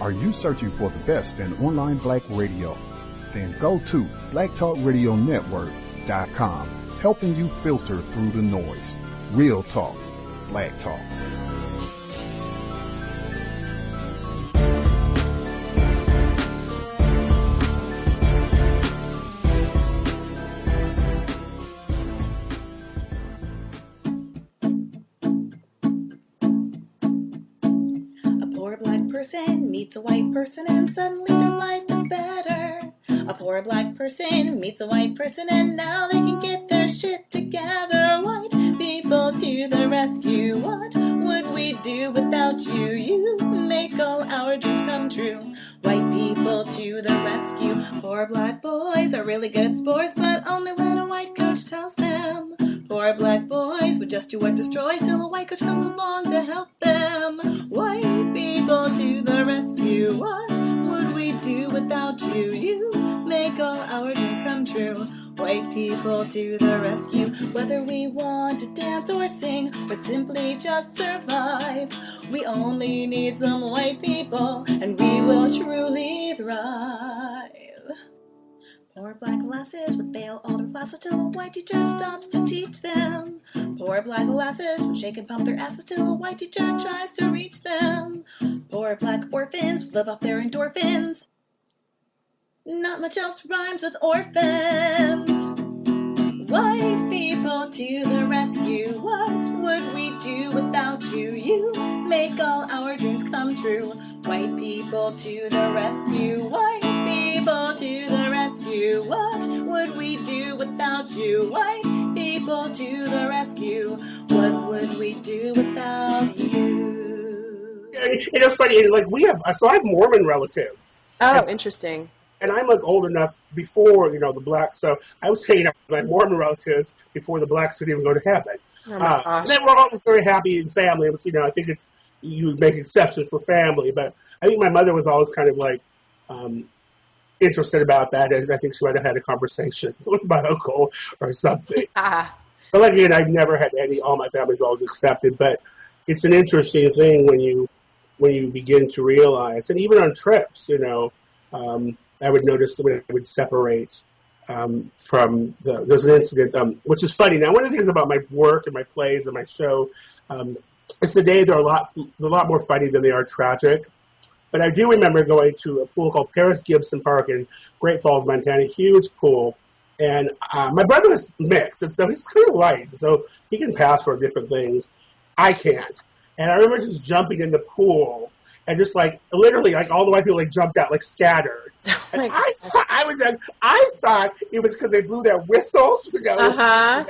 Are you searching for the best in online black radio? Then go to blacktalkradionetwork.com, helping you filter through the noise. Real talk, black talk. Meets a white person and suddenly their life is better. A poor black person meets a white person and now they can get their shit together. White people to the rescue. What would we do without you? You make all our dreams come true. White people to the rescue. Poor black boys are really good at sports, but only when a white coach tells them. Poor black boys would just do what destroys till a white coach comes along to help them. White people to the rescue. What would we do without you? You make all our dreams come true. White people to the rescue. Whether we want to dance or sing or simply just survive, we only need some white people and we will truly thrive. Poor black lasses would fail all their classes till a white teacher stops to teach them. Poor black lasses would shake and pump their asses till a white teacher tries to reach them. Poor black orphans would live off their endorphins. Not much else rhymes with orphans. White people to the rescue. What would we do without you? You make all our dreams come true. White people to the rescue. White people to the rescue. What would we do without you? White people to the rescue. What would we do without you? It's funny, like I have Mormon relatives. Oh, interesting. And I'm like old enough before, the blacks. So I was hanging out with my Mormon relatives before the blacks could even go to heaven. Oh my gosh. And then we're all very happy in family. It was, I think you make exceptions for family. But I think my mother was always kind of like interested about that. And I think she might have had a conversation with my uncle or something. But like again, I've never had all my family's always accepted. But it's an interesting thing when you begin to realize, and even on trips, I would notice when I would separate there's an incident, which is funny. Now, one of the things about my work and my plays and my show is today they're a lot more funny than they are tragic. But I do remember going to a pool called Paris Gibson Park in Great Falls, Montana, huge pool. And my brother is mixed, and so he's kind of light, so he can pass for different things. I can't. And I remember just jumping in the pool and just literally all the white people jumped out, scattered. And I thought it was because they blew their whistle. Uh-huh.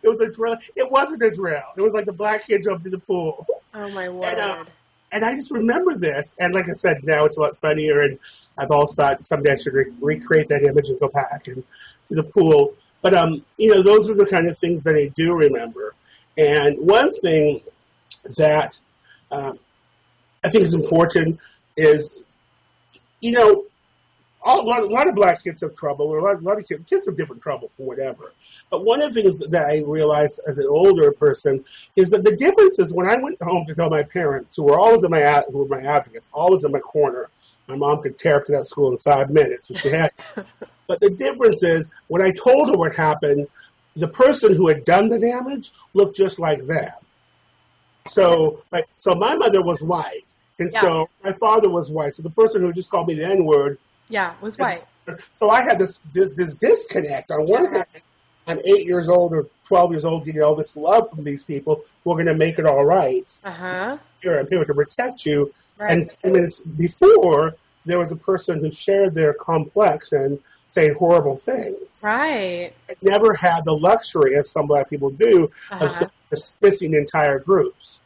It was a drill. It wasn't a drill. It was the black kid jumped in the pool. Oh my word. And I just remember this. And like I said, now it's a lot funnier. And I've always thought someday I should recreate that image and go back and to the pool. But those are the kind of things that I do remember. And one thing that I think is important is, a lot of black kids have trouble, or a lot of kids have different trouble for whatever. But one of the things that I realized as an older person is that the difference is when I went home to tell my parents, who were my advocates, always in my corner. My mom could tear up to that school in 5 minutes, which she had. But the difference is when I told her what happened, the person who had done the damage looked just like them. So my mother was white, and so my father was white. So the person who just called me the N-word, was white. So I had this disconnect. On one hand, I'm 8 years old or 12 years old, getting all this love from these people. We're going to make it all right. Uh-huh. I'm here to protect you. Right. And 10 minutes before, there was a person who shared their complexion saying horrible things. Right. I never had the luxury, as some black people do, of dismissing entire groups.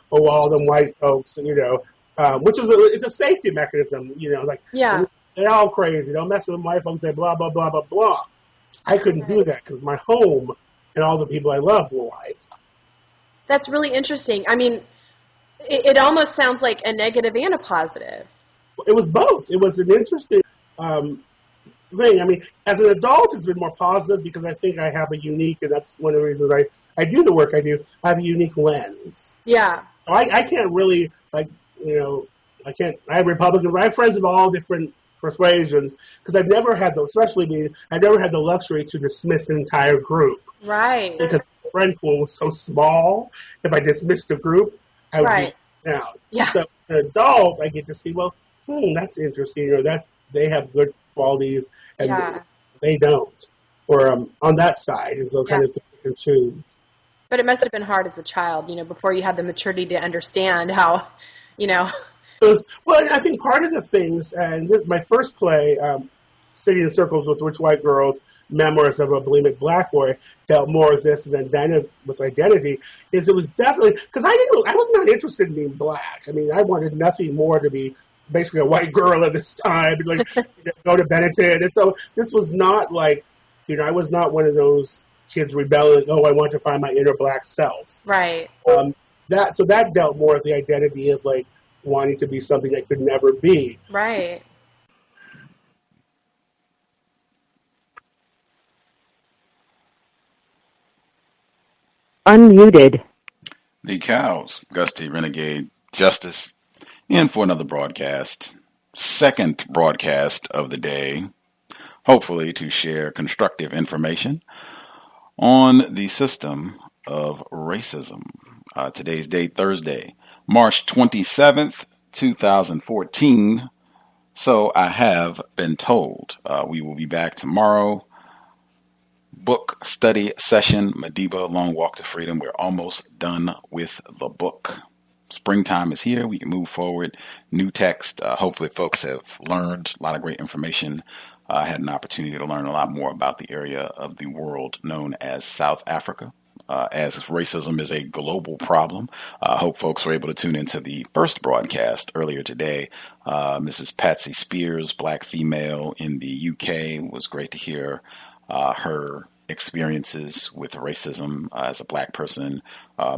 All them white folks, which is it's a safety mechanism, they're all crazy. Don't mess with them white folks, they blah, blah, blah, blah, blah. I couldn't do that because my home and all the people I love were white. That's really interesting. I mean, it almost sounds like a negative and a positive. It was both. It was an interesting thing. I mean, as an adult, it's been more positive because I think I have a unique, and that's one of the reasons I do the work I do, I have a unique lens. Yeah. So I can't really, I have Republicans. I have friends of all different persuasions because I've never had the, especially me, I've never had the luxury to dismiss an entire group. Right. Because the friend pool was so small. If I dismissed the group, I would be out. Yeah. So as an adult, I get to see, well, that's interesting, or they have good qualities and they don't, or on that side, and so kind of to pick and choose. But it must have been hard as a child, before you had the maturity to understand how, Well, I think part of the things, and my first play, Sitting in Circles with Rich White Girls, Memoirs of a Bulimic Black Boy, dealt more with this than with identity, is it was definitely, because I was not interested in being black. I mean, I wanted nothing more to be basically a white girl at this time, like go to Benetton. And so this was not like, I was not one of those kids rebelling, I want to find my inner black self. Right. That dealt more with the identity of like wanting to be something I could never be. Right. Unmuted. The Cows, Gus T Renegade, Justice, in for another broadcast. Second broadcast of the day, hopefully to share constructive information on the system of racism. Today's date, Thursday, March 27th, 2014. So I have been told we will be back tomorrow. Book study session, Madiba, Long Walk to Freedom. We're almost done with the book. Springtime is here. We can move forward. New text. Hopefully folks have learned a lot of great information. I had an opportunity to learn a lot more about the area of the world known as South Africa. As racism is a global problem. I hope folks were able to tune into the first broadcast earlier today. Mrs. Patsy Spears, black female in the UK. It was great to hear her experiences with racism as a black person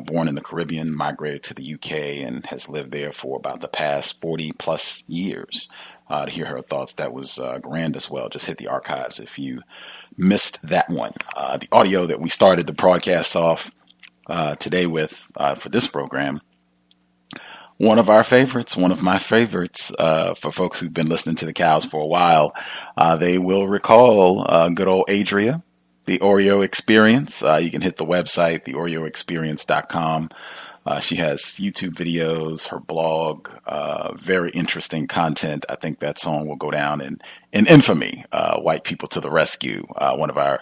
born in the Caribbean, migrated to the UK, and has lived there for about the past 40 plus years. To hear her thoughts, that was grand as well. Just hit the archives if you missed that one. The audio that we started the broadcast off today with for this program, one of my favorites for folks who've been listening to the Cows for a while. They will recall good old Adria, the Oreo Experience. You can hit the website, theoreoexperience.com. She has YouTube videos, her blog, very interesting content. I think that song will go down in infamy. White People to the Rescue. One of our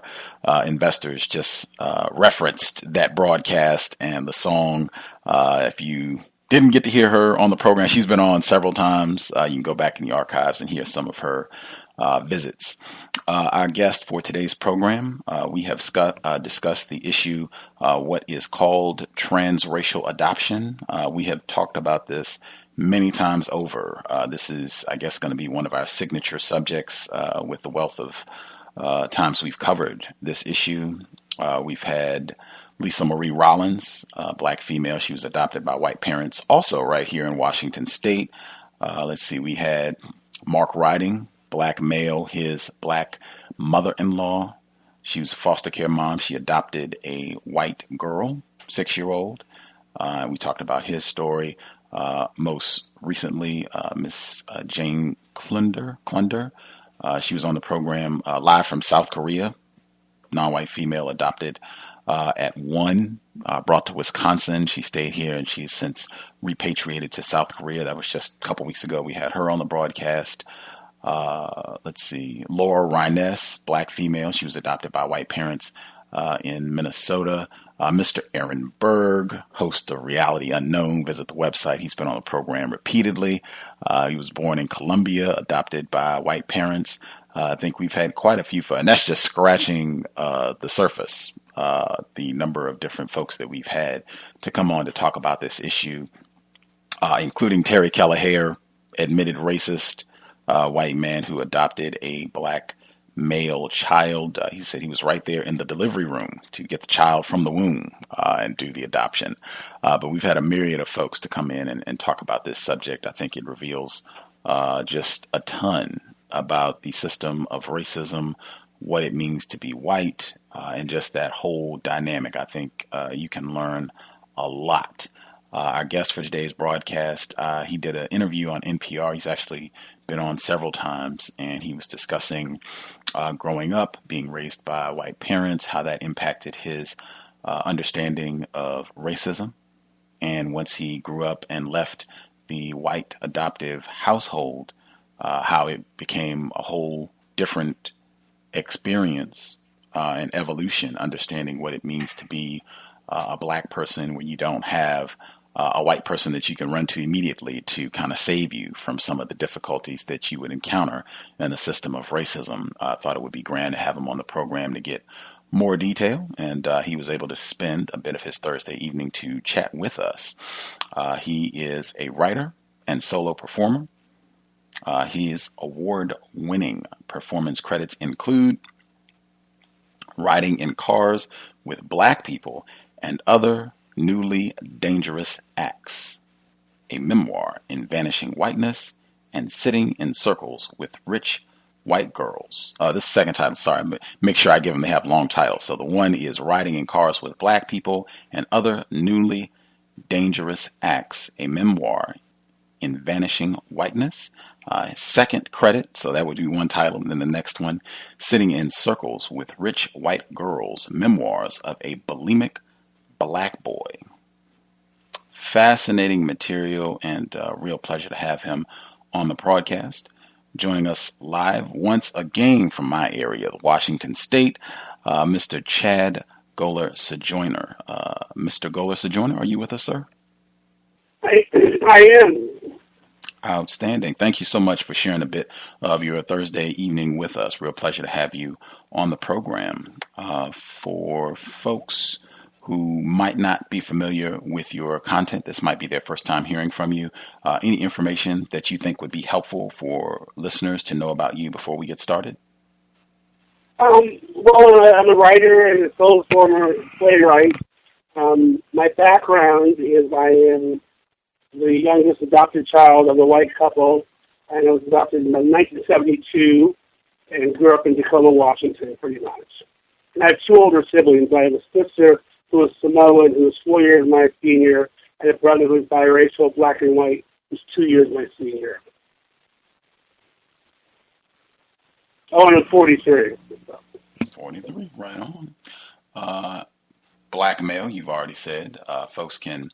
investors just referenced that broadcast and the song. If you didn't get to hear her on the program, she's been on several times. You can go back in the archives and hear some of her visits. Our guest for today's program, we have discussed the issue, what is called transracial adoption. We have talked about this many times over. This is, I guess, going to be one of our signature subjects with the wealth of times we've covered this issue. We've had Lisa Marie Rollins, black female. She was adopted by white parents, also right here in Washington State. Let's see, we had Mark Riding, black male, his black mother-in-law. She was a foster care mom. She adopted a white girl, 6-year-old. We talked about his story. Most recently, Miss Jane Klunder. She was on the program live from South Korea, non-white female adopted at 1, brought to Wisconsin. She stayed here and she's since repatriated to South Korea. That was just a couple weeks ago. We had her on the broadcast. Let's see, Laura Rhiness, black female. She was adopted by white parents in Minnesota. Mr. Aaron Berg, host of Reality Unknown. Visit the website. He's been on the program repeatedly. He was born in Colombia, adopted by white parents. I think we've had quite a few, and that's just scratching the surface, the number of different folks that we've had to come on to talk about this issue, including Terry Kelleher, admitted racist white man who adopted a black male child. He said he was right there in the delivery room to get the child from the womb and do the adoption. But we've had a myriad of folks to come in and talk about this subject. I think it reveals just a ton about the system of racism, what it means to be white, and just that whole dynamic. I think you can learn a lot Our guest for today's broadcast, he did an interview on NPR. He's actually been on several times, and he was discussing growing up, being raised by white parents, how that impacted his understanding of racism. And once he grew up and left the white adoptive household, how it became a whole different experience and evolution, understanding what it means to be a black person when you don't have a white person that you can run to immediately to kind of save you from some of the difficulties that you would encounter in the system of racism. I thought it would be grand to have him on the program to get more detail, and he was able to spend a bit of his Thursday evening to chat with us. He is a writer and solo performer. His award-winning performance credits include Riding in Cars with Black People and Other Newly Dangerous Acts, a memoir in Vanishing Whiteness and Sitting in Circles with Rich White Girls. This second title, sorry, make sure I give them, they have long titles. So the one is Riding in Cars with Black People and Other Newly Dangerous Acts, a memoir in Vanishing Whiteness. Second credit, so that would be one title, and then the next one, Sitting in Circles with Rich White Girls, Memoirs of a Bulimic Black Boy. Fascinating material, and a real pleasure to have him on the broadcast. Joining us live once again from my area, Washington State, Mr. Chad Goller-Sojourner. Mr. Goller-Sojourner, are you with us, sir? I am. Outstanding. Thank you so much for sharing a bit of your Thursday evening with us. Real pleasure to have you on the program. For folks who might not be familiar with your content, this might be their first time hearing from you, any information that you think would be helpful for listeners to know about you before we get started? Well, I'm a writer and a solo performer, playwright. My background is I am the youngest adopted child of a white couple, and I was adopted in 1972 and grew up in Tacoma, Washington, pretty much. And I have two older siblings. I have a sister who was Samoan, who was 4 years my senior, and a brother who was biracial, black and white, who's 2 years my senior. Oh, and I'm 43. 43, right on. Black male, you've already said. Folks can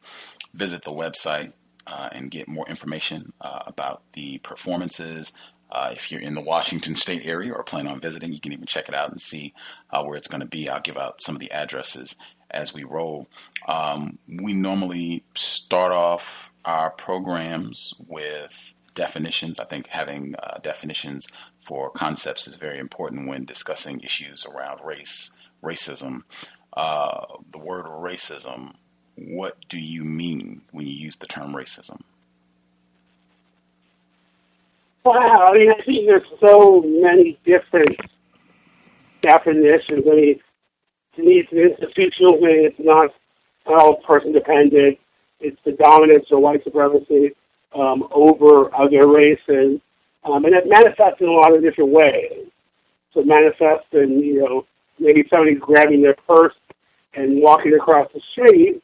visit the website and get more information about the performances. If you're in the Washington State area or plan on visiting, you can even check it out and see where it's going to be. I'll give out some of the addresses as we roll. We normally start off our programs with definitions. I think having definitions for concepts is very important when discussing issues around racism. The word racism, what do you mean when you use the term racism? Wow, I mean, I think there's so many different definitions. I mean, to me, it's an institutional thing. It's not all person-dependent. It's the dominance or white supremacy over other races. And it manifests in a lot of different ways. So it manifests in, maybe somebody grabbing their purse and walking across the street.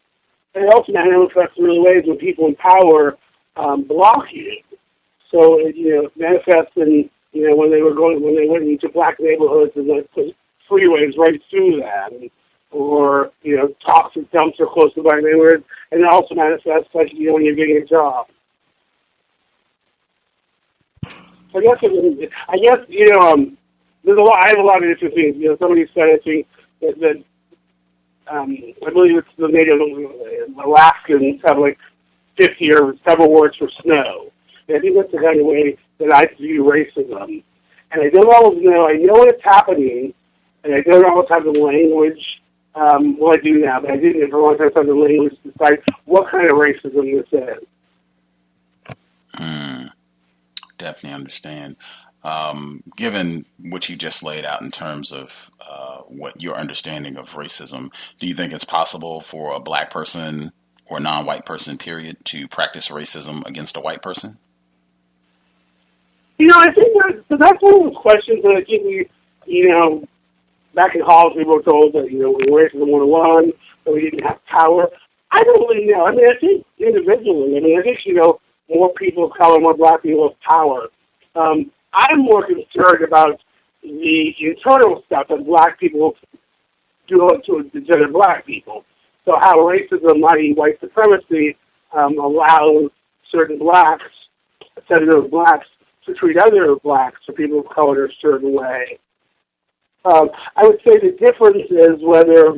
And it also manifests in real ways when people in power block you. So it manifests in when they went into black neighborhoods and they put freeways right through them, or toxic dumps are close to black neighborhoods, and it also manifests when you're getting a job. So I guess there's a lot. I have a lot of different things. Somebody said I think that I believe it's the Native Alaskans have like 50 or several words for snow. And I think that's the kind of way that I view racism. And I don't always know. I know when it's happening, and I don't always have the language. Well, I do now, but I didn't for a long time have the language to decide what kind of racism this is. Definitely understand. Given what you just laid out in terms of what your understanding of racism, do you think it's possible for a black person or non-white person, period, to practice racism against a white person? I think that's one of those questions that I think we, back in college we were told that, racism 101, that we didn't have power. I don't really know. I mean, I think individually, I think, more people of color, more black people have power. I'm more concerned about the internal stuff that black people do to other black people. So how racism, i.e. white supremacy, allows certain blacks, a set of those blacks, to treat other blacks or people of color a certain way. I would say the difference is whether,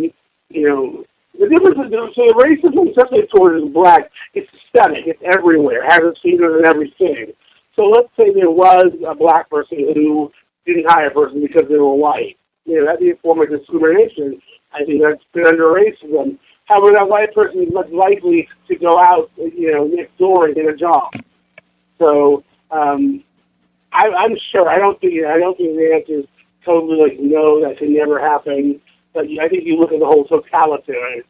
the difference is, so the racism, especially towards black, it's systemic, it's everywhere, it has its fingers in everything. So let's say there was a black person who didn't hire a person because they were white. That'd be a form of discrimination. I think that's been under racism. However, that white person is much likely to go out, next door and get a job. So, I'm sure. I don't think the answer is totally no, that can never happen. But I think you look at the whole totality.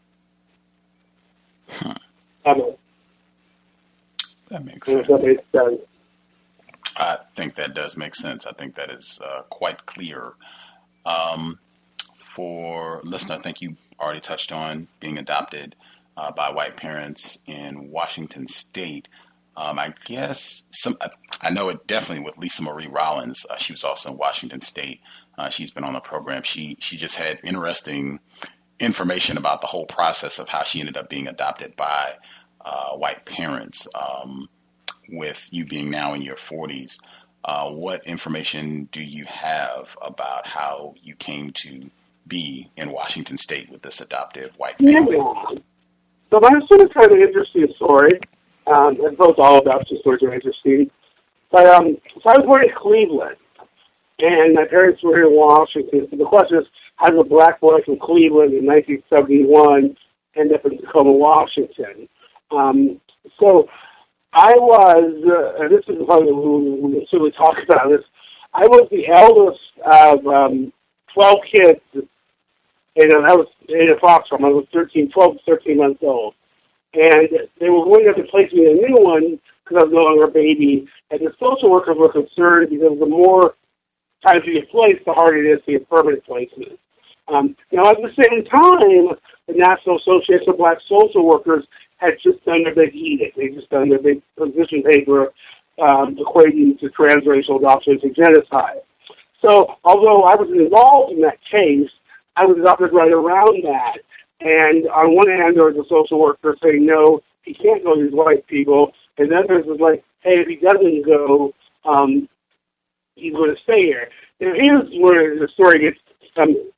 That makes sense. That makes sense. I think that does make sense. I think that is quite clear. For listener, I think you already touched on being adopted by white parents in Washington State. I guess I know it definitely with Lisa Marie Rollins. She was also in Washington State. She's been on the program. She just had interesting information about the whole process of how she ended up being adopted by white parents. With you being now in your 40s, what information do you have about how you came to be in Washington State with this adoptive white family? Yeah. So that's sort of kind of an interesting story. And both all adoption stories are interesting. But so I was born in Cleveland, and my parents were in Washington. So the question is, how did a black boy from Cleveland in 1971 end up in Tacoma, Washington? So I was, and this is probably we should talk about this, I was the eldest of 12 kids, and I was in a foster home. I was 12 to 13 months old. And they were going to have to place me in a new one because I was no longer a baby. And the social workers were concerned because the more times you get placed, the harder it is to get permanent placement. Now, at the same time, the National Association of Black Social Workers had just done their big edict. They just done their big position paper equating to transracial adoption to genocide. So, although I was involved in that case, I was adopted right around that. And on one hand, there was a social worker saying, no, he can't go to these white people. And then there was like, hey, if he doesn't go, he's going to stay here. And here's where the story gets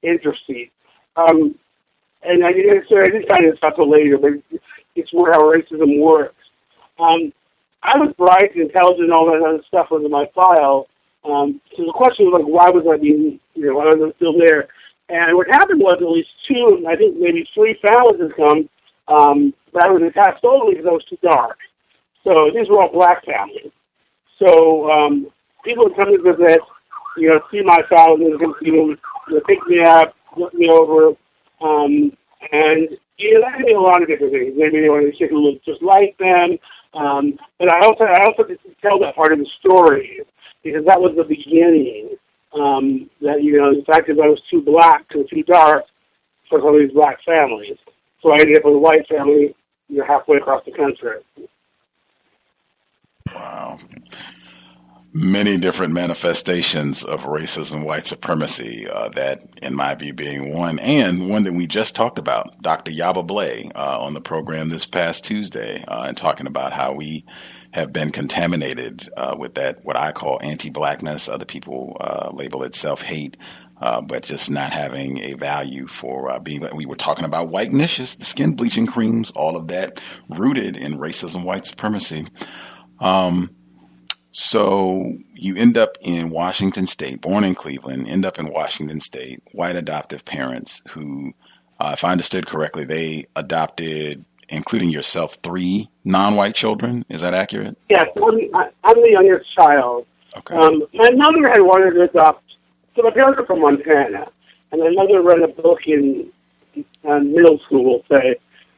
interesting. And I didn't find this out till later, but it's where how racism works. I was bright and intelligent and all that other stuff was in my file. So the question was like, why was I being, why was I still there? And what happened was at least two, I think maybe three families had come, but I was attacked solely because I was too dark. So these were all black families. So people would come to visit, see my family, pick me up, look me over, and that could be a lot of different things. Maybe they wanted to take a look just like them, but I also didn't tell that part of the story because that was the beginning. That, the fact that I was too black and too dark for some of these black families. So I ended up with a white family, halfway across the country. Wow. Many different manifestations of racism, white supremacy, that, in my view, being one, and one that we just talked about, Dr. Yaba Blay, on the program this past Tuesday, and talking about how we have been contaminated with that, what I call anti-blackness. Other people label it self-hate, but just not having a value for being. We were talking about white niches, the skin bleaching creams, all of that rooted in racism, white supremacy. So you end up in Washington State, born in Cleveland, end up in Washington State, white adoptive parents who, if I understood correctly, they adopted, including yourself, 3 non-white children. Is that accurate? Yes, I'm the youngest child. Okay. My mother had wanted to adopt, so my parents are from Montana, and my mother read a book in middle school, say,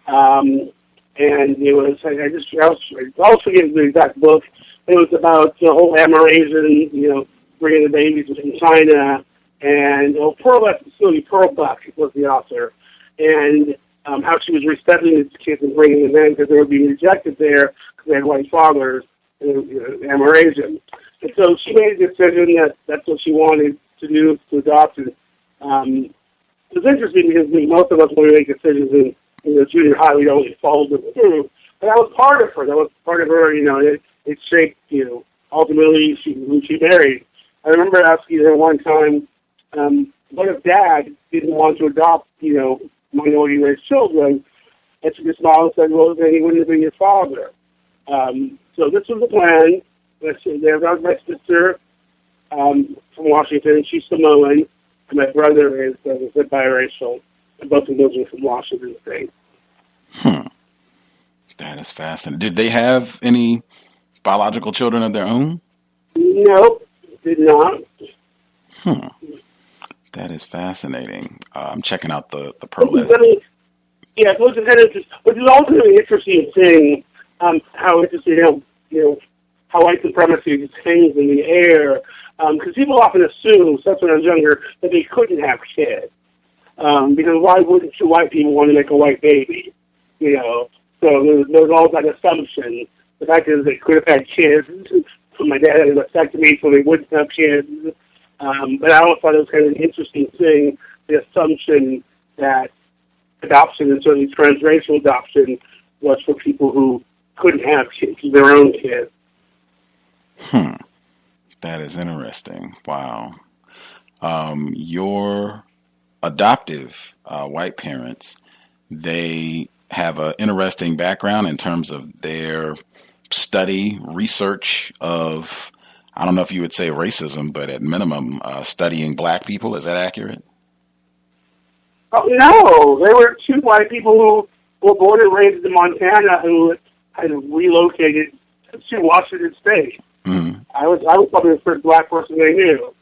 and it was, I was forgetting the exact book. It was about the whole Amerasian, bringing the babies from China, and Pearl Buck was the author. And how she was resettling these kids and bringing them in because they were being rejected there because they had white fathers and were Asian. And so she made a decision that that's what she wanted to do, to adopt. And it's interesting because most of us, when we make decisions in junior high, we don't follow them through. But that was part of her. That was part of her, it shaped, ultimately who she married. I remember asking her one time, what if Dad didn't want to adopt, minority-raised children? And she just smiled and said, well, then he wouldn't have been your father. So this was the plan. There's my sister from Washington, and she's Samoan, and my brother is biracial, and both of those are from Washington State. That is fascinating. Did they have any biological children of their own? No, did not. That is fascinating. I'm checking out the Pearl. Yeah, which is also an interesting thing. How interesting, how white supremacy just hangs in the air. Because people often assume, especially when I was younger, that they couldn't have kids. Because why wouldn't two white people want to make a white baby? So there's always that assumption. The fact is they could have had kids. My dad had a vasectomy, so they wouldn't have kids. But I always thought it was kind of an interesting thing, the assumption that adoption, and certainly transracial adoption, was for people who couldn't have kids, their own kids. That is interesting. Wow. Your adoptive white parents, they have an interesting background in terms of their research of, I don't know if you would say racism, but at minimum, studying black people. Is that accurate? Oh, no. There were two white people who were born and raised in Montana who had relocated to Washington State. I was probably the first black person they knew.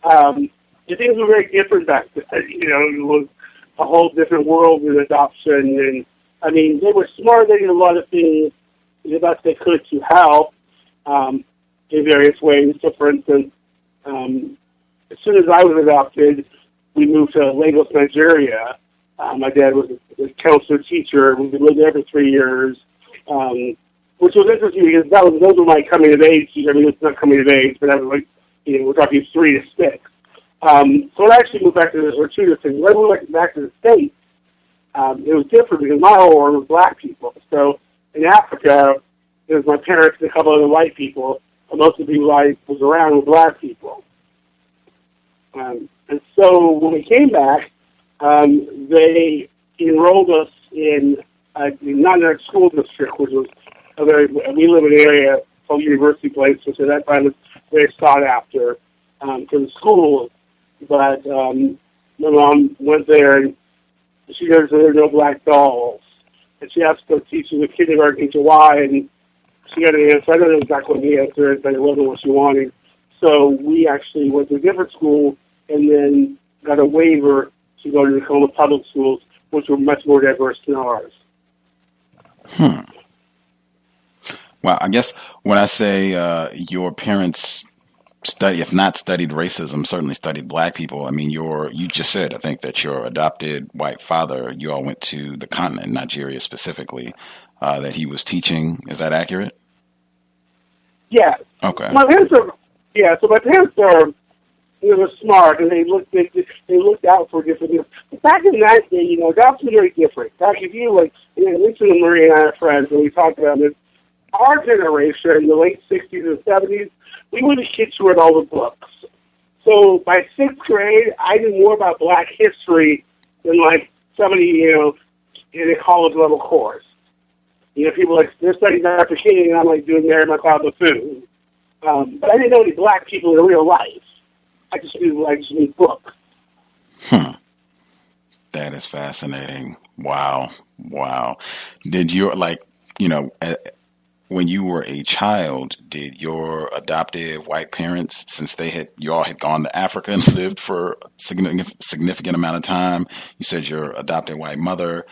The things were very different back then. It was a whole different world with adoption. And, I mean, they were smart. They did a lot of things the best they could to help in various ways. So, for instance, as soon as I was adopted, we moved to Lagos, Nigeria. My dad was a counselor teacher. We lived there for 3 years. Which was interesting because those were my coming of age. I mean, it's not coming of age, but that was we're talking 3 to 6. So when I actually moved back to the, or 2 to 6, when I went back to the States, it was different because my whole world was black people. So in Africa, it was my parents and a couple other white people, but most of the people I was around were black people. And so when we came back, they enrolled us in not in our school district, which was we live in an area called University Place, which at that time was very sought after for the school. But my mom went there and she noticed that there were no black dolls. And she asked the teacher, the kindergarten teacher, why, and she got an answer. I don't know exactly what the answer is, but it wasn't what she wanted. So we actually went to a different school and then got a waiver to go to the Tacoma public schools, which were much more diverse than ours. Well, I guess when I say your parents if not studied racism, certainly studied black people. I mean, you just said, I think, that your adopted white father, you all went to the continent, Nigeria specifically, that he was teaching. Is that accurate? Yeah. Okay. So my parents are were smart, and they looked out for different things. But back in that day, adoption was very different. Back if you listen to Marie and I are friends, and we talked about this. Our generation, in the late 60s and 70s, we were the kids who read all the books. So by 6th grade, I knew more about black history than somebody, in a college level course. People they're studying Dr. King, and I'm doing Mary McLeod Bethune. But I didn't know any black people in real life. I just knew books. That is fascinating. Wow. Did you when you were a child, did your adoptive white parents, since you all had gone to Africa and lived for a significant amount of time, you said your adopted white mother,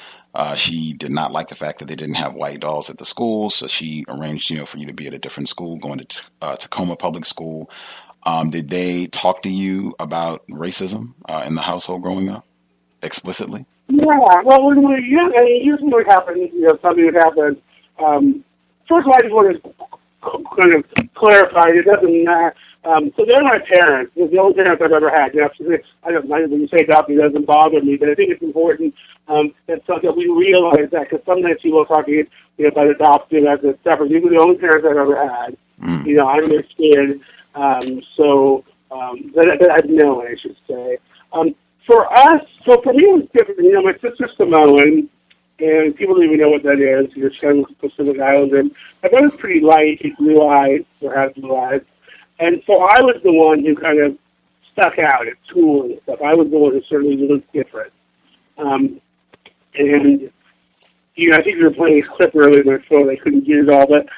she did not like the fact that they didn't have white dolls at the school, so she arranged, for you to be at a different school, going to Tacoma Public School. Did they talk to you about racism in the household growing up explicitly? Yeah, well, when we usually what happens, something would happen. First of all, I just want to kind of clarify, it doesn't matter. So they're my parents. They're the only parents I've ever had. I don't know, when you say adopted, it doesn't bother me, but I think it's important that we realize that, because sometimes people are talking about adopted as a separate. These are the only parents I've ever had. I'm their kid. That I've known, I should say. For us, so for me it was different. My sister's Samoan, and people don't even know what that is. She's from the Pacific Islands, and my brother's pretty light. He's blue eyes, or has blue eyes. And so I was the one who kind of stuck out at school and stuff. I was the one who certainly looked different. And, I think we were playing a clip earlier in the show. I couldn't get it all. But,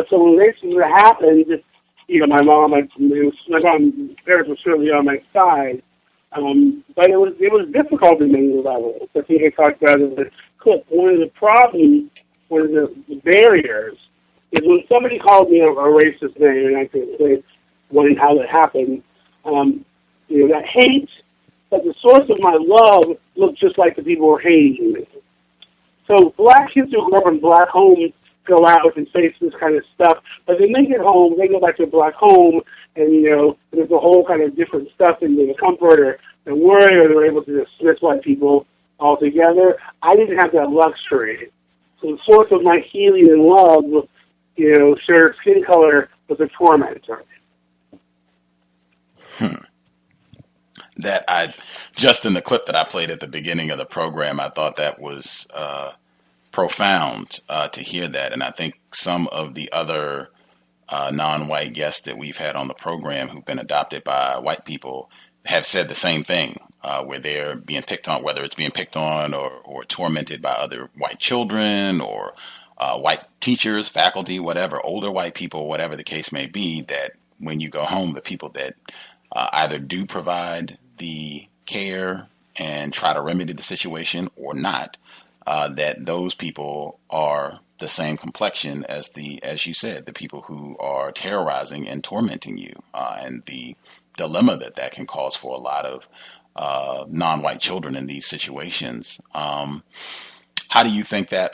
so when racism happened, my mom's parents were certainly on my side. But it was difficult in many levels. I think I talked about it in the clip. One of the problems, one of the barriers, is when somebody called me a racist name, and I can say when and how that happened, that hate, but the source of my love looked just like the people were hating me. So black kids who grew up in black homes go out and face this kind of stuff, but then they get home, they go back to a black home, and, there's a whole kind of different stuff in the comfort or the worry, or they're able to dismiss white people altogether. I didn't have that luxury. So the source of my healing and love, shared skin color, was a tormentor. That just in the clip that I played at the beginning of the program, I thought that was profound to hear that. And I think some of the other non-white guests that we've had on the program who've been adopted by white people have said the same thing, where they're being picked on, whether it's being picked on or tormented by other white children or white teachers, faculty, whatever, older white people, whatever the case may be, that when you go home, the people that either do provide the care and try to remedy the situation or not, that those people are the same complexion as as you said, the people who are terrorizing and tormenting you, and the dilemma that can cause for a lot of non-white children in these situations. How do you think that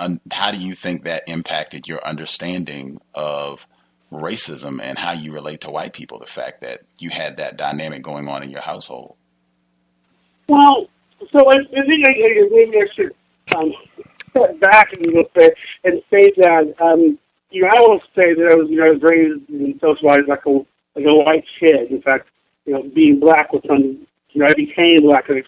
impacted your understanding of racism and how you relate to white people? The fact that you had that dynamic going on in your household. Well, so I think maybe I should step back a little bit and say that I always say that I was raised and socialized like a white kid. In fact, being black was something. I became black. It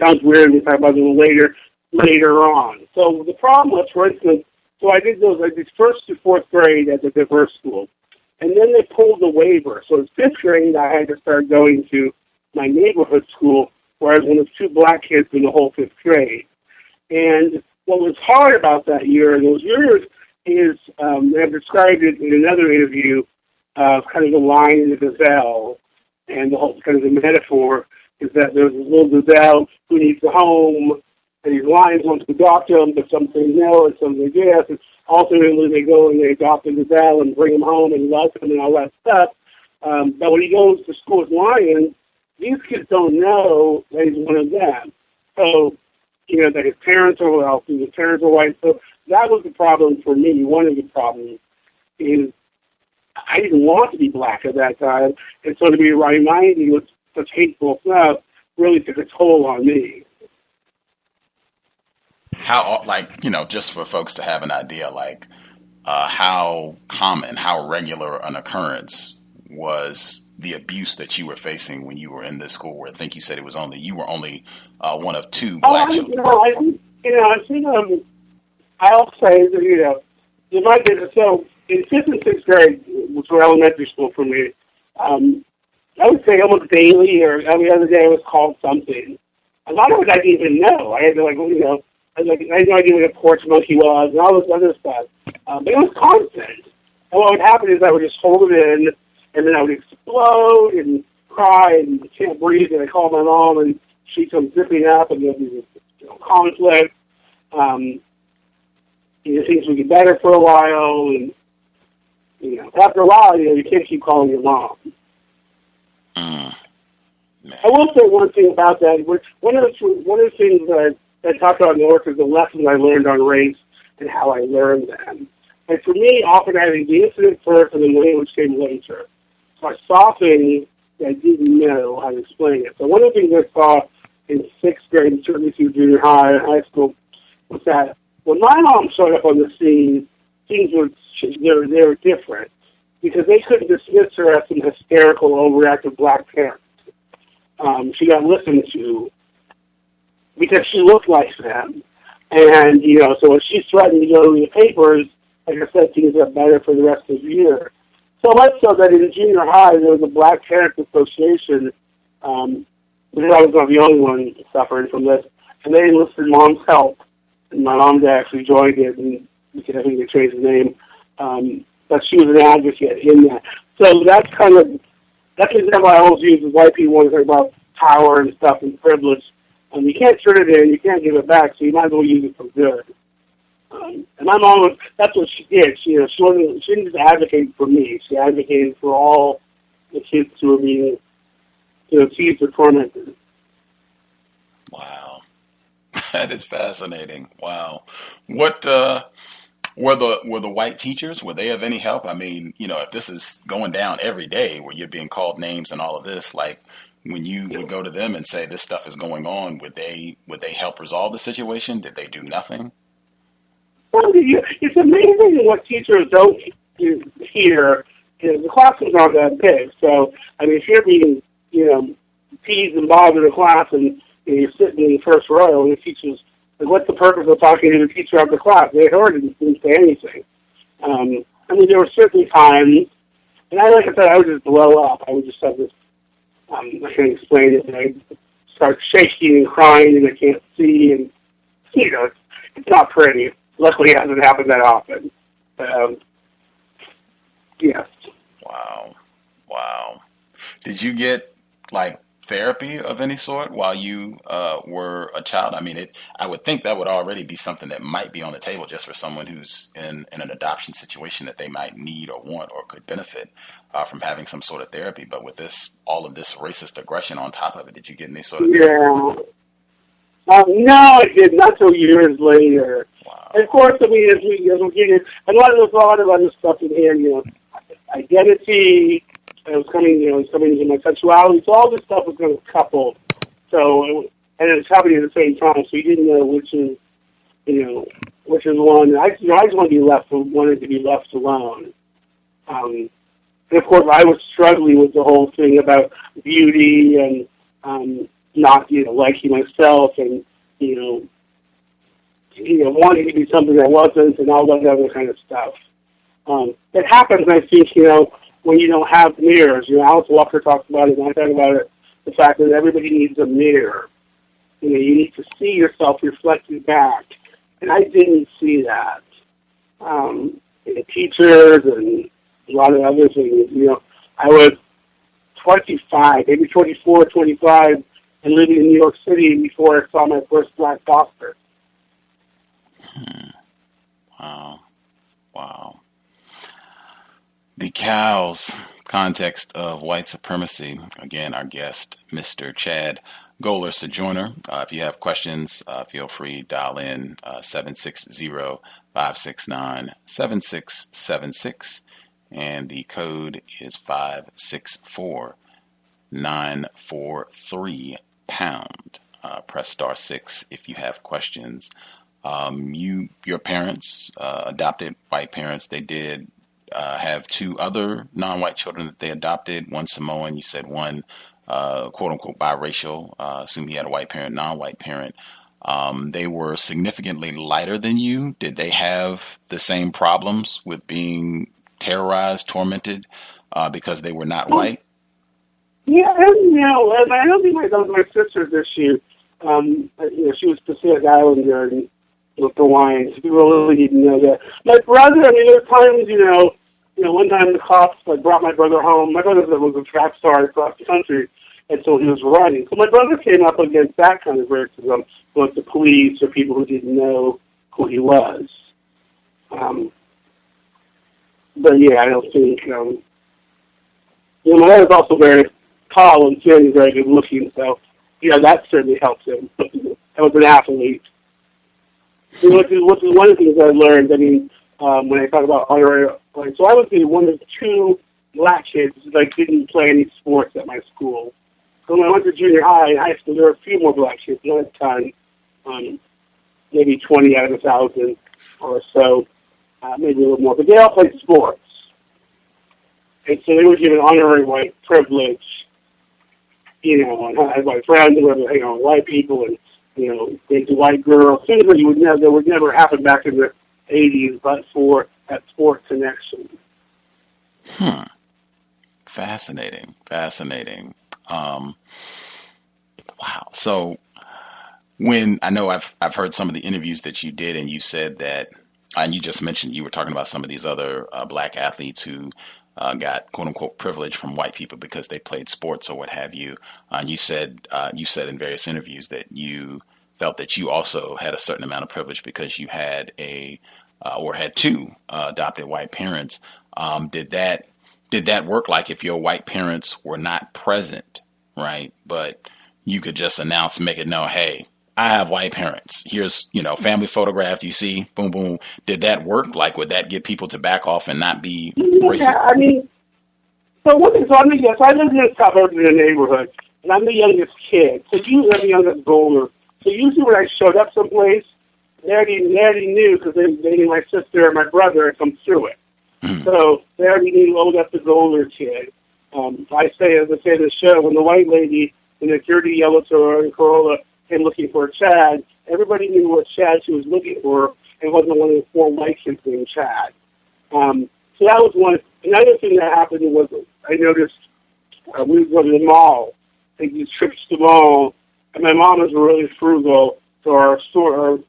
sounds weird to talk about it later on. So the problem was, for instance, I did first to fourth grade at the diverse school, and then they pulled the waiver. So in fifth grade, I had to start going to my neighborhood school, where I was one of two black kids in the whole fifth grade. And what was hard about those years, is I've described it in another interview, kind of the lion and the gazelle, and the whole kind of the metaphor is that there's this little gazelle who needs a home, and these lions want to adopt him, but some say no and some say yes, and ultimately they go and they adopt the gazelle and bring him home and love him and all that stuff. But when he goes to school with lions, these kids don't know that he's one of them. So, that his parents are wealthy, his parents are white. So that was the problem for me. One of the problems is I didn't want to be black at that time. And so to be reminded with such hateful stuff really took a toll on me. How, just for folks to have an idea, how common, how regular an occurrence was the abuse that you were facing when you were in this school, where I think you said you were only one of two black children? I'll say that, in my business, so in 5th and 6th grade, which were elementary school for me, I would say almost daily or every other day I was called something. A lot of it I didn't even know. I had to, I had no idea what a porch monkey was and all this other stuff. But it was constant. And what would happen is I would just hold it in, and then I would explode and cry and can't breathe, and I call my mom, and she comes zipping up, and there'd be this conflict. Things would get better for a while, and after a while, you can't keep calling your mom. Man. I will say one thing about that. One of the things that I talked about in the work is the lessons I learned on race and how I learned them. And for me, often having the incident first and the language came later. So I saw things that I didn't know how to explain it. So one of the things I saw in sixth grade, and certainly through junior high and high school, was that when my mom showed up on the scene, things were they were different because they couldn't dismiss her as some hysterical, overactive black parent. She got listened to because she looked like them. And, so when she threatened to go to the papers, like I said, things got better for the rest of the year. So much so that in junior high, there was a Black Parents Association, because I was not the only one suffering from this, and they enlisted Mom's help. And my mom actually joined it, and I think they changed the name. But she was an advocate in that. So that's an example I always use as white people want to talk about power and stuff and privilege. You can't turn it in, you can't give it back, so you might as well use it for good. And my mom, that's what she did. She didn't just advocate for me. She advocated for all the kids who were being, teased or tormented. Wow. That is fascinating. Wow. What were the white teachers, were they of any help? I mean, if this is going down every day where you're being called names and all of this, like when you would go to them and say this stuff is going on, would they help resolve the situation? Did they do nothing? Well, it's amazing what teachers don't hear. The classrooms aren't that big, so if you're being teased and bothered in class and you're sitting in the first row and the teachers, what's the purpose of talking to the teacher after class? They heard it and didn't say anything. There were certainly times, and like I said, I would just blow up. I would just have this, I can't explain it, and I'd start shaking and crying and I can't see, and, it's not pretty. Luckily, it hasn't happened that often. Yes. Wow. Did you get, therapy of any sort while you were a child? I would think that would already be something that might be on the table just for someone who's in an adoption situation that they might need or want or could benefit from having some sort of therapy. But with all of this racist aggression on top of it, did you get any sort of therapy? No, I did not till years later. Wow. And of course, as we get in, a lot of other stuff in here, identity. It was coming into my sexuality. So all this stuff was going to couple. So, and it was happening at the same time. So you didn't know which is one. I just wanted to be left alone. And of course, I was struggling with the whole thing about beauty and not liking myself and wanting to be something I wasn't and all that other kind of stuff. It happens, I think, when you don't have mirrors. Alice Walker talks about it, and I talk about it, the fact that everybody needs a mirror. You need to see yourself reflected back. And I didn't see that. Teachers and a lot of other things. I was 25, maybe 24, 25, and living in New York City before I saw my first black doctor. Wow. The C.O.W.S, Context of White Supremacy. Again, our guest, Mr. Chad Goller-Sojourner. If you have questions, feel free to dial in 760-569-7676, and the code is 564943#. Press *6 if you have questions. Your parents, adopted white parents, they did have two other non-white children that they adopted. One Samoan, you said one quote-unquote biracial. Assume he had a white parent, non-white parent. They were significantly lighter than you. Did they have the same problems with being terrorized, tormented because they were not white? Yeah, I don't think my sister's issue. She was Pacific Islander and Hawaiian. People really didn't know that. My brother, there were times, one time the cops brought my brother home. My brother was a track star across the country, and so he was running. So my brother came up against that kind of racism, both the police or people who didn't know who he was. But yeah, I don't think. My dad was also very tall and thin and very good looking, so, that certainly helps him. I was an athlete. Which is one of the things I learned, when I talk about honorary, so I was one of 2 black kids that didn't play any sports at my school. So when I went to junior high and high school, there were a few more black kids, not a ton, maybe 20 out of 1,000 or so, maybe a little more, but they all played sports. And so they were given honorary white privilege, and I had my friends who were, white people and, dated white girls. Things that would never happen back in the 80s, but for that sport connection. Fascinating. Wow. So when I know I've heard some of the interviews that you did, and you said that, and you just mentioned you were talking about some of these other black athletes who got quote unquote privilege from white people because they played sports or what have you. And you said in various interviews that you felt that you also had a certain amount of privilege because you had had 2 adopted white parents. Did that work like if your white parents were not present, right? But you could just make it known, hey, I have white parents. Here's, family photograph, you see, boom, boom. Did that work? Like, would that get people to back off and not be racist? So I lived in a suburb in a neighborhood, and I'm the youngest kid. So usually I'm the youngest Goller. So usually when I showed up someplace, they already knew because they knew my sister or my brother had come through it. So they already knew, that's the Goller kid. I say, as I say in the show, when the white lady in the dirty yellow Toyota Corolla came looking for Chad, everybody knew what Chad she was looking for, and wasn't one of the 4 white kids named Chad. So that was one. Another thing that happened was I noticed we would go to the mall, take these trips to the mall, and my mom was really frugal, so our stores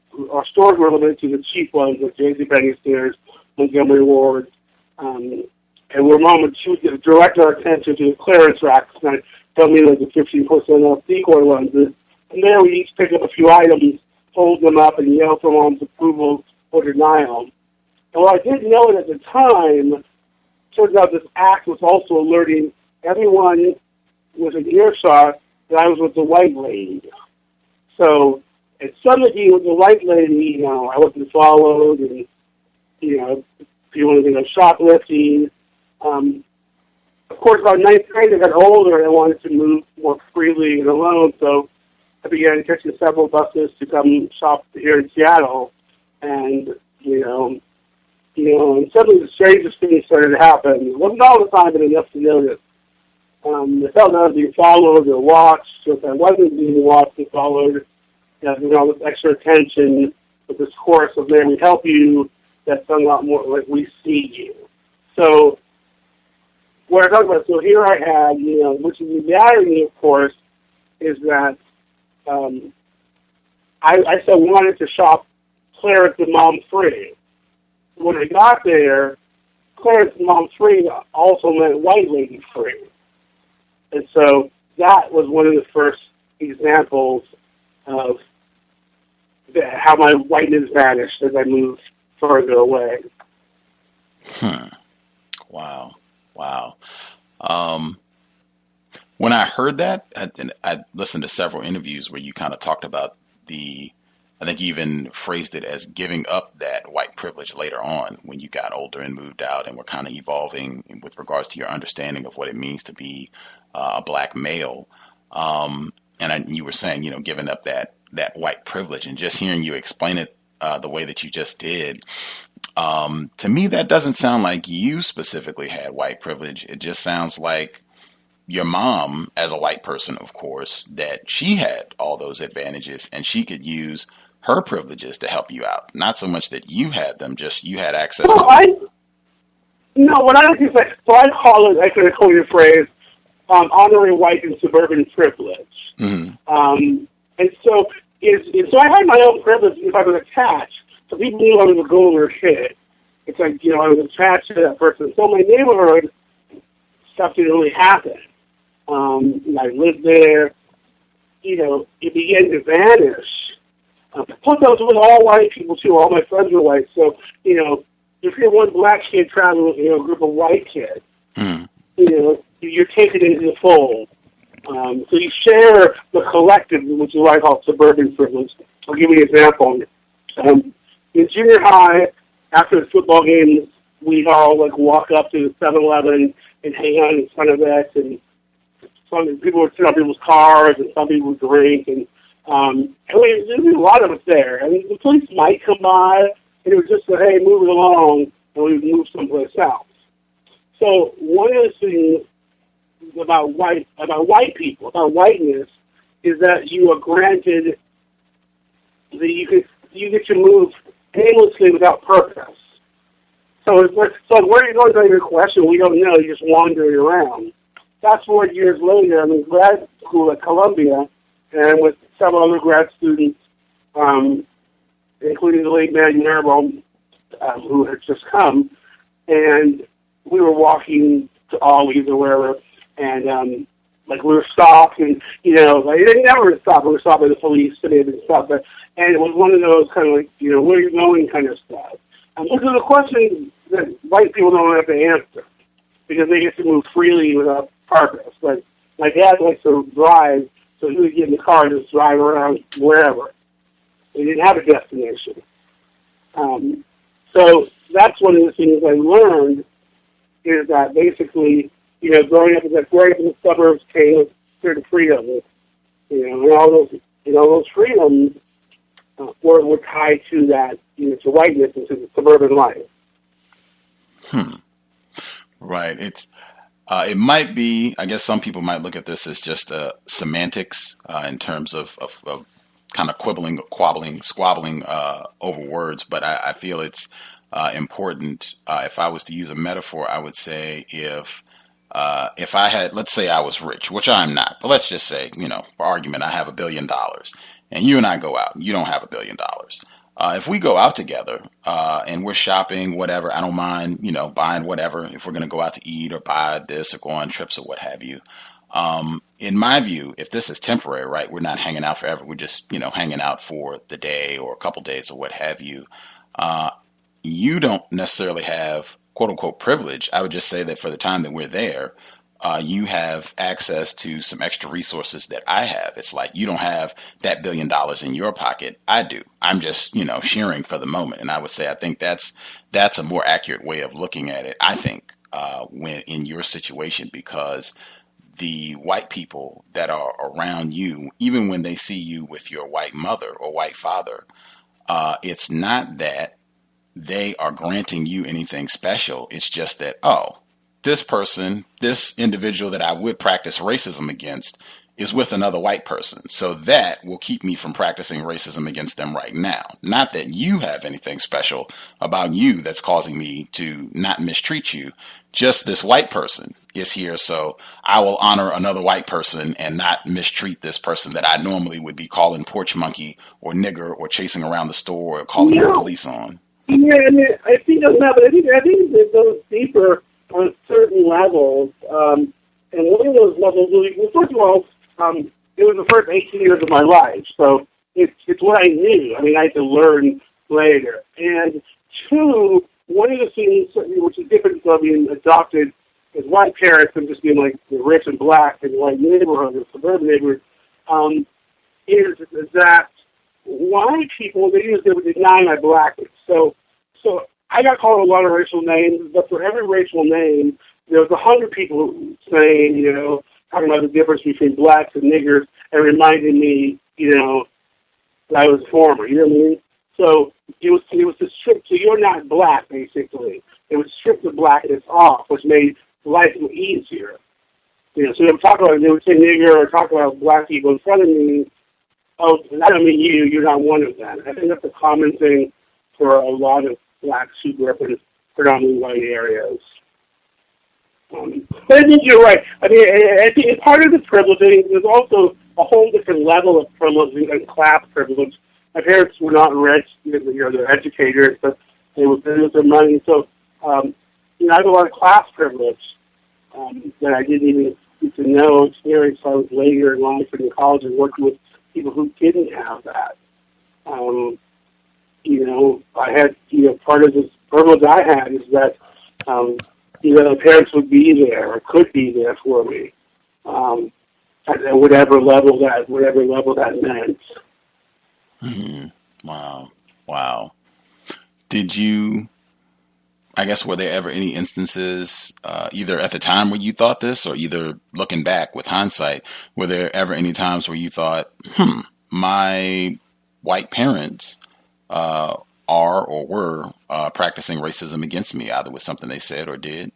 were limited to the cheap ones, like JCPenney Stairs, Montgomery Ward, and where she would direct our attention to the clearance racks, and tell me like the 15% off decoy lenses. And there we each pick up a few items, hold them up, and yell for mom's approval or denial. And while I didn't know it at the time, turns out this act was also alerting everyone with an earshot that I was with the white lady. So at some degree with the white lady, I wasn't followed, and people want to think of shoplifting. Of course, about 9th grade, I got older and I wanted to move more freely and alone, so I began catching several buses to come shop here in Seattle, and and suddenly the strangest things started to happen. It wasn't all the time, but enough to notice. I felt that I was being followed or watched, so if I wasn't being watched and followed, all this extra attention with this chorus of "May we help you," that sounded a lot more like "We see you." So what I talk about, so here I had, which is the irony, of course, is that I still wanted to shop Clarence and Mom Free. When I got there, Clarence and Mom Free also meant white lady free. And so that was one of the first examples of how my whiteness vanished as I moved further away. Wow. When I heard that, I listened to several interviews where you kind of talked about I think you even phrased it as giving up that white privilege later on when you got older and moved out and were kind of evolving with regards to your understanding of what it means to be a black male. And you were saying, giving up that white privilege, and just hearing you explain it the way that you just did, to me, that doesn't sound like you specifically had white privilege. It just sounds like your mom, as a white person, of course, that she had all those advantages and she could use her privileges to help you out. Not so much that you had them, just you had access to them. What I think is so I call it, I could call you a phrase, honoring white and suburban privilege. Mm-hmm. And so I had my own privilege if I was attached. So people knew I was a Goller kid. It's like, I was attached to that person. So in my neighborhood, stuff didn't really happen. I lived there, it began to vanish. Plus, I was with all white people, too. All my friends were white. So, if you're one black kid traveling with, a group of white kids, you're taken into the fold. So you share the collective, which is what I call suburban privilege. I'll give you an example. In junior high, after the football games, we'd all walk up to the 7-Eleven and hang out in front of it, and some people would sit on people's cars, and some people would drink, and there was a lot of us there. I mean, the police might come by, and it was just say, hey, move it along, and we would move someplace else. So one of the things about white people, about whiteness, is that you are granted that you get to move aimlessly without purpose. So where are you going to your question? We don't know. You're just wandering around. Fast forward years later, I'm in grad school at Columbia, and with several other grad students, including the late man Marable, who had just come, and we were walking to Ollie's or wherever, and we were stopped, and they never stopped. We were stopped by the police, and they didn't stop. And it was one of those kind of where are you going kind of stuff. And this is a question that white people don't have to answer because they get to move freely without purpose. Like my dad likes to drive, so he would get in the car and just drive around wherever. He didn't have a destination. So that's one of the things I learned is that basically, growing up in the suburbs came with certain freedoms, and all those freedoms were tied to that, to whiteness and to the suburban life. Right. It might be, I guess some people might look at this as just semantics in terms of kind of squabbling over words, but I feel it's important. If I was to use a metaphor, I would say if I had, let's say I was rich, which I'm not, but let's just say, for argument, I have $1 billion, and you and I go out, you don't have $1 billion. If we go out together and we're shopping, whatever, I don't mind, buying whatever. If we're going to go out to eat or buy this or go on trips or what have you. In my view, if this is temporary, right, we're not hanging out forever. We're just, hanging out for the day or a couple days or what have you. You don't necessarily have quote unquote privilege. I would just say that for the time that we're there, you have access to some extra resources that I have. It's like you don't have that $1 billion in your pocket. I do. I'm just, sharing for the moment. And I would say I think that's a more accurate way of looking at it, I think, when in your situation, because the white people that are around you, even when they see you with your white mother or white father, it's not that they are granting you anything special. It's just that, this person, this individual that I would practice racism against is with another white person. So that will keep me from practicing racism against them right now. Not that you have anything special about you that's causing me to not mistreat you. Just this white person is here. So I will honor another white person and not mistreat this person that I normally would be calling porch monkey or nigger or chasing around the store or calling the police on. Yeah, I think that's not, but I think it goes deeper on certain levels, and one of those levels, well, first of all, it was the first 18 years of my life, so it's what I knew. I mean, I had to learn later. And two, one of the things which is different from being adopted as white parents and just being rich and black in white neighborhoods or suburban neighborhoods, is that white people, they would deny my blackness. So I got called a lot of racial names, but for every racial name, there was 100 people saying, talking about the difference between blacks and niggers and reminding me, that I was a former, you know what I mean? So it was to strip, so you're not black, basically. It would strip the blackness off, which made life easier. So they would talk about, they would say nigger or talk about black people in front of me. Oh, I don't mean you, you're not one of them. I think that's a common thing for a lot of blacks who grew up in predominantly white areas. But I think you're right. I mean, I think part of the privilege, there's also a whole different level of privilege and class privilege. My parents were not rich, they're educators, but they would use their money. So, I have a lot of class privilege that I didn't even get to know, experience. I was later in life and in college and working with people who didn't have that. I had, part of this privilege I had is that, my parents would be there or could be there for me. at whatever level that meant. Wow. Did you, I guess, were there ever any instances, either at the time where you thought this, or either looking back with hindsight, were there ever any times where you thought, my white parents are or were practicing racism against me, either with something they said or did?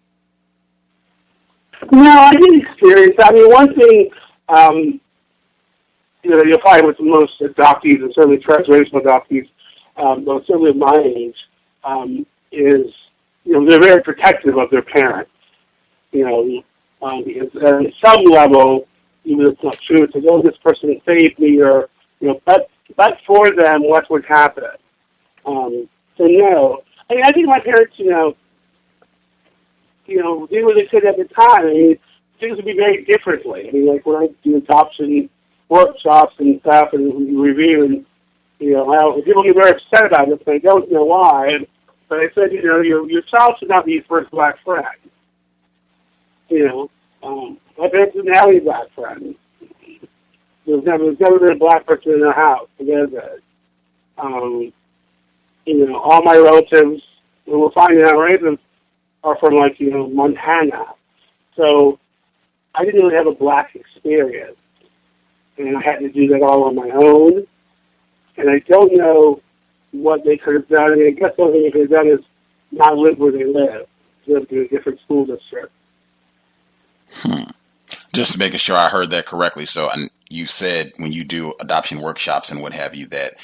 No, I didn't experience that. I mean, one thing, you'll find with most adoptees, and certainly transracial adoptees, but certainly of my age, is, they're very protective of their parents. Because at some level, even if it's not true, it's like, oh, this person saved me, or, but for them, what would happen? So no. I mean, I think my parents, did what they could at the time. I mean, things would be very differently. I mean, like when I do adoption workshops and stuff and review, and people get very upset about it, but I don't know why. But I said, your child should not be your first black friend. My parents didn't have any black friends. There's never been a black person in their house. Together. All my relatives, we're finding out racist, are from Montana. So I didn't really have a black experience. And I had to do that all on my own. And I don't know what they could have done. I mean, I guess the only thing they could have done is not live where they live in a different school district. Just making sure I heard that correctly. So you said when you do adoption workshops and what have you, that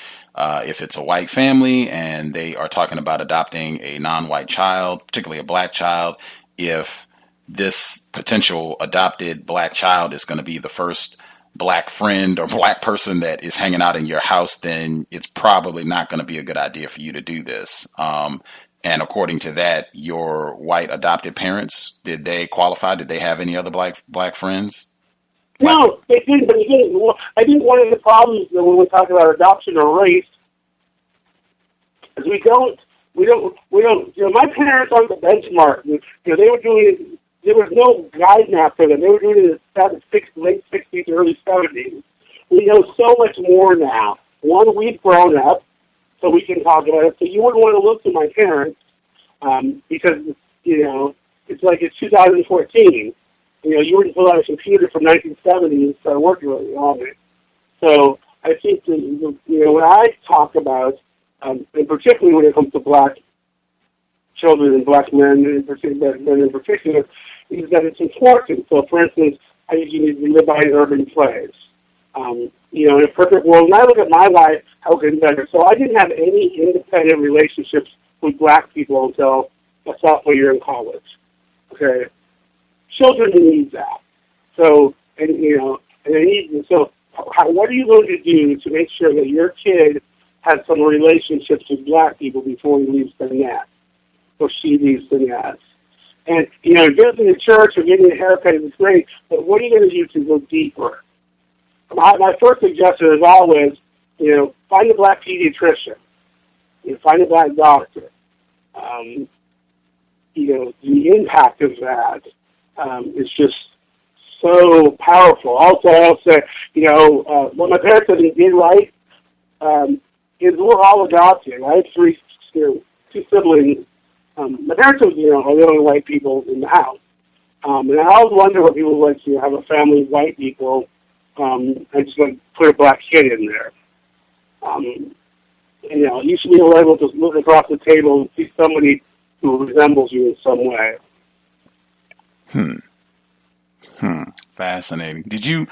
if it's a white family and they are talking about adopting a non-white child, particularly a black child, if this potential adopted black child is going to be the first black friend or black person that is hanging out in your house, then it's probably not going to be a good idea for you to do this. And according to that, your white adopted parents, did they qualify? Did they have any other black friends? No, they didn't. But I think one of the problems that when we talk about adoption or race is we don't. My parents aren't the benchmark. They were doing. There was no guide map for them. They were doing it in the late 60s, early 70s. We know so much more now. One, we've grown up, so we can talk about it. So you wouldn't want to look to my parents because, it's like it's 2014. You wouldn't pull out a computer from 1970 and start working on it. So I think that, when I talk about, and particularly when it comes to black children and black men in particular, is that it's important. So, for instance, I think you need to live by an urban place. In a perfect world, when I look at my life, how good and better. So I didn't have any independent relationships with black people until a sophomore year in college. Okay, children need that. So, what are you going to do to make sure that your kid has some relationships with black people before he leaves the nest, or she leaves the nest? And, visiting the church or getting a haircut is great, but what are you going to do to go deeper? My first suggestion is always, find a black pediatrician. Find a black doctor. The impact of that is just so powerful. Also, I'll say, what my parents did right is we're all adopted. I have two siblings. My parents are the only white people in the house. And I always wonder what people like to have a family of white people. I just put a black kid in there. You should be able to look across the table and see somebody who resembles you in some way. Fascinating. Did you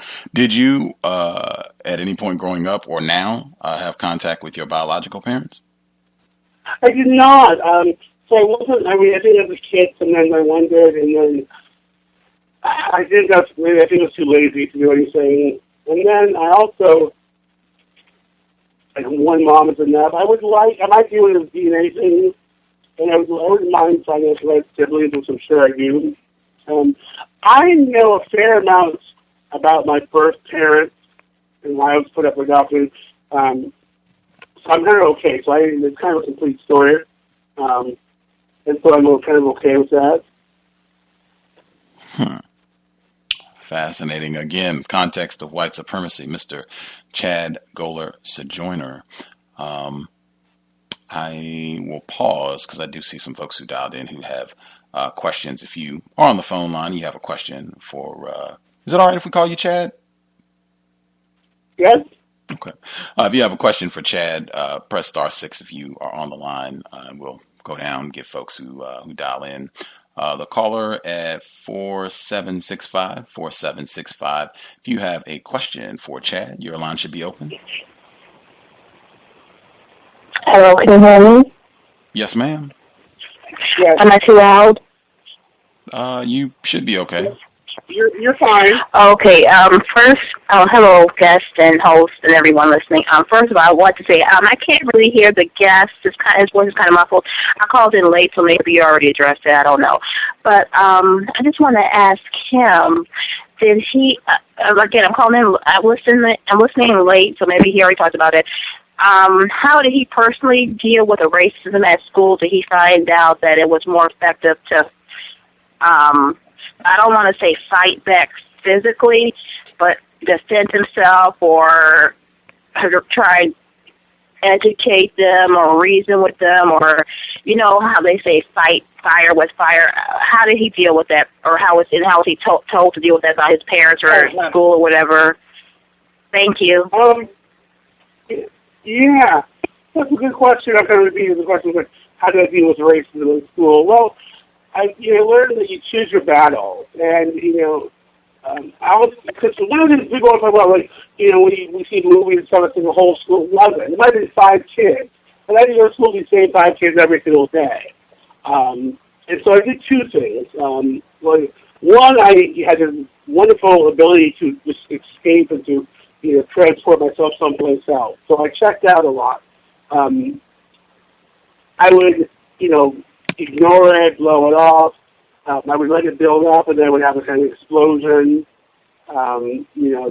at any point growing up or now have contact with your biological parents? I did not. So I wasn't. I think as a kid, sometimes I wondered, and then I think I was too lazy to do anything. And then I also, one mom is enough. I might do a DNA thing, and I wouldn't mind finding out if I had siblings, which I'm sure I do. I know a fair amount about my birth parents and why I was put up with adoption. So I'm kind of okay. So it's kind of a complete story. And so I'm kind of okay with that. Fascinating. Again, Context of White Supremacy, Mr. Chad Goller-Sojourner. I will pause because I do see some folks who dialed in who have questions. If you are on the phone line, you have a question for, is it all right if we call you Chad? Yes. Okay. If you have a question for Chad, press *6 if you are on the line. We'll go down and get folks who dial in. The caller at 4765. If you have a question for Chad, your line should be open. Hello, can you hear me? Yes, ma'am. Yes. Am I too loud? You should be okay. You're fine. Okay, first, hello, guest and host and everyone listening. First of all, I want to say, I can't really hear the guest. His voice is kind of muffled. I called in late, so maybe you already addressed it. I don't know. But I just want to ask him, did he, again, I'm calling in, I'm listening late, so maybe he already talked about it. How did he personally deal with the racism at school? Did he find out that it was more effective to, I don't want to say fight back physically, but defend himself or try and educate them or reason with them, or, you know, how they say fight fire with fire. How did he deal with that, or how was he told to deal with that by his parents or school or whatever? Thank you. Yeah, that's a good question. I'm going to repeat the question. Like, how do I deal with racism in school? Well, I learned that you choose your battles, and because one of the things people always talk about, like, we see movies and stuff, and the whole school loves it. It might have been 5 kids, but I didn't go to school with the same 5 kids every single day. And so I did 2 things. One, I had a wonderful ability to just escape and to transport myself someplace else. So I checked out a lot. I would, ignore it, blow it off. I would let it build up, and then I would have a kind of explosion. I'd end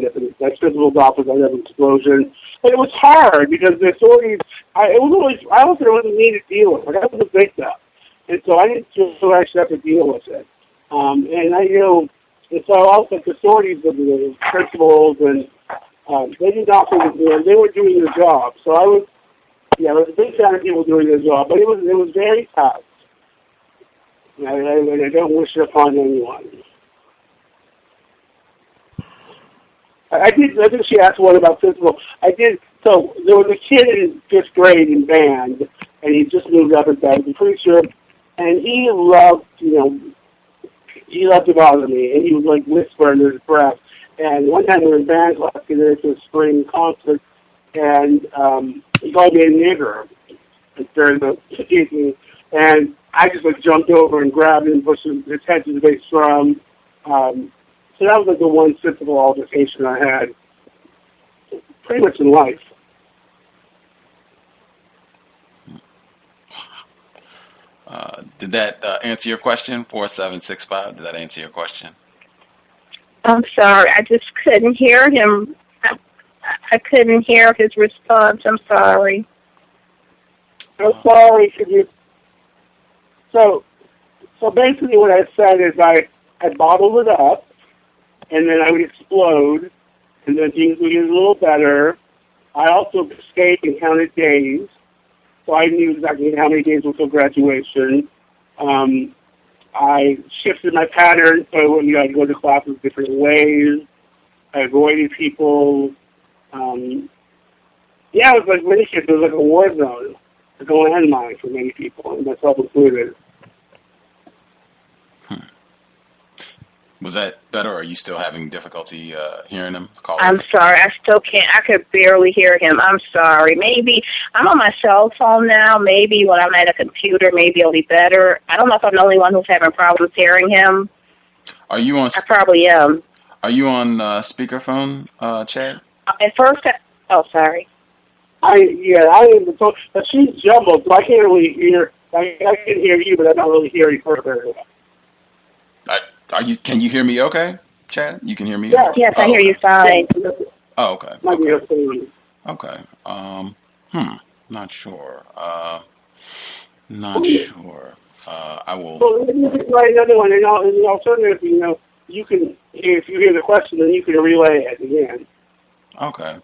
up in my principal's office, I'd have an explosion. But it was hard because the authorities, I wasn't me to deal with it. I was a victim. And so I didn't feel I should have to deal with it. And so also the authorities, the principals, and they did not think they were doing their job. So I was a big fan of people doing their job, but it was very tough. And I don't wish it upon anyone. I think she asked one about principal. So there was a kid in 5th grade in band, and he just moved up in band, I'm pretty sure, and he loved to bother me, and he would like whisper under his breath. And one time we were in band class, and there was a spring concert, and he called me a nigger during the evening, and I just jumped over and grabbed him and pushed his head to the bass drum. So that was the one sensible altercation I had, pretty much in life. Did that answer your question, 4765? Did that answer your question? I'm sorry, I just couldn't hear him. I couldn't hear his response. I'm sorry. I'm sorry. So basically what I said is I bottled it up, and then I would explode, and then things would get a little better. I also escaped and counted days, so I knew exactly how many days until graduation. I shifted my pattern, so I'd go to classes different ways. I avoided people. It was like many kids. It was like a war zone, like a landmine for many people, and myself included. Was that better, or are you still having difficulty hearing him? I'm sorry, I still can't. I could barely hear him. I'm sorry. Maybe I'm on my cell phone now. Maybe when I'm at a computer, maybe it'll be better. I don't know if I'm the only one who's having problems hearing him. Are you on? I probably am. Are you on speakerphone, Chad? At first, sorry. I am. But she's jumbled, so I can't really hear. I can hear you, but I don't really hear you further. Can you hear me okay, Chad? You can hear me? Yeah. Yes, I hear you fine. Oh, okay. Okay. Not sure. Not sure. I will. Well, let me try another one. And the alternative, you can, if you hear the question, then you can relay it again. Okay.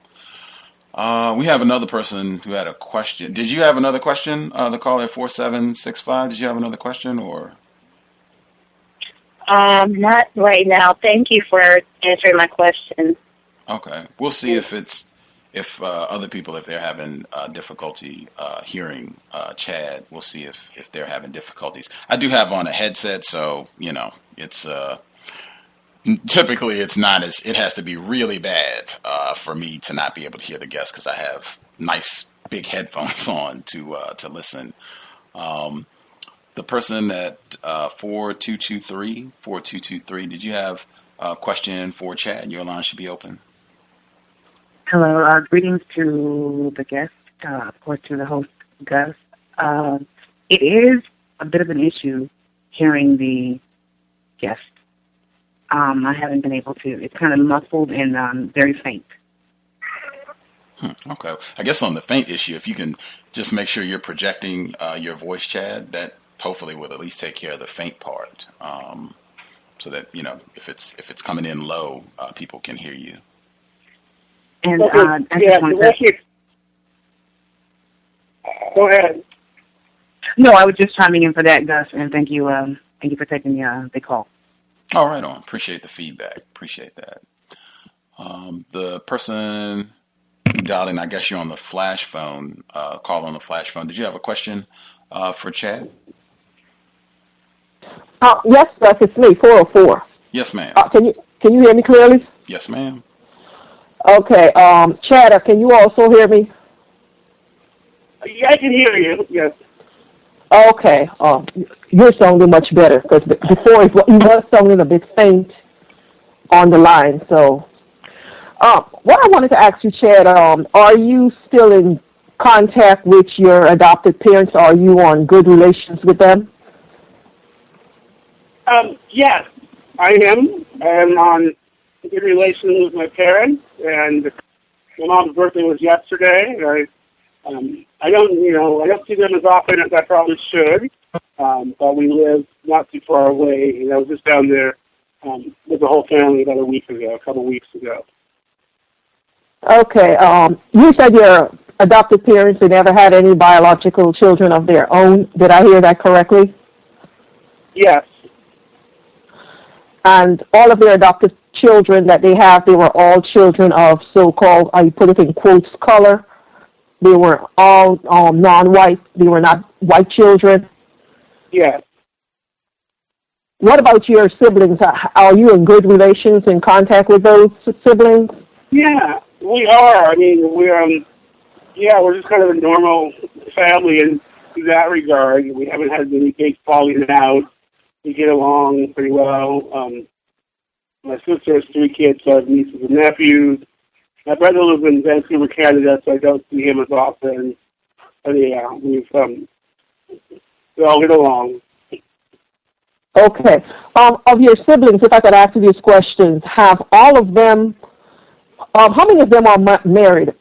We have another person who had a question. Did you have another question? The caller 4765. Did you have another question or? Not right now. Thank you for answering my question. Okay. We'll see if other people, if they're having difficulty hearing Chad, we'll see if they're having difficulties. I do have on a headset, so, it's typically it's not as, it has to be really bad for me to not be able to hear the guest because I have nice big headphones on to listen. The person at 4223, did you have a question for Chad? Your line should be open. Hello, greetings to the guest, of course to the host, Gus. It is a bit of an issue hearing the guest. I haven't been able to. It's kind of muffled and very faint. Okay. I guess on the faint issue, if you can just make sure you're projecting your voice, Chad, that hopefully will at least take care of the faint part, so that if it's coming in low, people can hear you. And go ahead. No, I was just chiming in for that, Gus, and thank you for taking the call. All right, on. Appreciate the feedback. Appreciate that. The person who dialed in, I guess you're on the flash phone. Call on the flash phone. Did you have a question for Chad? Yes, Gus, it's me, 404. Yes, ma'am. Can you hear me clearly? Yes, ma'am. Okay, Chad, can you also hear me? Yeah, I can hear you. Yes. Okay, you're sounding much better because before you was sounding a bit faint on the line. So, what I wanted to ask you, Chad, are you still in contact with your adopted parents? Are you on good relations with them? Yes, I am. I am on good relations with my parents, and my mom's birthday was yesterday. I don't see them as often as I probably should, but we live not too far away, and I was just down there with the whole family about a couple weeks ago. Okay, you said your adopted parents, they never had any biological children of their own. Did I hear that correctly? Yes. And all of their adopted children that they have, they were all children of so-called, I put it in quotes, color. They were all non-white. They were not white children. Yes. What about your siblings? Are you in good relations, in contact with those siblings? Yeah, we are. I mean, we're just kind of a normal family in that regard. We haven't had any big falling out. We get along pretty well. My sister has 3 kids, so I have nieces and nephews. My brother lives in Vancouver, Canada, so I don't see him as often. But yeah, we all get along. Okay. Of your siblings, if I could ask you these questions, have all of them, how many of them are married?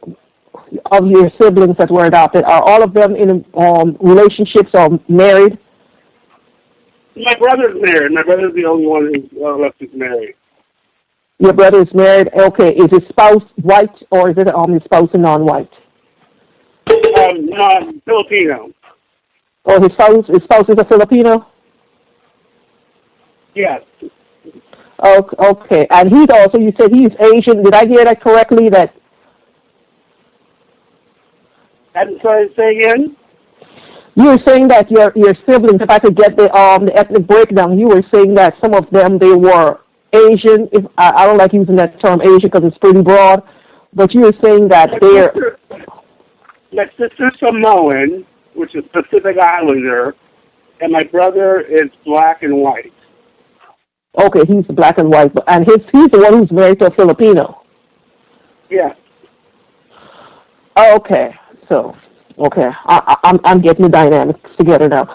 Of your siblings that were adopted, are all of them in relationships or married? My brother's married. My brother's the only one who's left is married. Your brother is married. Okay. Is his spouse white or is it his spouse non-white? No, Filipino. Oh, his spouse is a Filipino? Yes. Okay. And he's also, you said he's Asian. Did I hear that correctly? Sorry, say again? You were saying that your siblings, if I could get the ethnic breakdown, you were saying that some of them, they were Asian. If I don't like using that term Asian because it's pretty broad, but you were saying that my sister's Samoan, which is Pacific Islander, and my brother is black and white. Okay, he's black and white, and he's the one who's married to a Filipino. Yeah. Okay, so I'm getting the dynamics together now.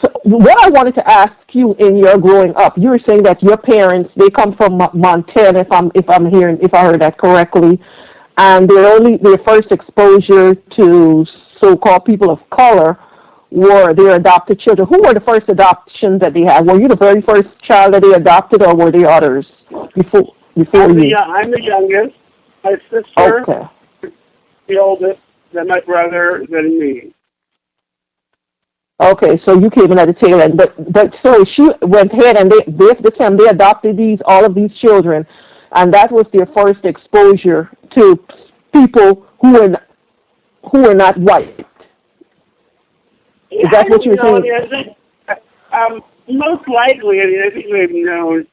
So what I wanted to ask you in your growing up, you were saying that your parents, they come from Montana, if I heard that correctly, and their first exposure to so-called people of color were their adopted children? Who were the first adoptions that they had? Were you the very first child that they adopted, or were there others before you? I'm the youngest. My sister, okay, the oldest, then my brother, then me. Okay, so you came in at the tail end, but so she went ahead and they adopted all of these children, and that was their first exposure to people who were not white. Is that what you're saying? I think, most likely, I think they've known,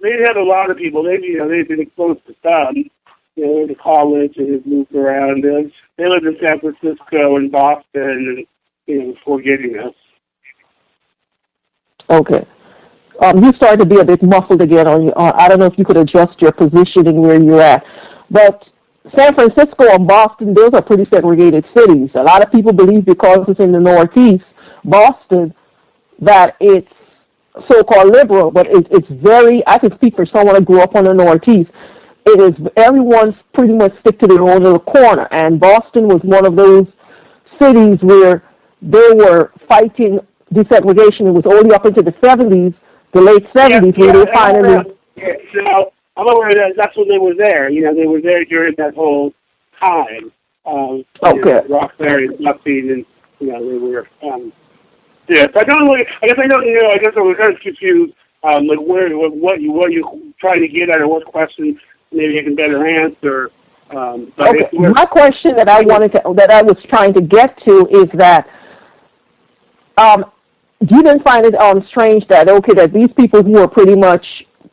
they had a lot of people. They've been exposed to some. They went to college and have moved around. They lived in San Francisco and Boston, and before getting us. Okay. You started to be a bit muffled again I don't know if you could adjust your positioning where you're at. But San Francisco and Boston, those are pretty segregated cities. A lot of people believe because it's in the Northeast, Boston, that it's so-called liberal, but it's very, I can speak for someone who grew up on the Northeast, it is, everyone's pretty much stick to their own little corner, and Boston was one of those cities where they were fighting desegregation. It was only up into the 70s, the late 70s, where they finally... So I'm aware that's when they were there. They were there during that whole time. Roxbury and Buffy, and, they were... I don't really, I guess I don't know. I guess I was kind of confused, what you trying to get at, or what question maybe I can better answer. Okay. My question that I was trying to get to is that you didn't find it strange that that these people who were pretty much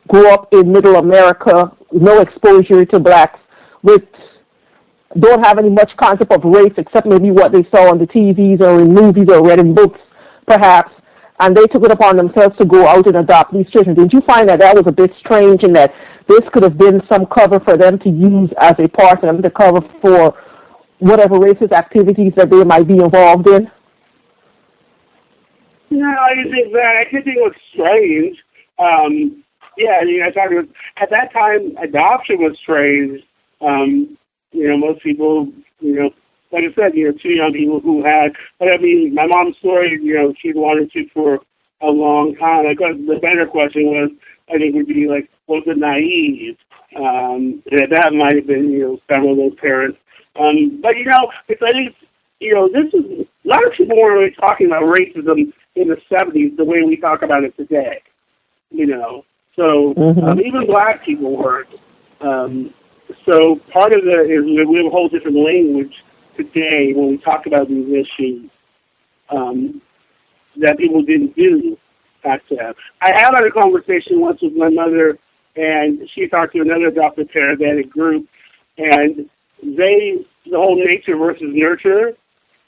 grew up in Middle America, no exposure to blacks, don't have any much concept of race except maybe what they saw on the TVs or in movies or read in books, perhaps, and they took it upon themselves to go out and adopt these children. Did you find that was a bit strange, and that this could have been some cover for them to use as a part for them to cover for whatever racist activities that they might be involved in? No, I didn't think that. I didn't think it was strange. I thought it was, at that time, adoption was strange. Most people, like I said, two young people who had, but I mean, my mom's story, she wanted to for a long time. I guess the better question was, I think, would be like, was it naive? That might have been, several of those parents. But, it's, I think, this is, a lot of people weren't really talking about racism in the 70s the way we talk about it today, So, even black people weren't. So part of it is we have a whole different language today when we talk about these issues that people didn't do back then. I have had a conversation once with my mother, and she talked to another adoptive parent that had a group, and the whole nature versus nurture,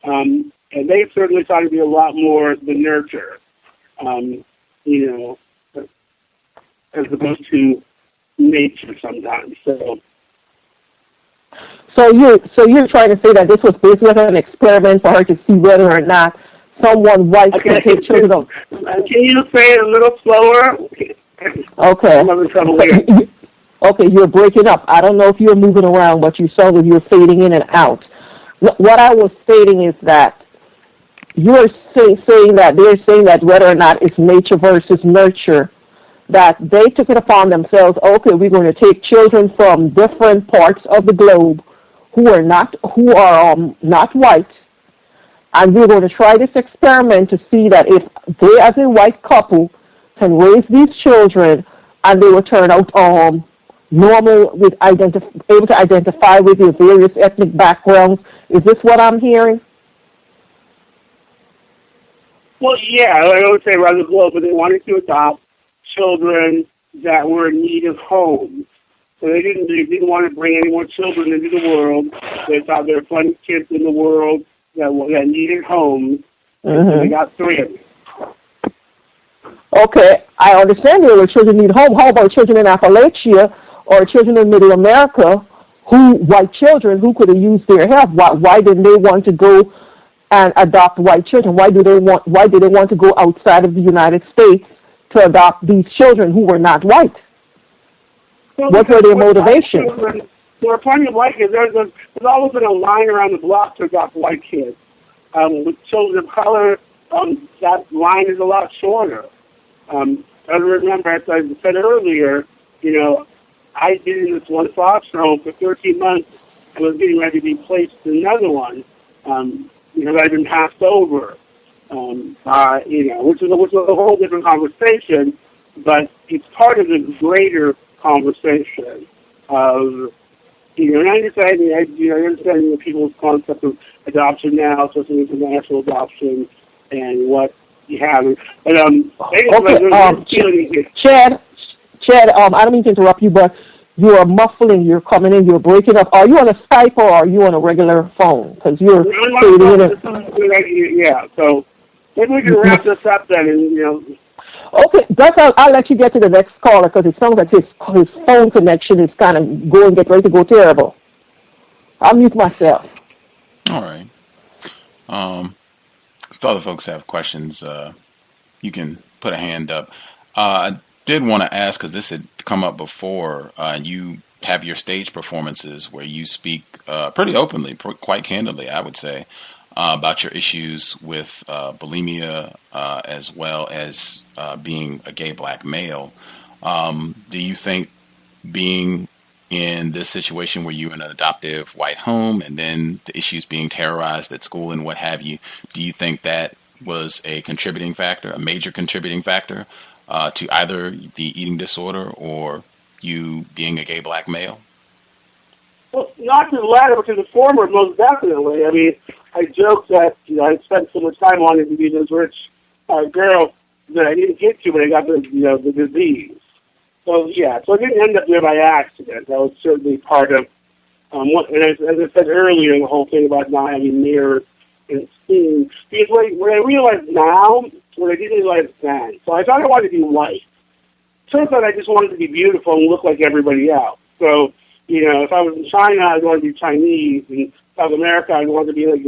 and they certainly thought it'd be a lot more the nurture, as opposed to nature sometimes. So you're trying to say that this was basically an experiment for her to see whether or not someone white can take children of... Can you say it a little slower? Okay. I'm having trouble here. Okay, you're breaking up. I don't know if you're moving around, but you sound like you're fading in and out. What I was stating is that you're saying that they're saying that whether or not it's nature versus nurture, that they took it upon themselves, okay, we're going to take children from different parts of the globe who are not white, and we're going to try this experiment to see that if they, as a white couple, can raise these children and they will turn out normal, able to identify with their various ethnic backgrounds. Is this what I'm hearing? Well, yeah, I would say around the globe, but they wanted to adopt children that were in need of homes. So they didn't want to bring any more children into the world. They thought there were plenty of kids in the world that needed homes. So they got 3 of them. Okay, I understand there were children need home. How about children in Appalachia or children in Middle America, white children who could have used their help? Why didn't they want to go and adopt white children? Why did they want to go outside of the United States to adopt these children who were not white? Well, what were their motivations? There were plenty of white kids. There's always been a line around the block to adopt white kids. With children of color, that line is a lot shorter. I remember, as I said earlier, I did in this one foster home for 13 months and was getting ready to be placed in another one, because I'd been passed over, which is a whole different conversation, but it's part of the greater conversation of, and I understand people's concept of adoption now, especially international adoption and what you have. But Chad, I don't mean to interrupt you, but you are muffling. You're coming in. You're breaking up. Are you on a Skype or are you on a regular phone? Because you're yeah. So maybe we can wrap this up then, and Okay, I'll let you get to the next caller because it sounds like his phone connection is kind of get ready to go terrible. I'll mute myself. All right. If other folks have questions, you can put a hand up. I did want to ask, because this had come up before, you have your stage performances where you speak pretty openly, quite candidly, I would say, about your issues with bulimia, as well as being a gay black male. Do you think being in this situation where you're in an adoptive white home and then the issues being terrorized at school and what have you, do you think that was a contributing factor, a major contributing factor to either the eating disorder or you being a gay black male? Well, not to the latter, but to the former, most definitely. I mean, I joke that I spent so much time wanting to be this rich girl that I didn't get to when I got the disease. So yeah, so I didn't end up there by accident. That was certainly part of what. And as I said earlier, the whole thing about not having mirrors and seeing. Because what I realize now, what I didn't realize then. So I thought I wanted to be white. Turns out I just wanted to be beautiful and look like everybody else. So if I was in China, I'd want to be Chinese. In South America, I'd want to be like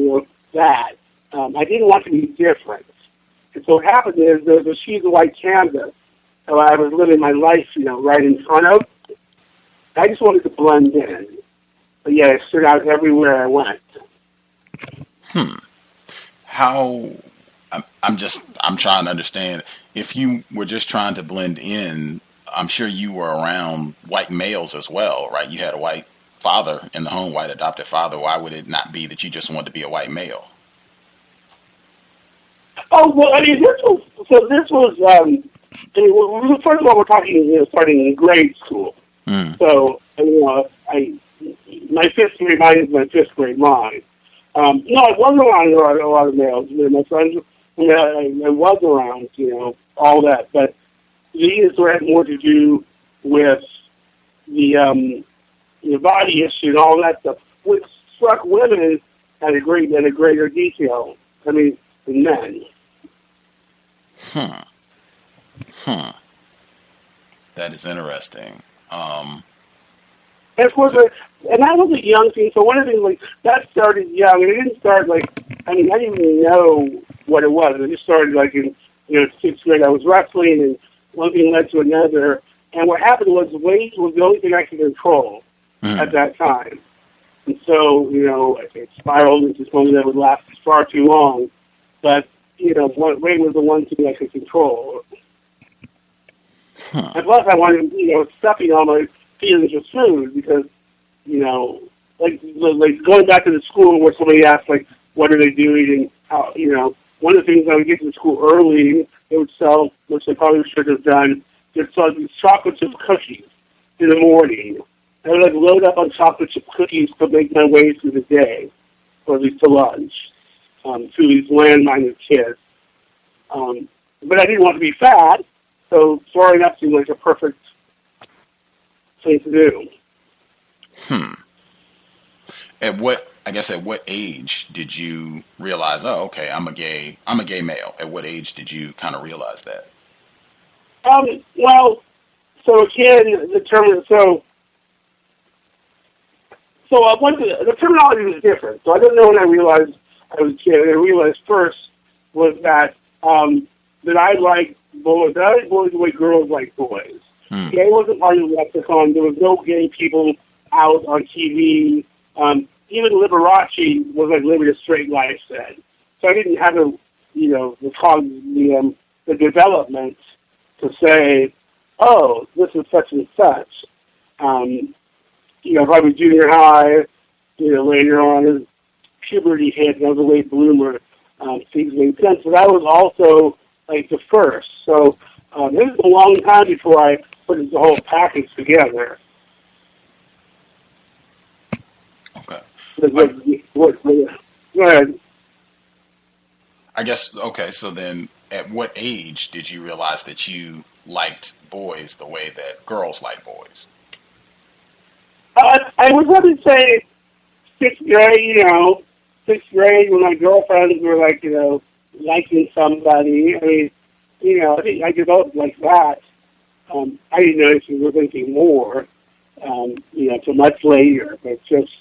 that. I didn't want to be different. And so what happened is there's a sheet of white canvas that I was living my life, right in front of. I just wanted to blend in. But yeah, I stood out everywhere I went. How, I'm trying to understand, if you were just trying to blend in, I'm sure you were around white males as well, right? You had a white father in the home, white adoptive father. Why would it not be that you just wanted to be a white male? Oh, well, I mean, this was first of all, we're talking, starting in grade school. So, my fifth grade mind is my fifth grade mind. No, I wasn't around a lot of males. My friends, I was around, all that. But the eating disorder had more to do with the body issue and all that stuff, which struck women at a greater detail. I mean, than men. That is interesting. And of course, and that was a young thing. So one of the things that started young, and it didn't start I didn't even know what it was. It just started in sixth grade. I was wrestling, and one thing led to another. And what happened was weight was the only thing I could control at that time. And so it spiraled into something that would last far too long. But weight was the one thing I could control. And plus, I wanted, stuffing all my feelings with food because, going back to the school where somebody asked, what are they doing? And how, one of the things I would get to school early, they would sell, which they probably should have done, they'd sell these chocolate chip cookies in the morning. I would load up on chocolate chip cookies to make my way through the day, or at least to lunch, to these land-minded kids. But I didn't want to be fat, so throwing up seemed like a perfect thing to do. At what age did you realize, oh, okay, I'm a gay male? At what age did you kind of realize that? Well, so again, the terminology was different. So I don't know when I realized I was gay. What I realized first was that I liked boys. I liked boys the way girls like boys. Gay wasn't part of the lexicon. There was no gay people out on TV. Even Liberace was living a straight life then. So so I didn't have the development to say, oh, this is such and such. Probably junior high, later on as puberty hit, and I was a late bloomer, things made sense. So that was also like the first. So it was a long time before I put the whole package together. Okay. Go ahead. I guess, okay, so then at what age did you realize that you liked boys the way that girls like boys? I would probably say sixth grade, sixth grade when my girlfriends were like, liking somebody. I mean, I think I developed like that. I didn't know if you were thinking more, till much later, but just,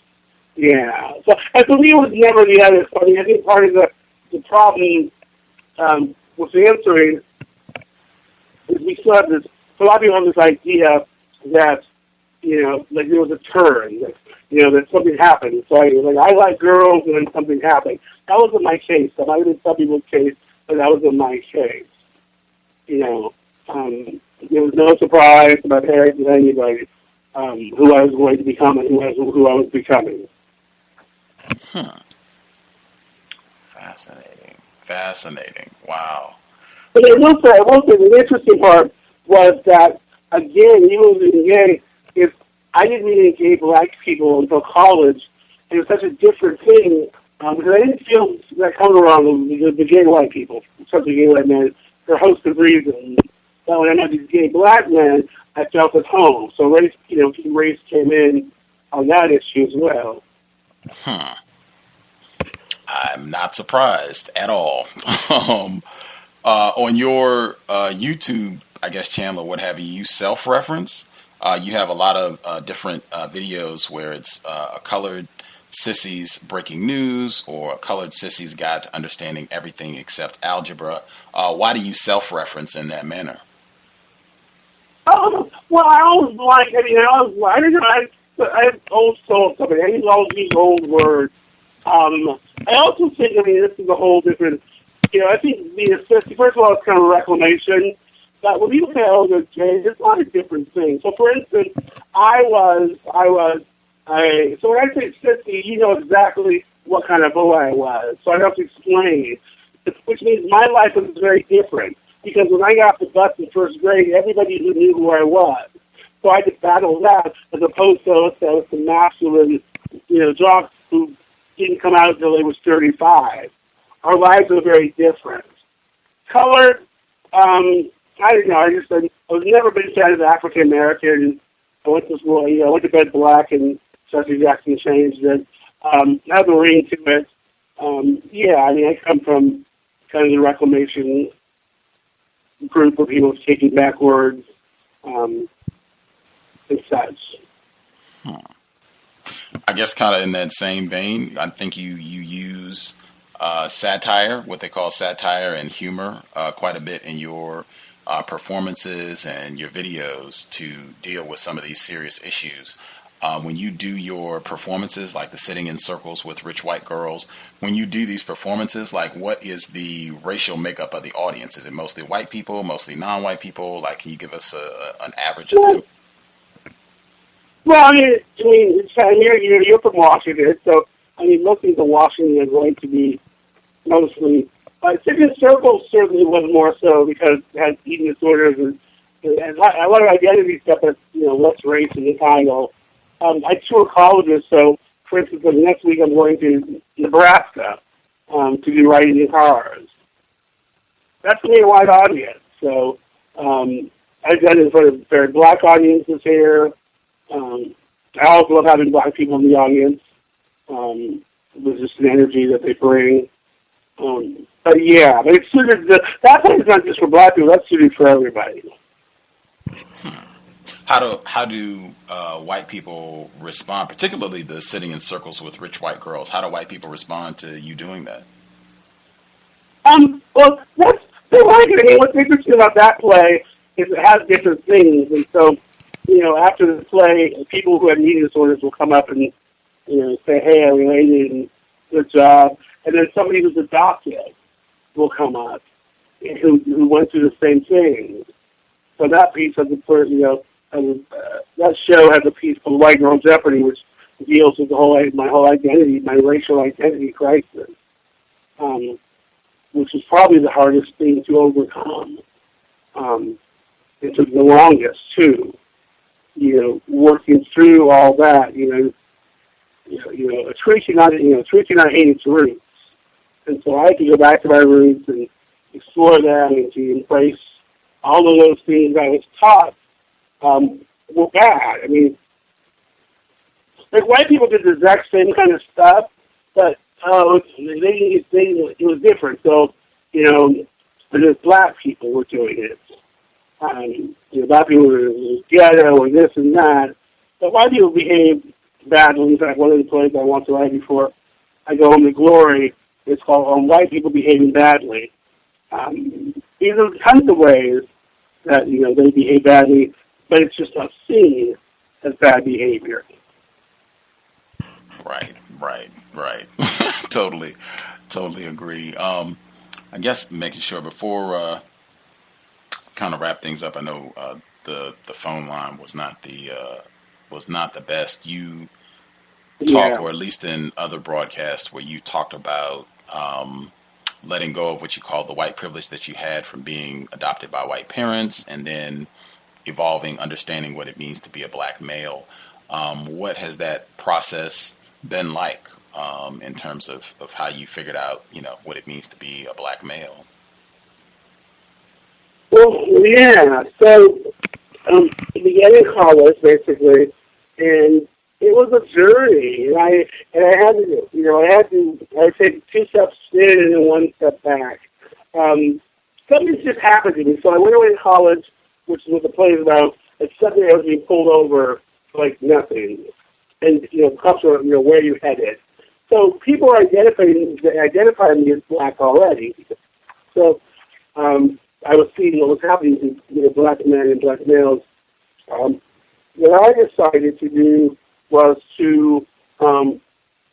yeah. So I believe it was never the other. I mean, I think part of the problem with answering is we still have this, a lot of people have this idea that, like there was a turn, that something happened. So I like girls and then something happened. That wasn't my case. That might have been some people's case, but that wasn't my case. There was no surprise about parents with anybody who I was going to become and who I was becoming. Fascinating. Wow. But I will say, the interesting part was that, again, even with gay, if I didn't meet any gay black people until college, and it was such a different thing, because I didn't feel that coming around the gay white people, especially gay white men, for a host of reasons. But when I met these gay black men, I felt at home. So race came in on that issue as well. I'm not surprised at all. On your YouTube, I guess, channel or what have you, self-reference. You have a lot of different videos where it's a colored sissy's breaking news or a colored sissy's guide to understanding everything except algebra. Why do you self-reference in that manner? Oh, well, I always I always told somebody, I use all these old words. I also think, this is a whole different, I think being a sissy, first of all, it's kind of reclamation. But when people say, oh, they're gay, there's a lot of different things. So, for instance, so when I say sissy, you know exactly what kind of boy I was. So I have to explain, which means my life was very different. Because when I got off the bus in first grade, everybody knew who I was. So I had to battle that as opposed to the masculine, jocks who didn't come out until they was 35. Our lives were very different. Color, I don't know. I was never been a fan of African American. I went to school. I went to bed black, and Jesse Jackson changed it. I have a ring to it. I come from kind of the Reclamation group of people taking back words and such. I guess kind of in that same vein, I think you use satire, what they call satire and humor, quite a bit in your performances and your videos to deal with some of these serious issues. When you do your performances, like the Sitting in Circles with Rich White Girls, when you do these performances, like what is the racial makeup of the audience? Is it mostly white people, mostly non-white people? Like, can you give us an average of them? Well, you're from Washington, so most of the Washington are going to be mostly. Sitting in Circles certainly was more so because it has eating disorders and a lot of identity stuff that's less race in the title. I tour colleges, so for instance, next week I'm going to Nebraska to do writing in cars. That's a very wide audience. So I've done it in front of very black audiences here. I also love having black people in the audience. There's just an energy that they bring. But it's suited. That place is not just for black people. That's suited for everybody. How do white people respond, particularly the Sitting in Circles with Rich White Girls? How do white people respond to you doing that? Well, they like it. What's interesting about that play is it has different things, and so after the play, people who have eating disorders will come up and say, "Hey, I related, and good job." and then somebody who's adopted will come up who went through the same thing. So that piece of the, that show has a piece called White Girl Jeopardy, which deals with my whole identity, my racial identity crisis, which is probably the hardest thing to overcome. It took the longest too, working through all that, tracing out its roots. And so I had to go back to my roots and explore them and to embrace all of those things I was taught were bad. I mean, like white people did the exact same kind of stuff, but it was different. So, the black people were doing it. Black people were ghetto and this and that. But white people behaved badly. In fact, one of the plays I want to write before I go home to glory is called "On White People Behaving Badly." These are tons of ways that they behave badly, but it's just not seen as bad behavior. Right. Totally agree. I guess making sure before kind of wrap things up. I know the phone line was not the best. You talked, or at least in other broadcasts, where you talked about letting go of what you call the white privilege that you had from being adopted by white parents, and then evolving, understanding what it means to be a black male. What has that process been like in terms of how you figured out, what it means to be a black male? Well, yeah. So I began in college, basically, and it was a journey. And I had to take 2 steps in and then 1 step back. Something just happened to me. So I went away to college, which is what the play is about. And suddenly I was being pulled over for like nothing. And, cops were, where you headed. So people are identifying me as black already. So I was seeing what was happening to black men and black males. What I decided to do was to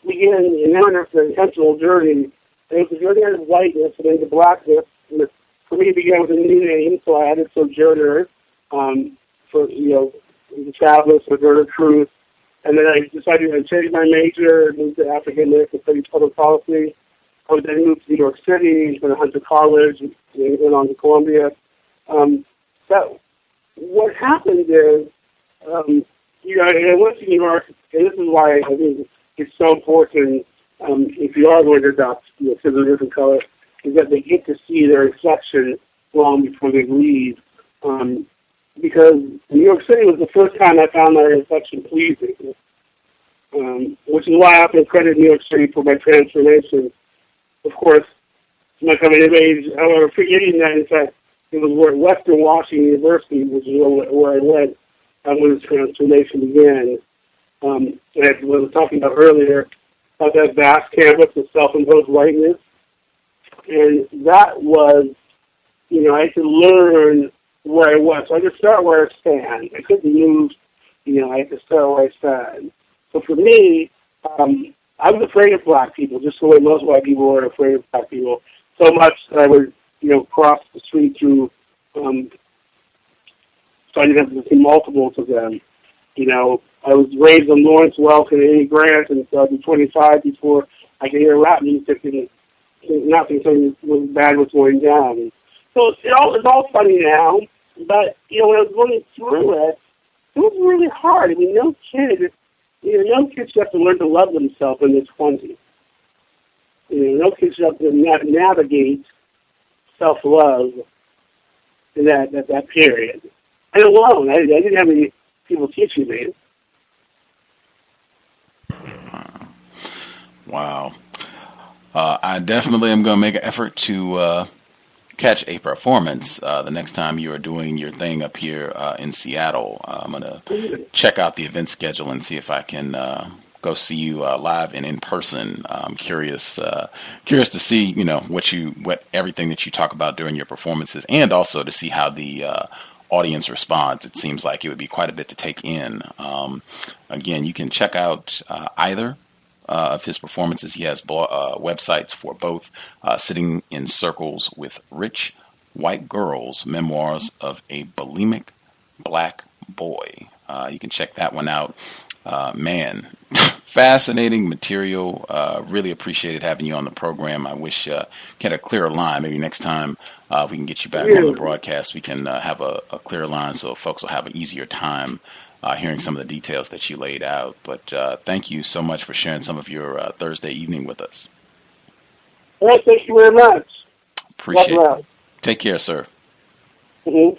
begin an intentional journey. And it was a journey out of whiteness and into blackness. And for me, it began with a new name, so I added Sojourner for the Travelers, Sojourner Truth. And then I decided to change my major and move to African American Studies Public Policy. I would then move to New York City, went to Hunter College, went on to Columbia. So what happened is, I went to New York, and this is why I think it's so important if you are going to adopt kids of a different color, is that they get to see their reflection long before they leave. Because New York City was the first time I found my reflection pleasing, which is why I often credit New York City for my transformation. Of course, my coming of age, however, forgetting that, in fact, it was where Western Washington University, which is where I went when this transformation began. And as I was talking about earlier, about that vast canvas of self-imposed whiteness. And that was, I had to learn where I was. So I had to start where I stand. I couldn't move, I had to start where I stand. So for me, I was afraid of black people, just the way most white people were afraid of black people, so much that I would, cross the street through, so I didn't have to see multiples of them. I was raised on Lawrence Welk and Amy Grant, and so I'd be 25 before I could hear rap music and not think something was bad was going down. So it's all funny now, but, when I was going through it, it was really hard. I mean, no kids have to learn to love themselves in their 20s. No kids have to navigate self-love in that period. And alone, I didn't have any people teaching me. Wow. I definitely am going to make an effort to catch a performance the next time you are doing your thing up here in Seattle. I'm going to check out the event schedule and see if I can go see you live and in person. I'm curious to see, what everything that you talk about during your performances, and also to see how the audience responds. It seems like it would be quite a bit to take in. Again, you can check out either of his performances. He has websites for both Sitting in Circles with Rich White Girls, Memoirs of a Bulimic Black Boy. You can check that one out. Man, fascinating material. Really appreciated having you on the program. I wish you had a clearer line. Maybe next time if we can get you back on the broadcast, we can have a clear line so folks will have an easier time hearing some of the details that you laid out. But thank you so much for sharing some of your Thursday evening with us. Well, thank you very much. Appreciate it. Take care, sir. Good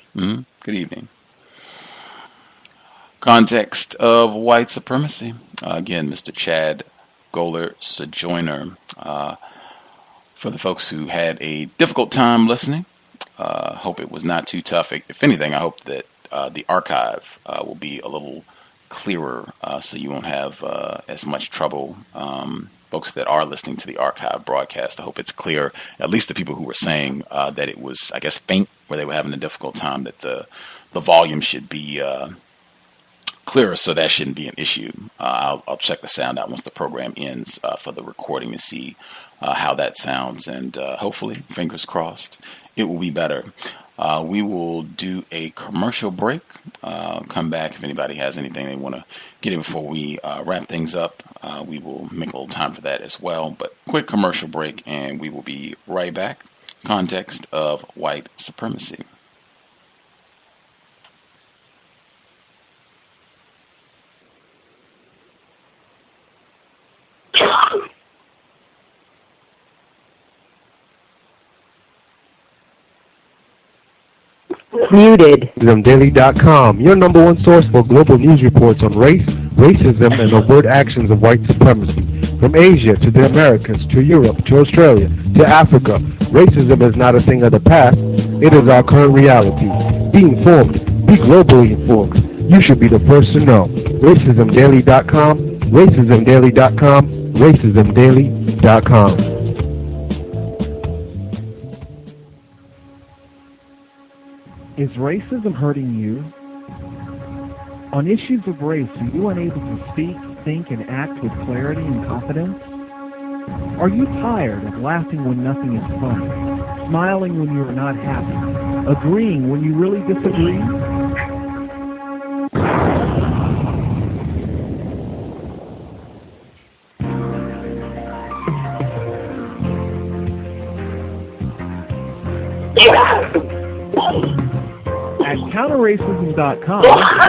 evening. Context of White Supremacy. Again, Mr. Chad Goller-Sojourner. For the folks who had a difficult time listening, hope it was not too tough. If anything, I hope that the archive will be a little clearer so you won't have as much trouble. Folks that are listening to the archive broadcast, I hope it's clear, at least the people who were saying that it was, I guess, faint, where they were having a difficult time, that the volume should be clearer, so that shouldn't be an issue. I'll check the sound out once the program ends for the recording to see how that sounds, and hopefully, fingers crossed, it will be better. We will do a commercial break, come back if anybody has anything they want to get in before we wrap things up. We will make a little time for that as well, but quick commercial break and we will be right back. Context of White Supremacy. Muted. Daily.com, your number one source for global news reports on race, racism, and overt actions of white supremacy. From Asia to the Americas, to Europe, to Australia, to Africa, racism is not a thing of the past. It is our current reality. Be informed. Be globally informed. You should be the first to know. RacismDaily.com, RacismDaily.com, RacismDaily.com. Is racism hurting you? On issues of race, are you unable to speak, think, and act with clarity and confidence? Are you tired of laughing when nothing is funny, smiling when you are not happy, agreeing when you really disagree? At counterracism.com,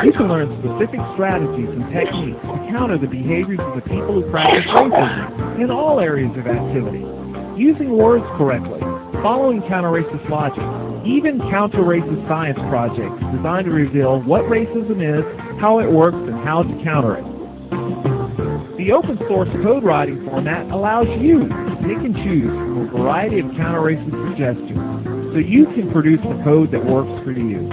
you can learn specific strategies and techniques to counter the behaviors of the people who practice racism in all areas of activity, using words correctly, following counter-racist logic, even counter-racist science projects designed to reveal what racism is, how it works, and how to counter it. The open-source code writing format allows you to pick and choose from a variety of counter-racist suggestions, so you can produce the code that works for you.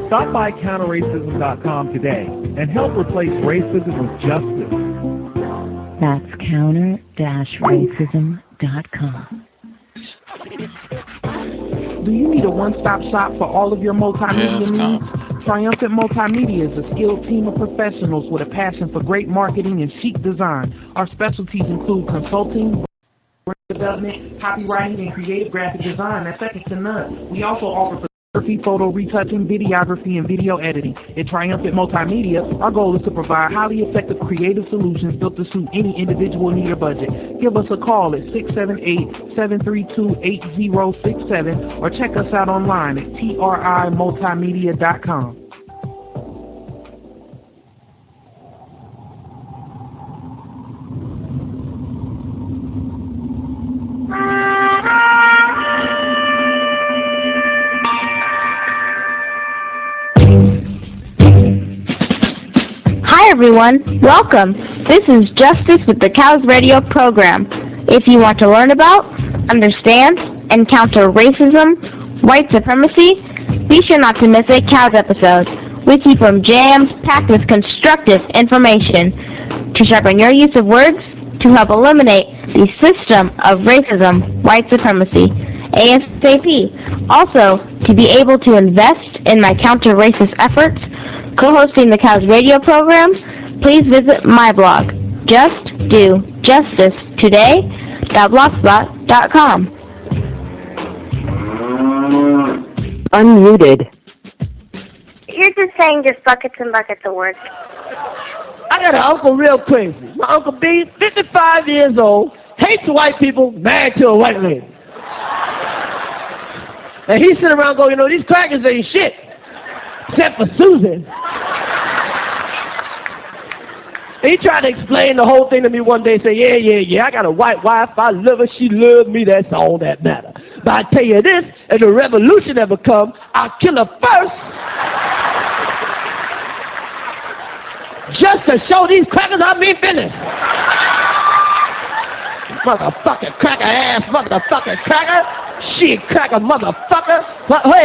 Stop by counterracism.com today and help replace racism with justice. That's counter-racism.com. Do you need a one-stop shop for all of your multimedia needs? Triumphant Multimedia is a skilled team of professionals with a passion for great marketing and chic design. Our specialties include consulting, development, copywriting, and creative graphic design. That's second to none. We also offer photography, photo retouching, videography, and video editing. At Triumphant Multimedia, our goal is to provide highly effective creative solutions built to suit any individual need or budget. Give us a call at 678-732-8067 or check us out online at trimultimedia.com. Hi everyone, welcome. This is Justice with the C.O.W.S radio program. If you want to learn about, understand, and counter racism, white supremacy, be sure not to miss a C.O.W.S episode. We keep them jams packed with constructive information to sharpen your use of words to help eliminate the system of racism, white supremacy, ASAP. Also, to be able to invest in my counter-racist efforts, co-hosting the C.O.W.S radio programs, please visit my blog, Just do justice today.blogspot.com. Unmuted. You're just saying just buckets and buckets of words. I got an uncle real crazy. My Uncle B, 55 years old, hates white people, married to a white lady. And he sitting around going, these crackers ain't shit, except for Susan. And he tried to explain the whole thing to me one day, say, yeah, I got a white wife, I love her, she loved me, that's all that matters. But I tell you this, if the revolution ever come, I'll kill her first, just to show these crackers I'm being finished. Motherfucking cracker ass, motherfucking cracker, shit cracker motherfucker.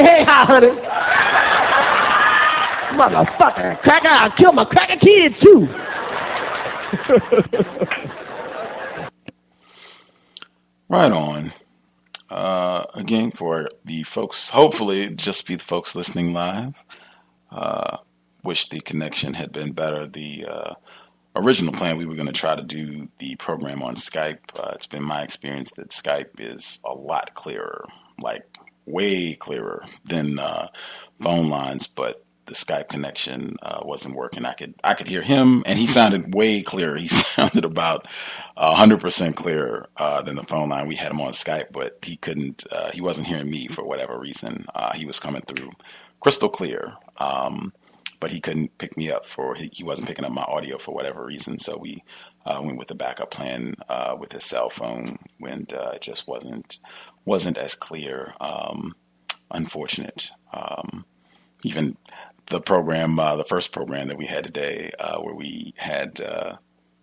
Hey, hi, honey. Motherfucking cracker, I'll kill my cracker kids too. Right on. Again, for the folks, hopefully just be the folks listening live. Wish the connection had been better. The original plan, we were going to try to do the program on Skype. It's been my experience that Skype is a lot clearer, like way clearer than phone lines, but the Skype connection wasn't working. I could hear him, and he sounded way clearer. He sounded about 100% clearer than the phone line. We had him on Skype, but he couldn't. He wasn't hearing me for whatever reason. He was coming through crystal clear, but he couldn't pick me up he wasn't picking up my audio for whatever reason. So we went with the backup plan with his cell phone when it just wasn't as clear. Unfortunate. Even the program, the first program that we had today, where we had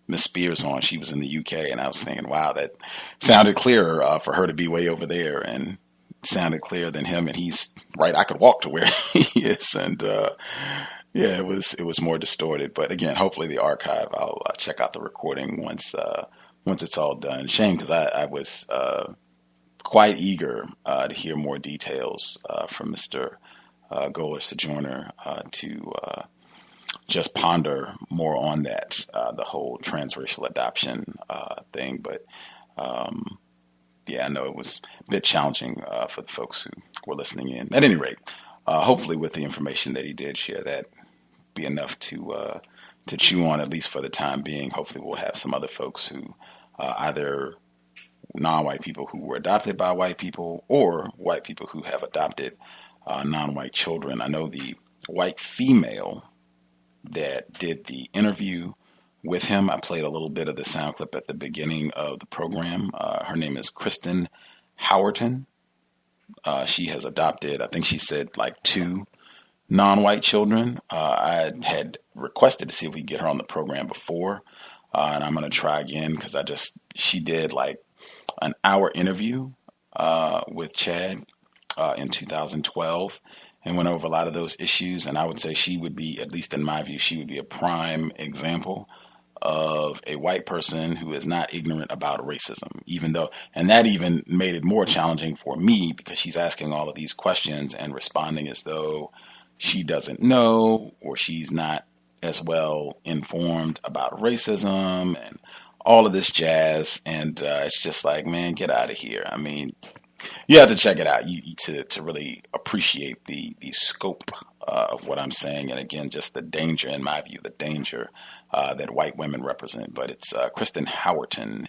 Miss Spears on, she was in the UK, and I was thinking, wow, that sounded clearer for her to be way over there, and sounded clearer than him, and he's right. I could walk to where he is, and yeah, it was more distorted. But again, hopefully the archive, I'll check out the recording once it's all done. Shame, because I was quite eager to hear more details from Mr. Goller-Sojouner to just ponder more on that, the whole transracial adoption thing. But yeah, I know it was a bit challenging for the folks who were listening in. At any rate, hopefully with the information that he did share, that be enough to chew on, at least for the time being. Hopefully we'll have some other folks who either non-white people who were adopted by white people, or white people who have adopted non-white children. I know the white female that did the interview with him, I played a little bit of the sound clip at the beginning of the program. Her name is Kristen Howerton. She has adopted, I think she said, like 2 non-white children. I had requested to see if we could get her on the program before, and I'm going to try again, because she did like an hour interview with Chad in 2012, and went over a lot of those issues. And I would say she would be, at least in my view, she would be a prime example of a white person who is not ignorant about racism, and that even made it more challenging for me, because she's asking all of these questions and responding as though she doesn't know, or she's not as well informed about racism and all of this jazz. And it's just like, man, get out of here. I mean, you have to check it out to really appreciate the scope of what I'm saying. And again, just the danger, in my view, the danger that white women represent. But it's Kristen Howerton,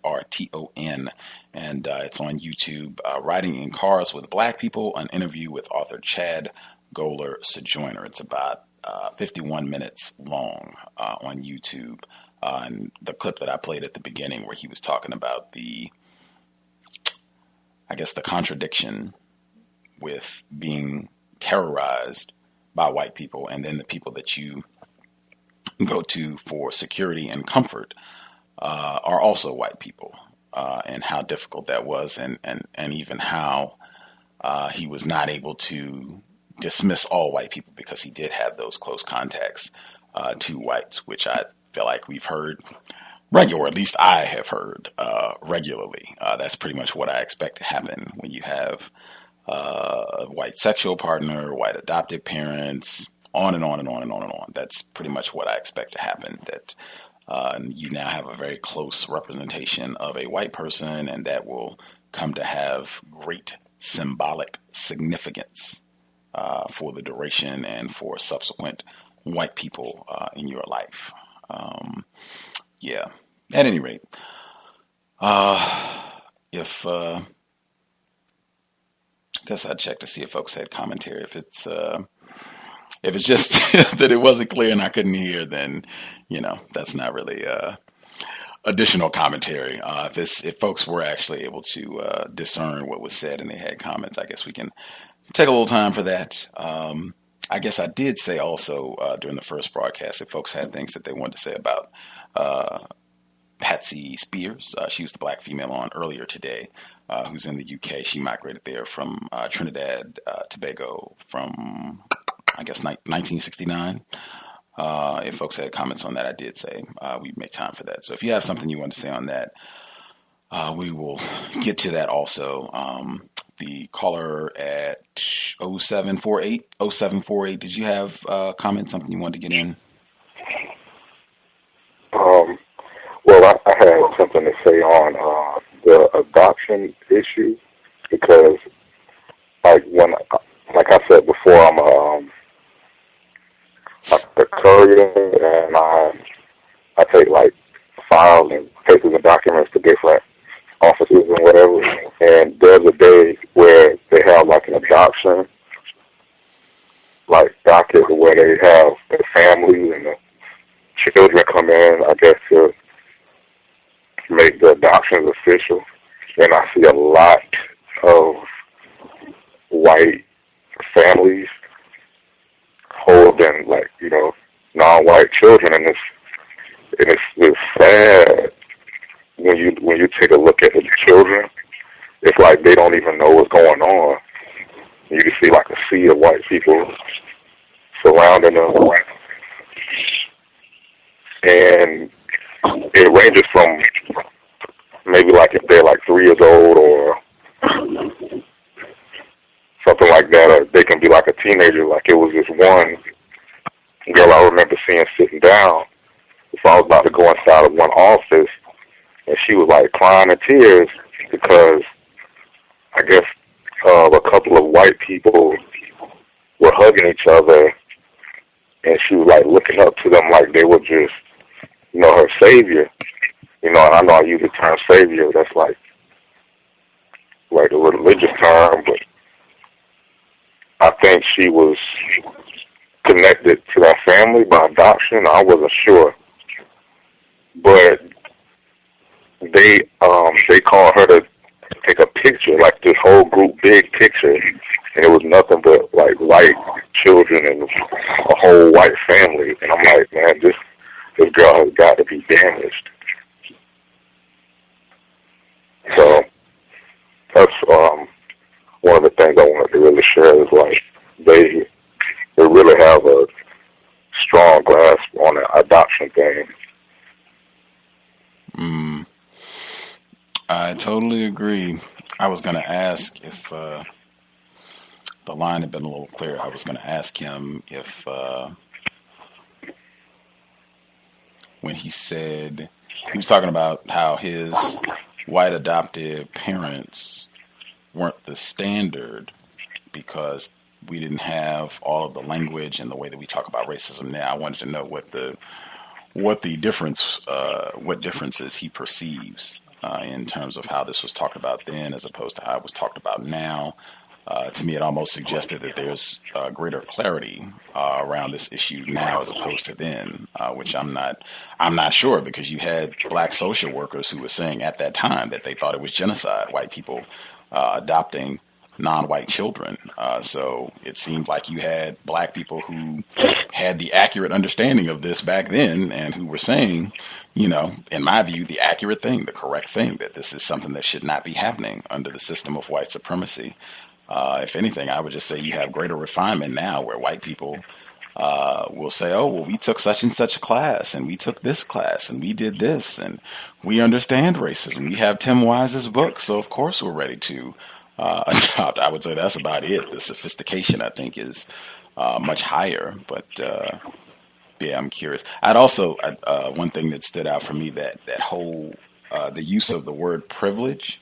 Howerton, and it's on YouTube. Riding in Cars with Black People, an interview with author Chad Goller-Sojourner. It's about 51 minutes long on YouTube. And the clip that I played at the beginning, where he was talking about the contradiction with being terrorized by white people, and then the people that you go to for security and comfort are also white people, and how difficult that was, and even how he was not able to dismiss all white people, because he did have those close contacts to whites, which I feel like we've heard regular, or at least I have heard regularly. That's pretty much what I expect to happen when you have a white sexual partner, white adoptive parents, on and on and on and on and on. That's pretty much what I expect to happen. That and you now have a very close representation of a white person, and that will come to have great symbolic significance for the duration and for subsequent white people in your life. Yeah. At any rate, if I guess I'd check to see if folks had commentary. If it's just that it wasn't clear and I couldn't hear, then that's not really additional commentary. If folks were actually able to discern what was said and they had comments, I guess we can take a little time for that. I guess I did say also during the first broadcast if folks had things that they wanted to say about Patsy Spears. She was the black female on earlier today who's in the UK. She migrated there from Trinidad, Tobago from, I guess, 1969. If folks had comments on that, I did say we'd make time for that. So if you have something you want to say on that, we will get to that also. The caller at 0748, did you have comments, something you wanted to get in? Well, I had something to say on the adoption issue because, like I said before, I'm a courier, and I take like files and papers and documents to different offices and whatever. And there's a day where they have like an adoption, like docket where they have the family and the children come in, I guess, to make the adoptions official. And I see a lot of white families holding, like, non-white children, and it's sad when you take a look at the children. It's like they don't even know what's going on. You can see like a sea of white people surrounding them, and it ranges from maybe like if they're like 3 years old or something like that, or they can be like a teenager. Like it was this one girl I remember seeing sitting down. So I was about to go inside of one office, and she was like crying in tears because I guess a couple of white people were hugging each other, and she was like looking up to them like they were just, her savior. And I know I use the term savior. That's like a religious term, but I think she was connected to that family by adoption. I wasn't sure, but they called her to take a picture, like this whole group big picture, and it was nothing but like white children and a whole white family. And I'm like, man, this girl has got to be damaged. So that's one of the things I wanted to really share is like they really have a strong grasp on the adoption thing. I totally agree. I was going to ask if the line had been a little clearer. I was going to ask him if when he said he was talking about how his white adoptive parents weren't the standard because we didn't have all of the language and the way that we talk about racism now. I wanted to know what differences he perceives in terms of how this was talked about then as opposed to how it was talked about now. To me, it almost suggested that there's greater clarity around this issue now as opposed to then, which I'm not sure, because you had black social workers who were saying at that time that they thought it was genocide, white people adopting non-white children. So it seemed like you had black people who had the accurate understanding of this back then and who were saying, in my view, the accurate thing, the correct thing, that this is something that should not be happening under the system of white supremacy. If anything, I would just say you have greater refinement now where white people will say, oh, well, we took such and such a class and we took this class and we did this and we understand racism. We have Tim Wise's book, so of course we're ready to adopt. I would say that's about it. The sophistication, I think, is much higher. But Yeah, I'm curious. I'd also one thing that stood out for me that whole the use of the word privilege.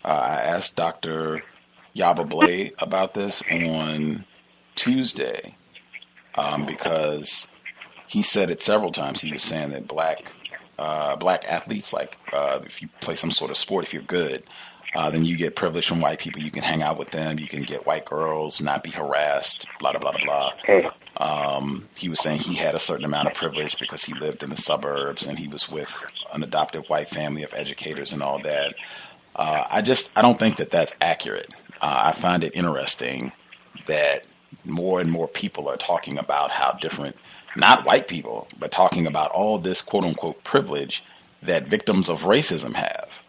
I asked Dr. Yaba Blay about this on Tuesday because he said it several times. He was saying that black athletes, like if you play some sort of sport, if you're good, then you get privilege from white people. You can hang out with them. You can get white girls, not be harassed, blah, blah, blah, blah, blah. He was saying he had a certain amount of privilege because he lived in the suburbs and he was with an adoptive white family of educators and all that. I don't think that that's accurate. I find it interesting that more and more people are talking about how different, not white people, but talking about all this quote unquote privilege that victims of racism have.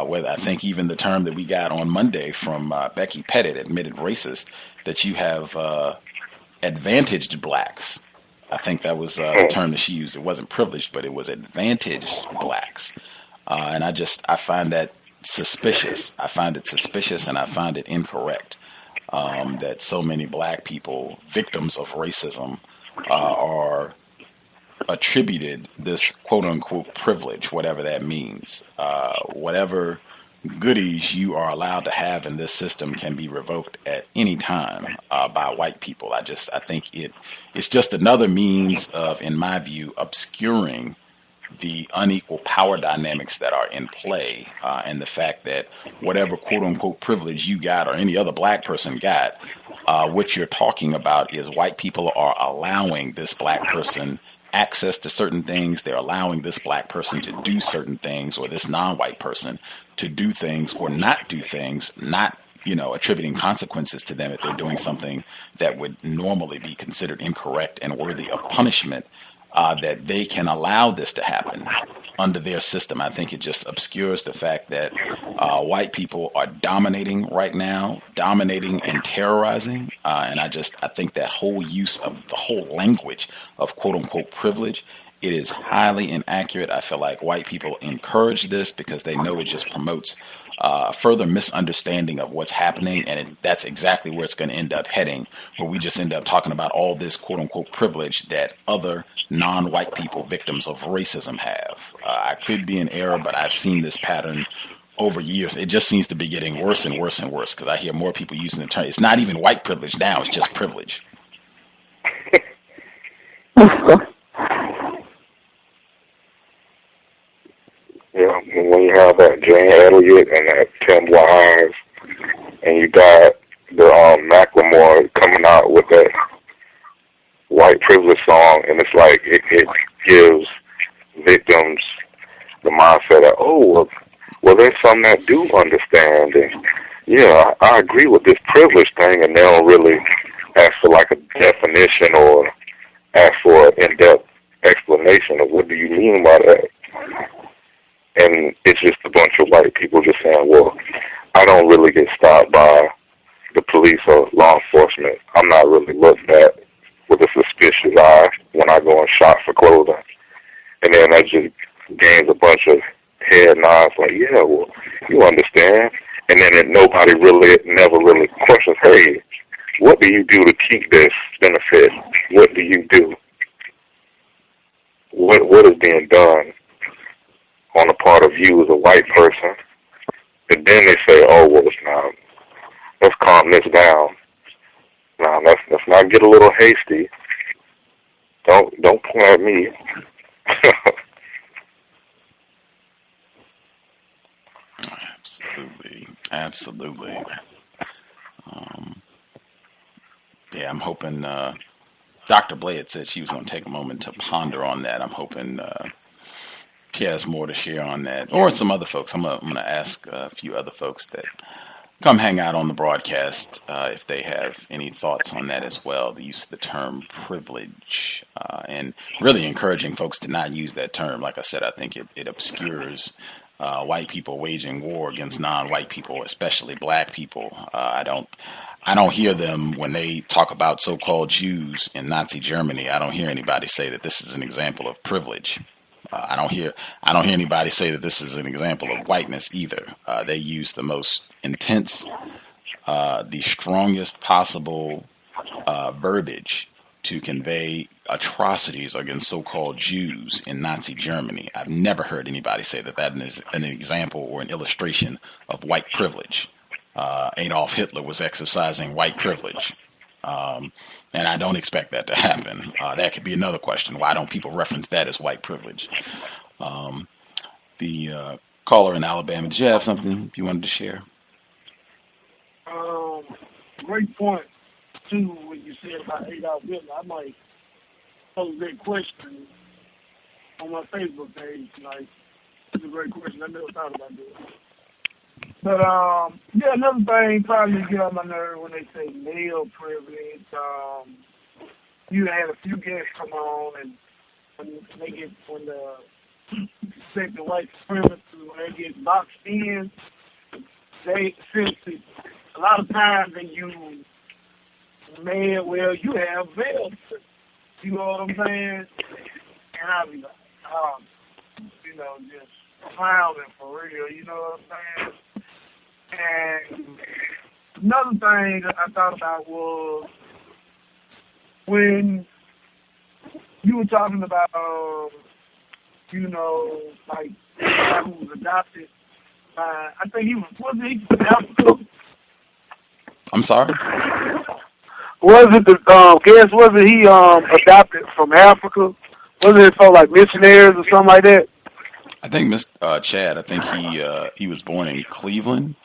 Whether I think even the term that we got on Monday from Becky Pettit, admitted racist, that you have advantaged blacks. I think that was the term that she used. It wasn't privileged, but it was advantaged blacks. And I find that suspicious. I find it suspicious and I find it incorrect that so many black people, victims of racism, are attributed this quote unquote privilege, whatever that means. Whatever goodies you are allowed to have in this system can be revoked at any time by white people. I think it's just another means of, in my view, obscuring the unequal power dynamics that are in play, and the fact that whatever quote unquote privilege you got or any other black person got, what you're talking about is white people are allowing this black person access to certain things. They're allowing this black person to do certain things, or this non-white person to do things or not do things, not attributing consequences to them if they're doing something that would normally be considered incorrect and worthy of punishment. That they can allow this to happen under their system. I think it just obscures the fact that white people are dominating right now, dominating and terrorizing. And I think that whole use of the whole language of quote unquote privilege, it is highly inaccurate. I feel like white people encourage this because they know it just promotes further misunderstanding of what's happening, and that's exactly where it's going to end up heading, where we just end up talking about all this quote-unquote privilege that other non-white people, victims of racism, have. I could be in error, but I've seen this pattern over years. It just seems to be getting worse and worse and worse because I hear more people using the term. It's not even white privilege now, it's just privilege. Yeah, when you have that Jane Elliott and that Tim Wise, and you got the Macklemore coming out with that white privilege song, and it's like it gives victims the mindset that, oh, well, there's some that do understand, and yeah, I agree with this privilege thing, and they don't really ask for like a definition or ask for an in-depth explanation of what do you mean by that. And it's just a bunch of white people just saying, well, I don't really get stopped by the police or law enforcement. I'm not really looked at with a suspicious eye when I go and shop for clothing. And then that just gains a bunch of head nods like, yeah, well, you understand. And then nobody never really questions, hey, what do you do to keep this benefit? What do you do? What is being done on the part of you as a white person? And then they say, oh, well, let's calm this down. Now, let's not get a little hasty. Don't point at me. Absolutely. Yeah, I'm hoping Dr. Blay had said she was going to take a moment to ponder on that. I'm hoping she has more to share on that, or some other folks. I'm going to ask a few other folks that come hang out on the broadcast if they have any thoughts on that as well, the use of the term privilege, and really encouraging folks to not use that term. Like I said, I think it obscures white people waging war against non-white people, especially black people. I don't hear them when they talk about so-called Jews in Nazi Germany. I don't hear anybody say that this is an example of privilege. I don't hear anybody say that this is an example of whiteness either. They use the most intense, the strongest possible verbiage to convey atrocities against so-called Jews in Nazi Germany. I've never heard anybody say that is an example or an illustration of white privilege. Adolf Hitler was exercising white privilege. And I don't expect that to happen. That could be another question. Why don't people reference that as white privilege? The caller in Alabama, did you have something you wanted to share? Great point, too, what you said about Adolf Hitler. I might pose that question on my Facebook page. Like, it's a great question. I never thought about that. But, yeah, another thing probably get on my nerve when they say male privilege. You had a few guests come on, and when the second white supremacists, when they get boxed in, they essentially, a lot of times they use male, well, you have male privilege. You know what I'm saying? And I'll be like, just clowning for real, you know what I'm saying? And another thing that I thought about was when you were talking about, like, the guy who was adopted by, I think he was he from Africa? I'm sorry? Wasn't he adopted from Africa? Wasn't it for, like, missionaries or something like that? I think Chad, I think he was born in Cleveland,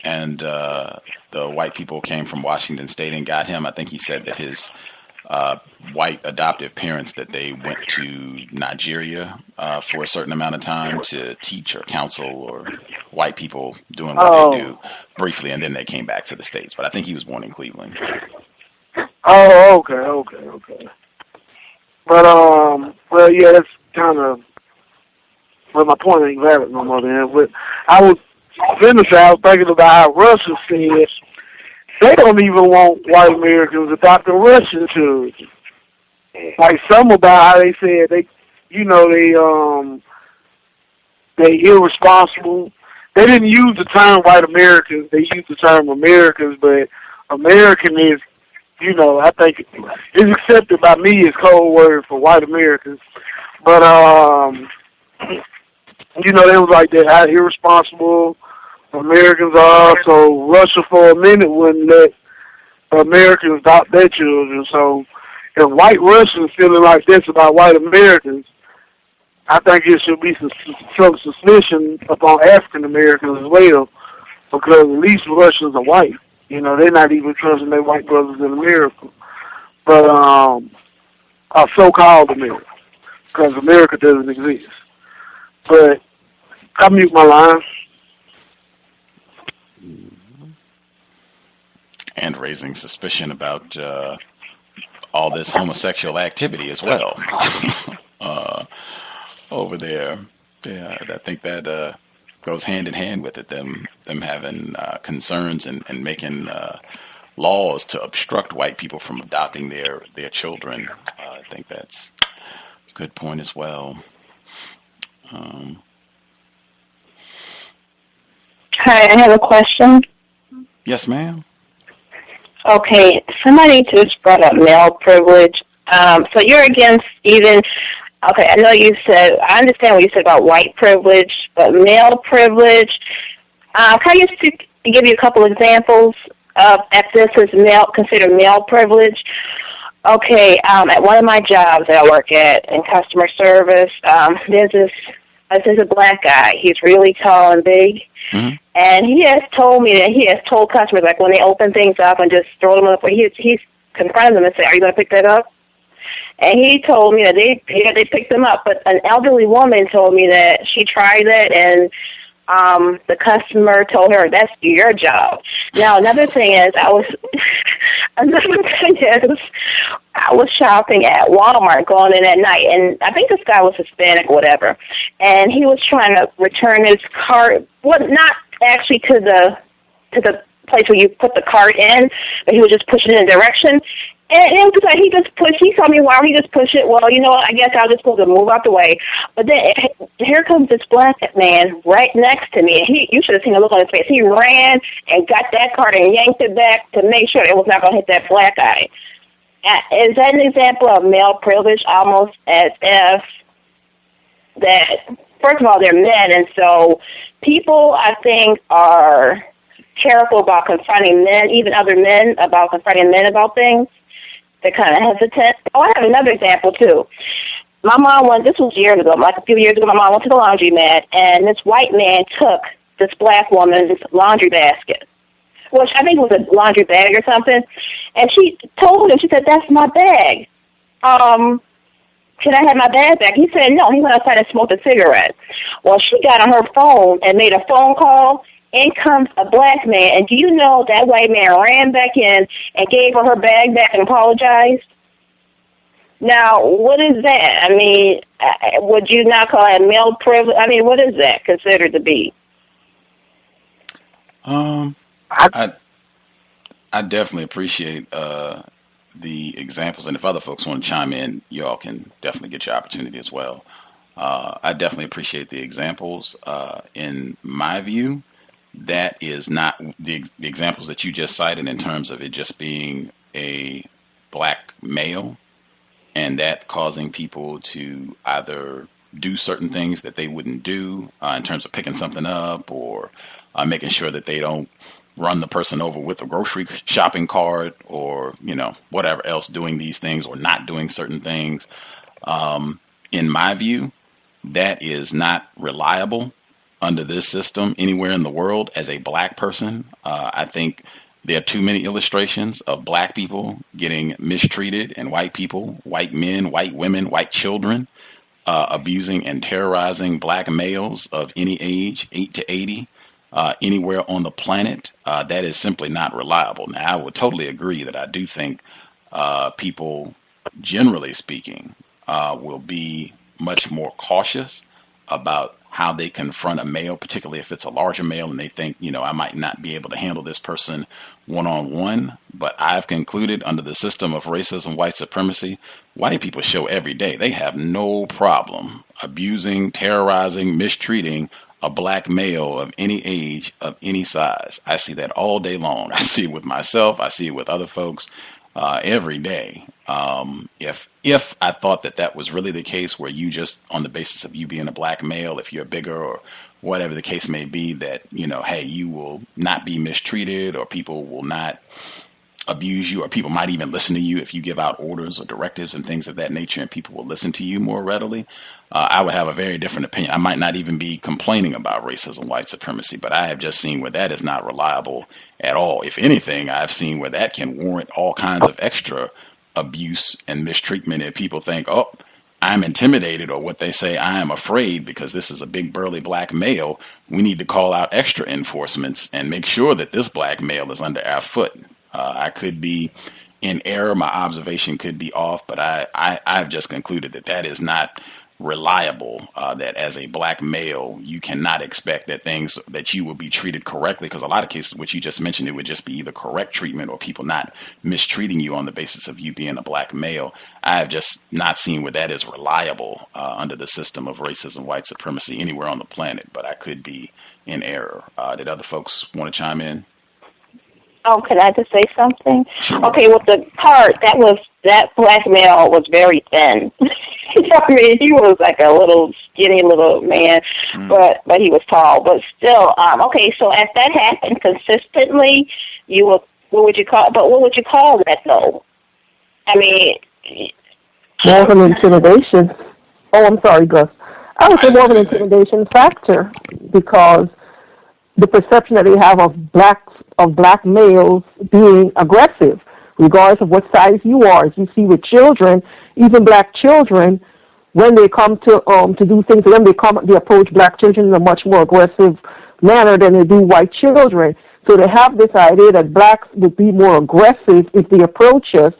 and the white people came from Washington State and got him. I think he said that his white adoptive parents, that they went to Nigeria for a certain amount of time to teach or counsel or white people doing what they do briefly, and then they came back to the States. But I think he was born in Cleveland. Oh, okay. But, well, yeah, that's kind of, well, my point ain't valid no more then. But I was thinking about how Russia said they don't even want white Americans adopting Russian children. Like some about how they said they irresponsible. They didn't use the term white Americans. They used the term Americans, but American is, I think it's accepted by me as code word for white Americans. But, they was like that, how irresponsible Americans are. So Russia for a minute wouldn't let Americans adopt their children. So if white Russians feeling like this about white Americans, I think it should be some suspicion upon African Americans as well, because at least Russians are white. They're not even trusting their white brothers in America, but so-called America, because America doesn't exist. But I mute my line. And raising suspicion about all this homosexual activity as well over there. Yeah, I think that goes hand in hand with it. Them having concerns and making laws to obstruct white people from adopting their children. I think that's a good point as well. Hi, I have a question. Yes, ma'am. Okay, somebody just brought up male privilege. So you're against even, okay, I know you said, I understand what you said about white privilege, but male privilege, can I just give you a couple examples of if this is considered male privilege? Okay, at one of my jobs that I work at in customer service, there's a black guy. He's really tall and big. Mm-hmm. And he has told me that he has told customers, like when they open things up and just throw them up, he's confronted them and said, "Are you going to pick that up?" And he told me that they picked them up. But an elderly woman told me that she tried that and the customer told her, "That's your job." Now, another thing is I was shopping at Walmart going in at night, and I think this guy was Hispanic or whatever, and he was trying to return his cart, well, not actually to the place where you put the cart in, but he was just pushing in a direction. And it was like he told me, "Why don't you just push it?" Well, you know what, I guess I was just supposed to move out the way. But then here comes this black man right next to me. And you should have seen the look on his face. He ran and got that cart and yanked it back to make sure it was not going to hit that black guy. is that an example of male privilege, almost as if that, first of all, they're men, and so people, I think, are careful about confronting men, even other men, about confronting men about things. They're kind of hesitant. Oh, I have another example, too. My mom this was years ago, like a few years ago, my mom went to the laundromat, and this white man took this black woman's laundry basket, which I think was a laundry bag or something, and she told him, she said, "That's my bag. Can I have my bag back?" He said, no. He went outside and smoked a cigarette. Well, she got on her phone and made a phone call. In comes a black man, and do you know that white man ran back in and gave her bag back and apologized? Now, what is that? I mean, would you not call it male privilege? I mean, what is that considered to be? I definitely appreciate the examples, and if other folks want to chime in, y'all can definitely get your opportunity as well. I definitely appreciate the examples. In my view, that is not the examples that you just cited in terms of it just being a black male and that causing people to either do certain things that they wouldn't do in terms of picking something up or making sure that they don't run the person over with a grocery shopping cart or, whatever else, doing these things or not doing certain things. In my view, that is not reliable under this system anywhere in the world as a black person. I think there are too many illustrations of black people getting mistreated and white people, white men, white women, white children, abusing and terrorizing black males of any age, 8 to 80, anywhere on the planet. That is simply not reliable. Now, I would totally agree that I do think people, generally speaking, will be much more cautious about how they confront a male, particularly if it's a larger male and they think, I might not be able to handle this person one-on-one. But I've concluded under the system of racism, white supremacy, white people show every day they have no problem abusing, terrorizing, mistreating a black male of any age, of any size. I see that all day long. I see it with myself. I see it with other folks every day. If I thought that was really the case, where you just, on the basis of you being a black male, if you're bigger or whatever the case may be, that, hey, you will not be mistreated or people will not abuse you or people might even listen to you if you give out orders or directives and things of that nature, and people will listen to you more readily, I would have a very different opinion. I might not even be complaining about racism, white supremacy, but I have just seen where that is not reliable at all. If anything, I've seen where that can warrant all kinds of extra abuse and mistreatment if people think, oh, I'm intimidated, or what they say, I am afraid because this is a big burly black male. We need to call out extra enforcements and make sure that this black male is under our foot. I could be in error. My observation could be off, but I've just concluded that is not reliable, that as a black male, you cannot expect that you will be treated correctly, because a lot of cases, what you just mentioned, it would just be either correct treatment or people not mistreating you on the basis of you being a black male. I have just not seen where that is reliable under the system of racism, white supremacy anywhere on the planet, but I could be in error. Did other folks want to chime in? Oh, can I just say something? Sure. Okay, with the part, that black male was very thin. I mean, he was like a little skinny little man, but he was tall. But still, okay. So if that happened consistently, what would you call that though? I mean, more of an intimidation. Oh, I'm sorry, Gus. I would say more of an intimidation factor, because the perception that they have of black males being aggressive, regardless of what size you are. As you see with children, even black children, when they come to do things to them, they approach black children in a much more aggressive manner than they do white children. So they have this idea that blacks would be more aggressive if they approach us.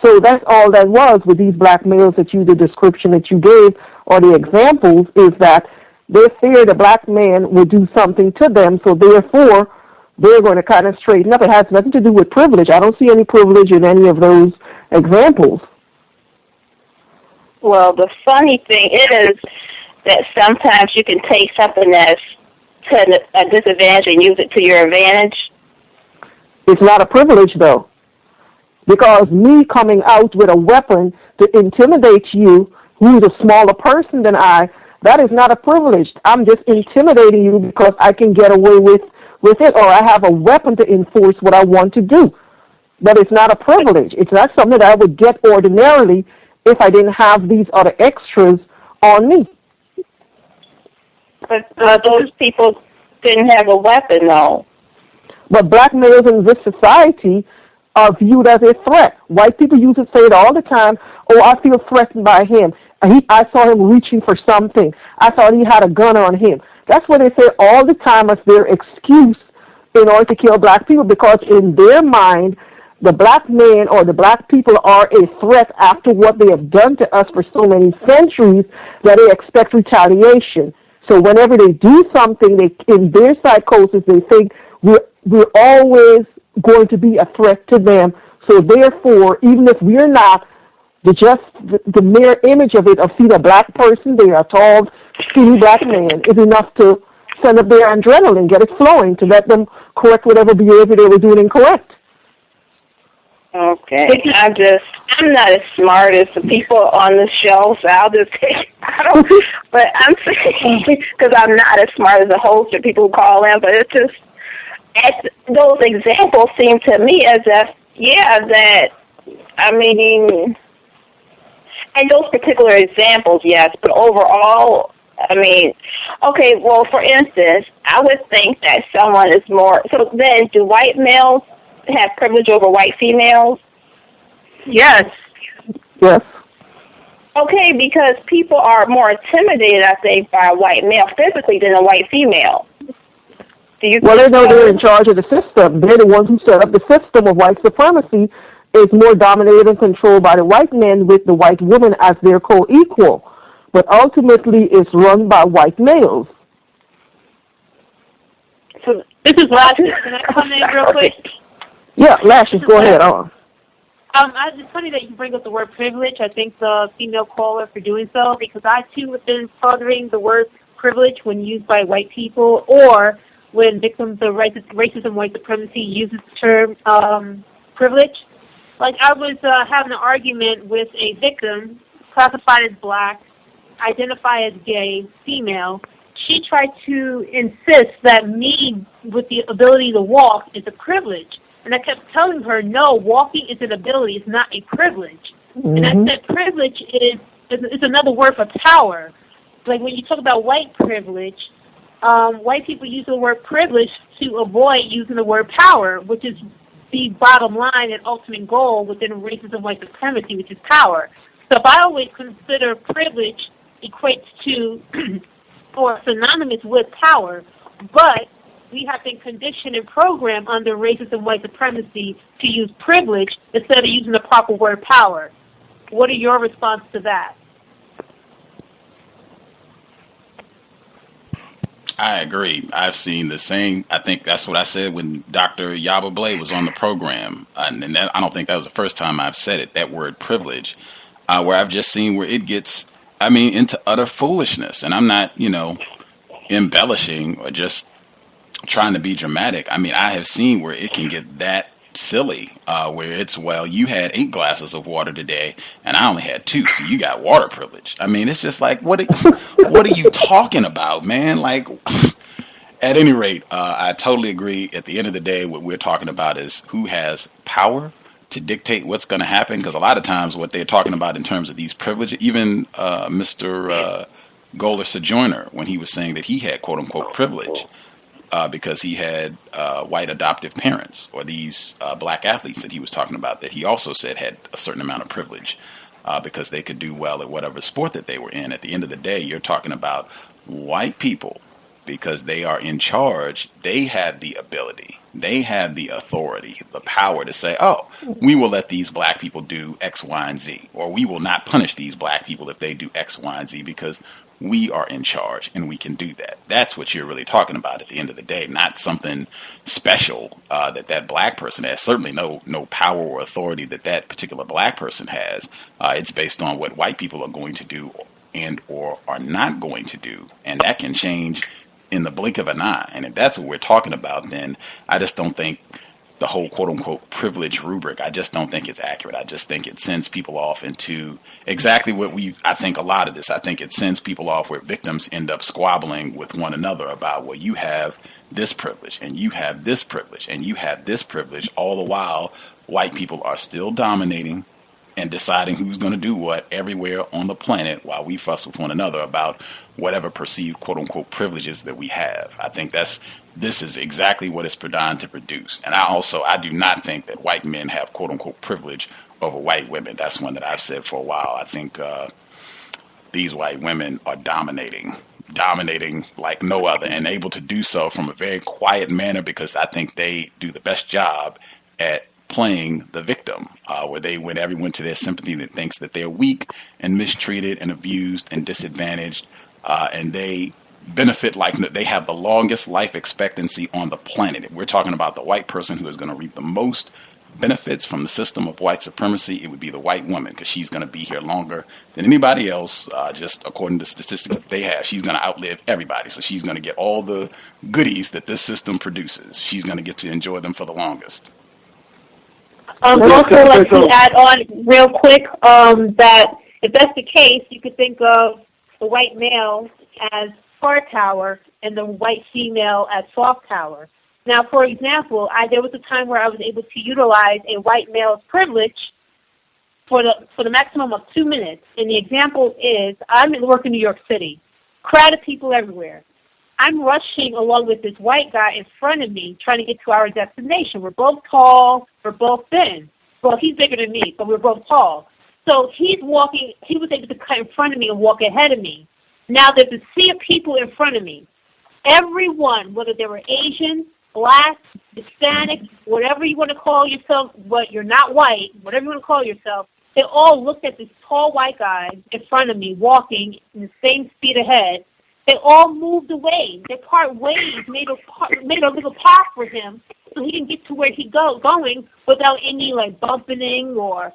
So that's all that was with these black males the description that you gave, or the examples, is that they fear the black man will do something to them, so therefore they're going to kind of straighten up. It has nothing to do with privilege. I don't see any privilege in any of those examples. Well, the funny thing is that sometimes you can take something that's to a disadvantage and use it to your advantage. It's not a privilege, though. Because me coming out with a weapon to intimidate you, who's a smaller person than I, that is not a privilege. I'm just intimidating you because I can get away with it, or I have a weapon to enforce what I want to do. But it's not a privilege. It's not something that I would get ordinarily if I didn't have these other extras on me. But those people didn't have a weapon, though. But black males in this society are viewed as a threat. White people used to say it all the time, oh, I feel threatened by him. I saw him reaching for something. I thought he had a gun on him. That's what they say all the time as their excuse in order to kill black people, because in their mind, the black man or the black people are a threat after what they have done to us for so many centuries that they expect retaliation. So whenever they do something, in their psychosis, they think we're always going to be a threat to them. So therefore, even if we're not, the mere image of seeing a black person there, a tall, skinny black man, is enough to send up their adrenaline, get it flowing, to let them correct whatever behavior they were doing incorrect. Okay, I'm not as smart as the people on the show, so I'll just say, but I'm saying, because I'm not as smart as the host or people who call in, but it's just, those examples seem to me as if, and those particular examples, yes, but overall, okay, well, for instance, I would think that someone is more, so then do white males have privilege over white females? Yes. Yes. Okay, because people are more intimidated, I think, by a white male physically than a white female. Well, they know they're in charge of the system. They're the ones who set up the system of white supremacy. Is more dominated and controlled by the white men with the white woman as their co-equal. But ultimately, it's run by white males. So this is Lashes. Can I come in real quick? Yeah, Lashes, go ahead. It's funny that you bring up the word privilege. I thank the female caller for doing so, because I, too, have been pondering the word privilege when used by white people, or when victims of racism, white supremacy uses the term privilege. Like, I was having an argument with a victim, classified as black, identified as gay, female. She tried to insist that me with the ability to walk is a privilege. And I kept telling her, no, walking is an ability, it's not a privilege. Mm-hmm. And I said privilege is another word for power. Like, when you talk about white privilege, white people use the word privilege to avoid using the word power, which is the bottom line and ultimate goal within racism, white supremacy, which is power. So if I always consider privilege equates to or synonymous with power, but we have been conditioned and programmed under racism, white supremacy to use privilege instead of using the proper word power. What are your response to that? I agree. I've seen the same. I think that's what I said when Dr. Yaba Blay was on the program. And I don't think that was the first time I've said it, that word privilege, where I've just seen where it gets, into utter foolishness. And I'm not, embellishing or just trying to be dramatic. I have seen where it can get that silly, where it's, well, you had 8 glasses of water today and I only had 2, so you got water privilege. It's just like, what are you talking about, man? Like, at any rate, I totally agree. At the end of the day, what we're talking about is who has power to dictate what's going to happen, because a lot of times what they're talking about in terms of these privileges, even Mr. Goller-Sojouner, when he was saying that he had quote-unquote privilege, because he had white adoptive parents, or these black athletes that he was talking about that he also said had a certain amount of privilege because they could do well at whatever sport that they were in. At the end of the day, you're talking about white people, because they are in charge. They have the ability, they have the authority, the power to say, oh, we will let these black people do X, Y, and Z, or we will not punish these black people if they do X, Y, and Z, because we are in charge and we can do that. That's what you're really talking about at the end of the day, not something special that black person has. Certainly no power or authority that particular black person has. It's based on what white people are going to do and or are not going to do. And that can change in the blink of an eye. And if that's what we're talking about, then I just don't think the whole quote-unquote privilege rubric, I just don't think it's accurate. I just think it sends people off into exactly what I think a lot of this, I think it sends people off where victims end up squabbling with one another about, well, you have this privilege, and you have this privilege, and you have this privilege, all the while white people are still dominating and deciding who's going to do what everywhere on the planet while we fuss with one another about whatever perceived quote-unquote privileges that we have. I think this is exactly what it's designed to produce. And I do not think that white men have quote-unquote privilege over white women. That's one that I've said for a while. I think these white women are dominating like no other, and able to do so from a very quiet manner, because I think they do the best job at playing the victim, where they win everyone to their sympathy that thinks that they're weak and mistreated and abused and disadvantaged, and they benefit like they have the longest life expectancy on the planet. If we're talking about the white person who is going to reap the most benefits from the system of white supremacy, it would be the white woman, because she's going to be here longer than anybody else. Just according to statistics that they have, she's going to outlive everybody. So she's going to get all the goodies that this system produces. She's going to get to enjoy them for the longest. Also, like to add on real quick, that if that's the case, you could think of the white male as hard power and the white female as soft power. Now, for example, there was a time where I was able to utilize a white male's privilege for the maximum of 2 minutes. And the example is, I'm at work in New York City, crowd of people everywhere. I'm rushing along with this white guy in front of me, trying to get to our destination. We're both tall, we're both thin. Well, he's bigger than me, but we're both tall. So he was able to cut in front of me and walk ahead of me. Now there's a sea of people in front of me. Everyone, whether they were Asian, Black, Hispanic, whatever you want to call yourself, but you're not white, whatever you want to call yourself, they all looked at this tall white guy in front of me walking in the same speed ahead. They all moved away. They part ways, made a little path for him so he can get to where he's going without any like bumping or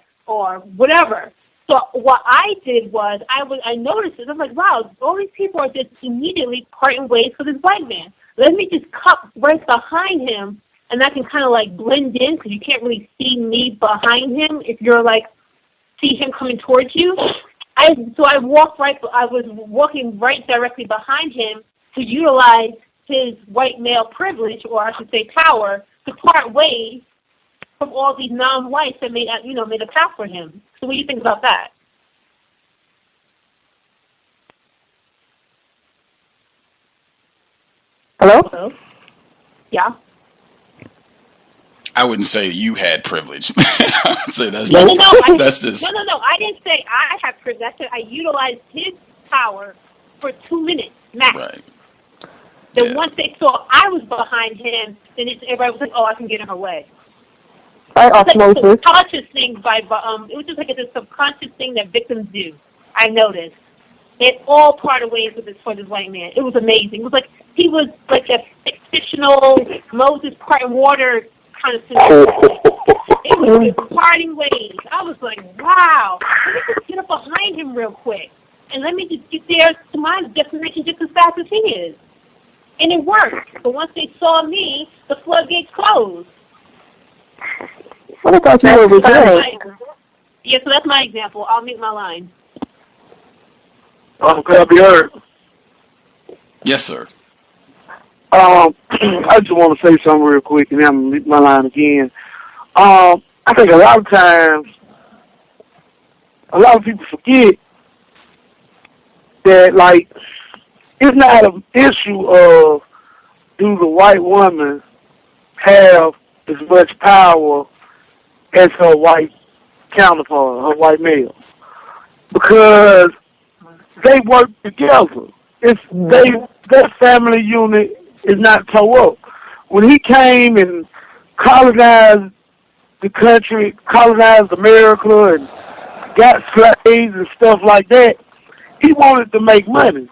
whatever. So what I did was I noticed it. I'm like, wow, all these people are just immediately parting ways for this white man. Let me just cut right behind him, and I can kind of like blend in, because you can't really see me behind him if you're like see him coming towards you. I was walking right directly behind him to utilize his white male privilege, or I should say power, to part ways from all these non-whites that made a path for him. So what do you think about that? Hello? Yeah. I wouldn't say you had privilege. I would say that's No, just... I didn't say I had privilege. I said I utilized his power for 2 minutes max. Right. Then once they saw I was behind him, then everybody was like, "Oh, I can get in her way." It was like a subconscious thing it was just like a subconscious thing that victims do. I noticed. They all parted ways for this white man. It was amazing. It was like he was like a fictional Moses parting water kind of scenario. It was parting ways. I was like, wow. Let me just get up behind him real quick, and let me just get there to my destination just as fast as he is. And it worked. But once they saw me, the floodgates closed. What about you over there? Yeah, so that's my example. I'll mute my line. Could I be heard? Yes, sir. I just want to say something real quick, and then I'm going to mute my line again. I think a lot of times, a lot of people forget that, like, it's not an issue of do the white woman have as much power as her white counterpart, her white male, because they work together. That family unit is not tore up. When he came and colonized the country, colonized America, and got slaves and stuff like that, he wanted to make money.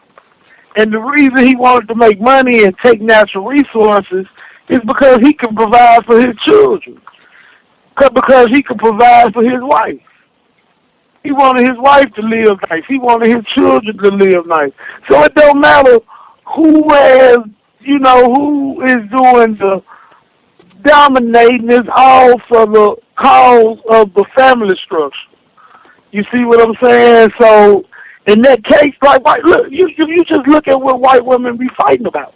And the reason he wanted to make money and take natural resources is because he can provide for his children. Because he could provide for his wife. He wanted his wife to live nice. He wanted his children to live nice. So it don't matter who is doing dominating is all for the cause of the family structure. You see what I'm saying? So in that case, like, look, you just look at what white women be fighting about.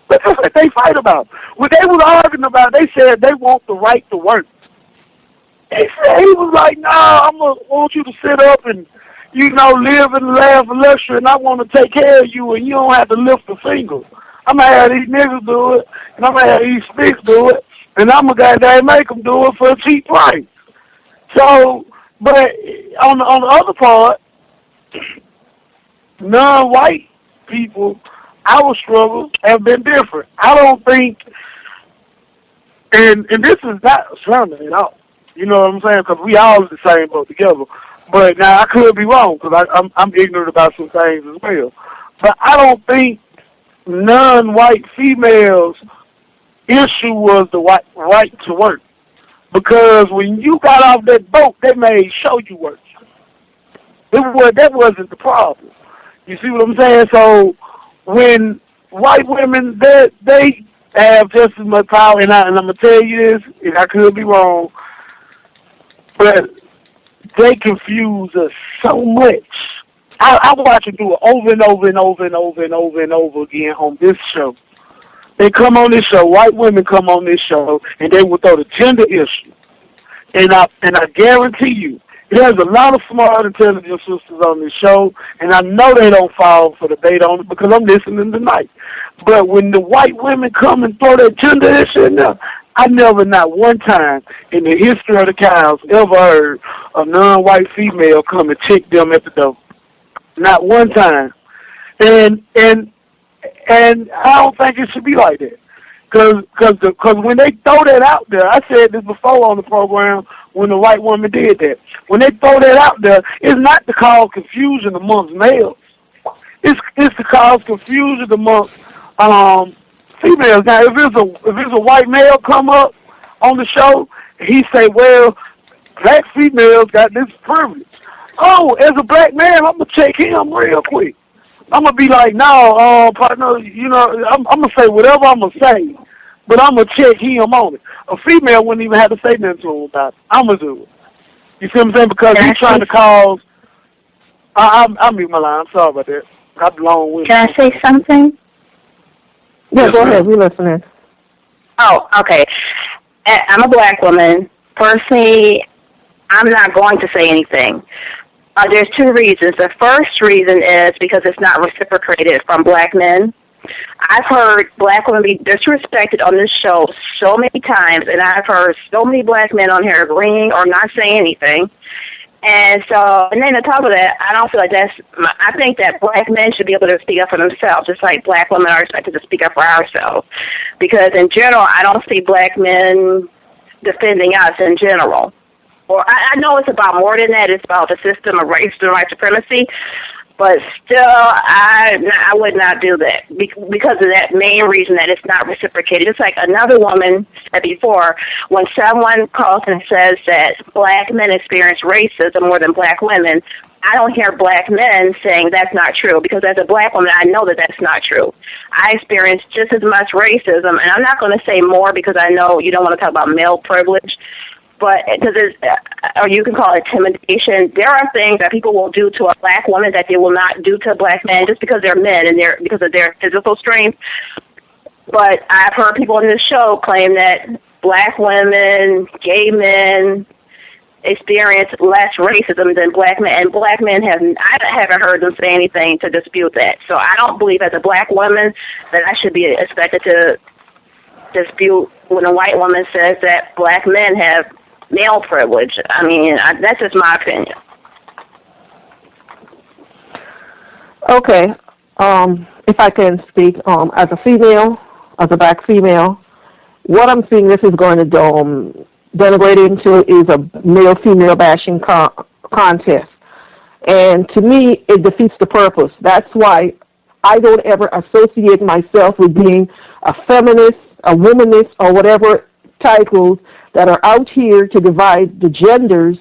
That's what they fight about. What they was arguing about, they said they want the right to work. He was like, nah, I want you to sit up and, live and laugh and luxury, and I want to take care of you, and you don't have to lift a finger. I'm going to have these niggas do it, and I'm going to have these sticks do it, and I'm going to make them do it for a cheap price. So, but on the other part, non-white people, our struggles have been different. I don't think, and this is not slander at all. You know what I'm saying? Because we all in the same boat together. But now I could be wrong because I'm ignorant about some things as well. But I don't think non-white females' issue was the right to work. Because when you got off that boat, they made sure you worked. That wasn't the problem. You see what I'm saying? So when white women, they have just as much power, and I'm going to tell you this, and I could be wrong, but they confuse us so much. I watch them do it over and over and over and over and over and over again on this show. They come on this show, white women come on this show, and they will throw the gender issue. And I guarantee you, there's a lot of smart, intelligent sisters on this show, and I know they don't fall for the bait on it because I'm listening tonight. But when the white women come and throw that gender issue in there, I never, not one time in the history of the cows, ever heard a non-white female come and check them at the door. Not one time. And I don't think it should be like that. Because when they throw that out there, I said this before on the program when the white woman did that. When they throw that out there, it's not to cause confusion amongst males. It's to cause confusion amongst females. Now, if it's a white male come up on the show, he say, well, black females got this privilege. Oh, as a black man, I'm going to check him real quick. I'm going to be like, no, partner, I'm going to say whatever I'm going to say, but I'm going to check him on it. A female wouldn't even have to say nothing to him about it. I'm going to do it. You see what I'm saying? Because he's trying to cause... I'll mute my line. I'm sorry about that. I'm long with Can I say something? Yeah, yes, go ahead. We're listening. Oh, okay. I'm a black woman. Personally, I'm not going to say anything. There's two reasons. The first reason is because it's not reciprocated from black men. I've heard black women be disrespected on this show so many times, and I've heard so many black men on here agreeing or not saying anything. And then on top of that, I don't feel like I think that black men should be able to speak up for themselves, just like black women are expected to speak up for ourselves. Because in general, I don't see black men defending us in general. Or I know it's about more than that. It's about the system of racism and white supremacy. But still, I would not do that because of that main reason that it's not reciprocated. It's like another woman said before, when someone calls and says that black men experience racism more than black women, I don't hear black men saying that's not true, because as a black woman, I know that that's not true. I experience just as much racism, and I'm not going to say more because I know you don't want to talk about male privilege, but because or you can call it intimidation. There are things that people will do to a black woman that they will not do to a black man just because they're men and because of their physical strength. But I've heard people on this show claim that black women, gay men experience less racism than black men, and black men I haven't heard them say anything to dispute that. So I don't believe as a black woman that I should be expected to dispute when a white woman says that black men have male privilege. I mean, that's just my opinion. Okay. If I can speak, as a female, as a black female, what I'm seeing this is going to denigrate into is a male-female bashing contest. And to me, it defeats the purpose. That's why I don't ever associate myself with being a feminist, a womanist, or whatever titles that are out here to divide the genders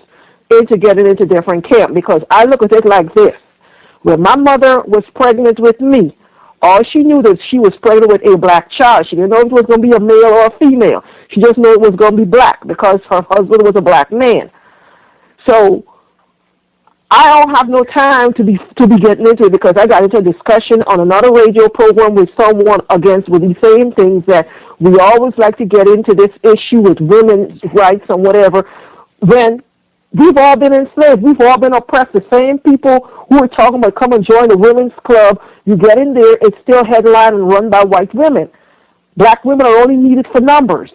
into getting into different camps. Because I look at it like this. When my mother was pregnant with me, All she knew that she was pregnant with a black child. She didn't know if it was going to be a male or a female. She just knew it was going to be black because her husband was a black man. So I don't have no time to be getting into it because I got into a discussion on another radio program with someone with these same things that we always like to get into this issue with women's rights and whatever when we've all been enslaved. We've all been oppressed. The same people who are talking about come and join the women's club, you get in there, it's still headlined and run by white women. Black women are only needed for numbers.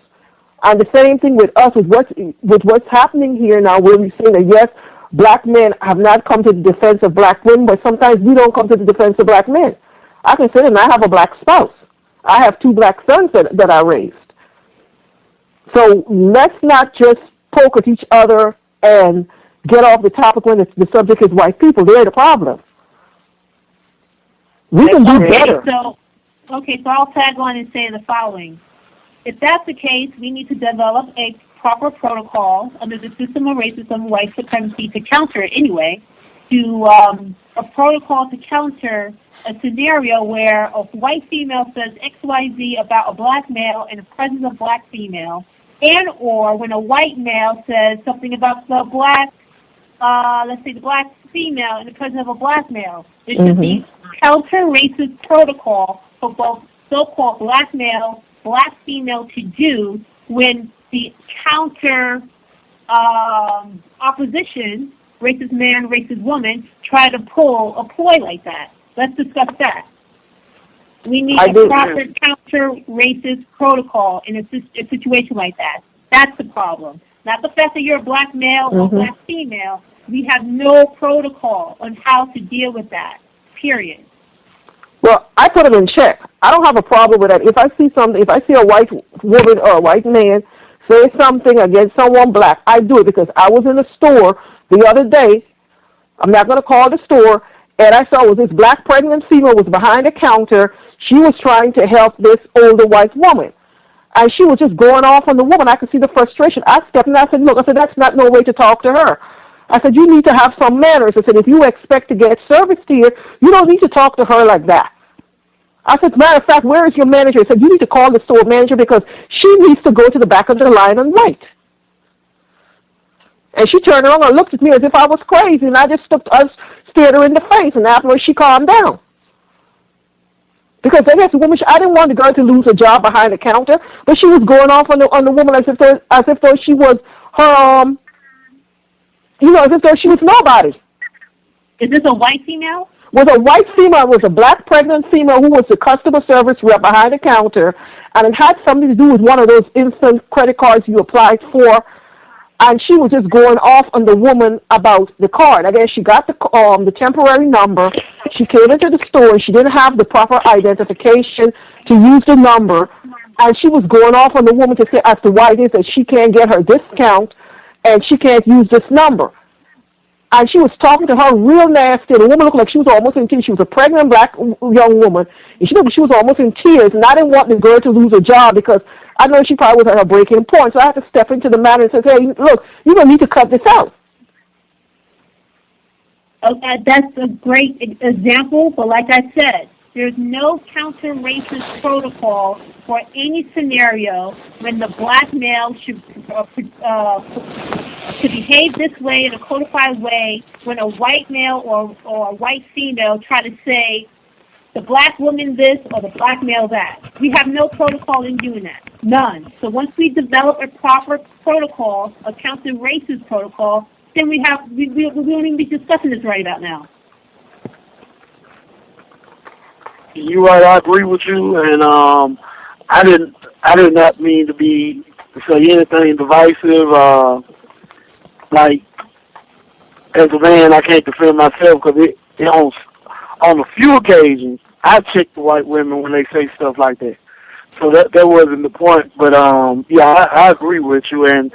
And the same thing with us, with what's happening here now, where we're saying that, yes, black men have not come to the defense of black women, but sometimes we don't come to the defense of black men. I can say that I have a black spouse. I have 2 black sons that I raised. So let's not just poke at each other and get off the topic when the subject is white people. They're the problem. We can do better. So I'll tag on and say the following. If that's the case, we need to develop a proper protocol under the system of racism, white supremacy to counter it anyway, a protocol to counter a scenario where a white female says XYZ about a black male in the presence of black female, and or when a white male says something about the black, let's say the black female in the presence of a black male. There should be counter-racist protocol for both so-called black male, black female to do when the counter opposition, racist man, racist woman, try to pull a ploy like that. Let's discuss that. We need a proper counter-racist protocol in a situation like that. That's the problem. Not the fact that you're a black male or black female. We have no protocol on how to deal with that, period. Well, I put them in check. I don't have a problem with that. If I see a white woman or a white man say something against someone black, I do it because I was in the store the other day. I'm not going to call the store, and I saw this black pregnant female was behind the counter. She was trying to help this older white woman, and she was just going off on the woman. I could see the frustration. I stepped in and I said, look, that's not no way to talk to her. I said, you need to have some manners. I said, if you expect to get service here, you don't need to talk to her like that. I said, matter of fact, where is your manager? I said, you need to call the store manager because she needs to go to the back of the line and wait. And she turned around and looked at me as if I was crazy, and I stared her in the face, and afterwards she calmed down. Because I guess the woman, I didn't want the girl to lose her job behind the counter, but she was going off on the woman as if though she was her, as if though she was nobody. Is this a white female? Was a white female. It was a black pregnant female who was the customer service rep behind the counter, and it had something to do with one of those instant credit cards you applied for, and she was just going off on the woman about the card. I guess she got the temporary number. She came into the store. She didn't have the proper identification to use the number, and she was going off on the woman to say as to why it is that she can't get her discount and she can't use this number. And she was talking to her real nasty. The woman looked like she was almost in tears. She was a pregnant black young woman. And she looked like she was almost in tears. And I didn't want the girl to lose her job because I know she probably was at her breaking point. So I had to step into the matter and say, hey, look, you're going to need to cut this out. Okay, that's a great example. But like I said, there's no counter-racist protocol for any scenario when the black male should behave this way in a codified way when a white male or a white female try to say the black woman this or the black male that. We have no protocol in doing that. None. So once we develop a proper protocol, a counter-racist protocol, then we won't even be discussing this right about now. You're right. I agree with you, and I did not mean to say anything divisive. Like as a man, I can't defend myself because on a few occasions I check the white women when they say stuff like that. So that wasn't the point. But yeah, I agree with you, and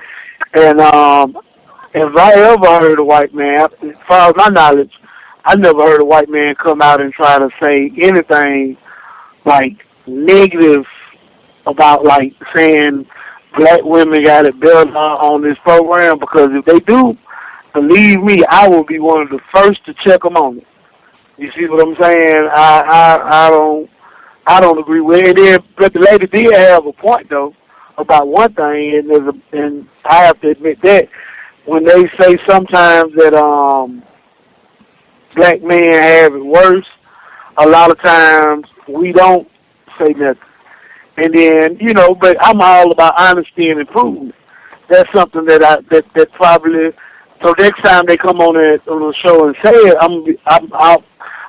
if I ever heard a white man, as far as my knowledge, I never heard a white man come out and try to say anything like negative about like saying black women got it better on this program, because if they do, believe me, I will be one of the first to check them on it. You see what I'm saying? I I don't agree with it. But the lady did have a point, though, about one thing, and I have to admit that when they say sometimes that black men have it worse, a lot of times we don't say nothing. And then, but I'm all about honesty and improvement. That's something that that probably, so next time they come on the show and say it,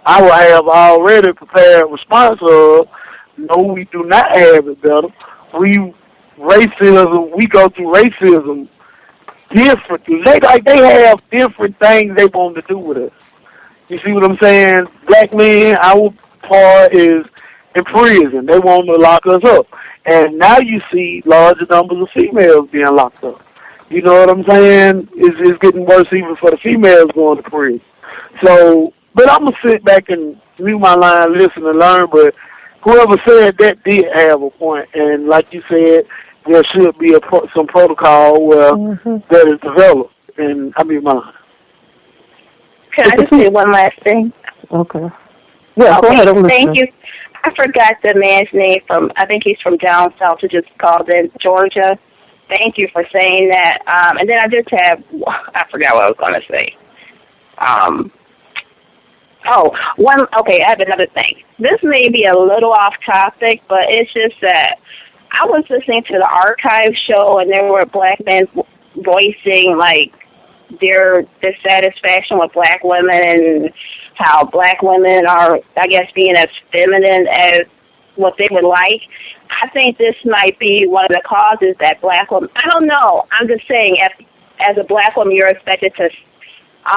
I will have already prepared a response of, no, we do not have it better. We go through racism differently. They have different things they want to do with us. You see what I'm saying? Black men, our part is in prison. They want to lock us up. And now you see larger numbers of females being locked up. You know what I'm saying? It's getting worse even for the females going to prison. So, but I'm going to sit back and mute my line, listen and learn. But whoever said that did have a point. And like you said, there should be some protocol where that is developed. And I mute my line. Can I just say one last thing? Okay. Yeah, okay, go ahead. Thank you. I forgot the man's name I think he's from down south who just called in, Georgia. Thank you for saying that. And then I just I forgot what I was going to say. I have another thing. This may be a little off topic, but it's just that I was listening to the archive show and there were black men voicing, like, their dissatisfaction with black women and how black women are, I guess, being as feminine as what they would like. I think this might be one of the causes that black women, I don't know, I'm just saying, as a black woman, you're expected to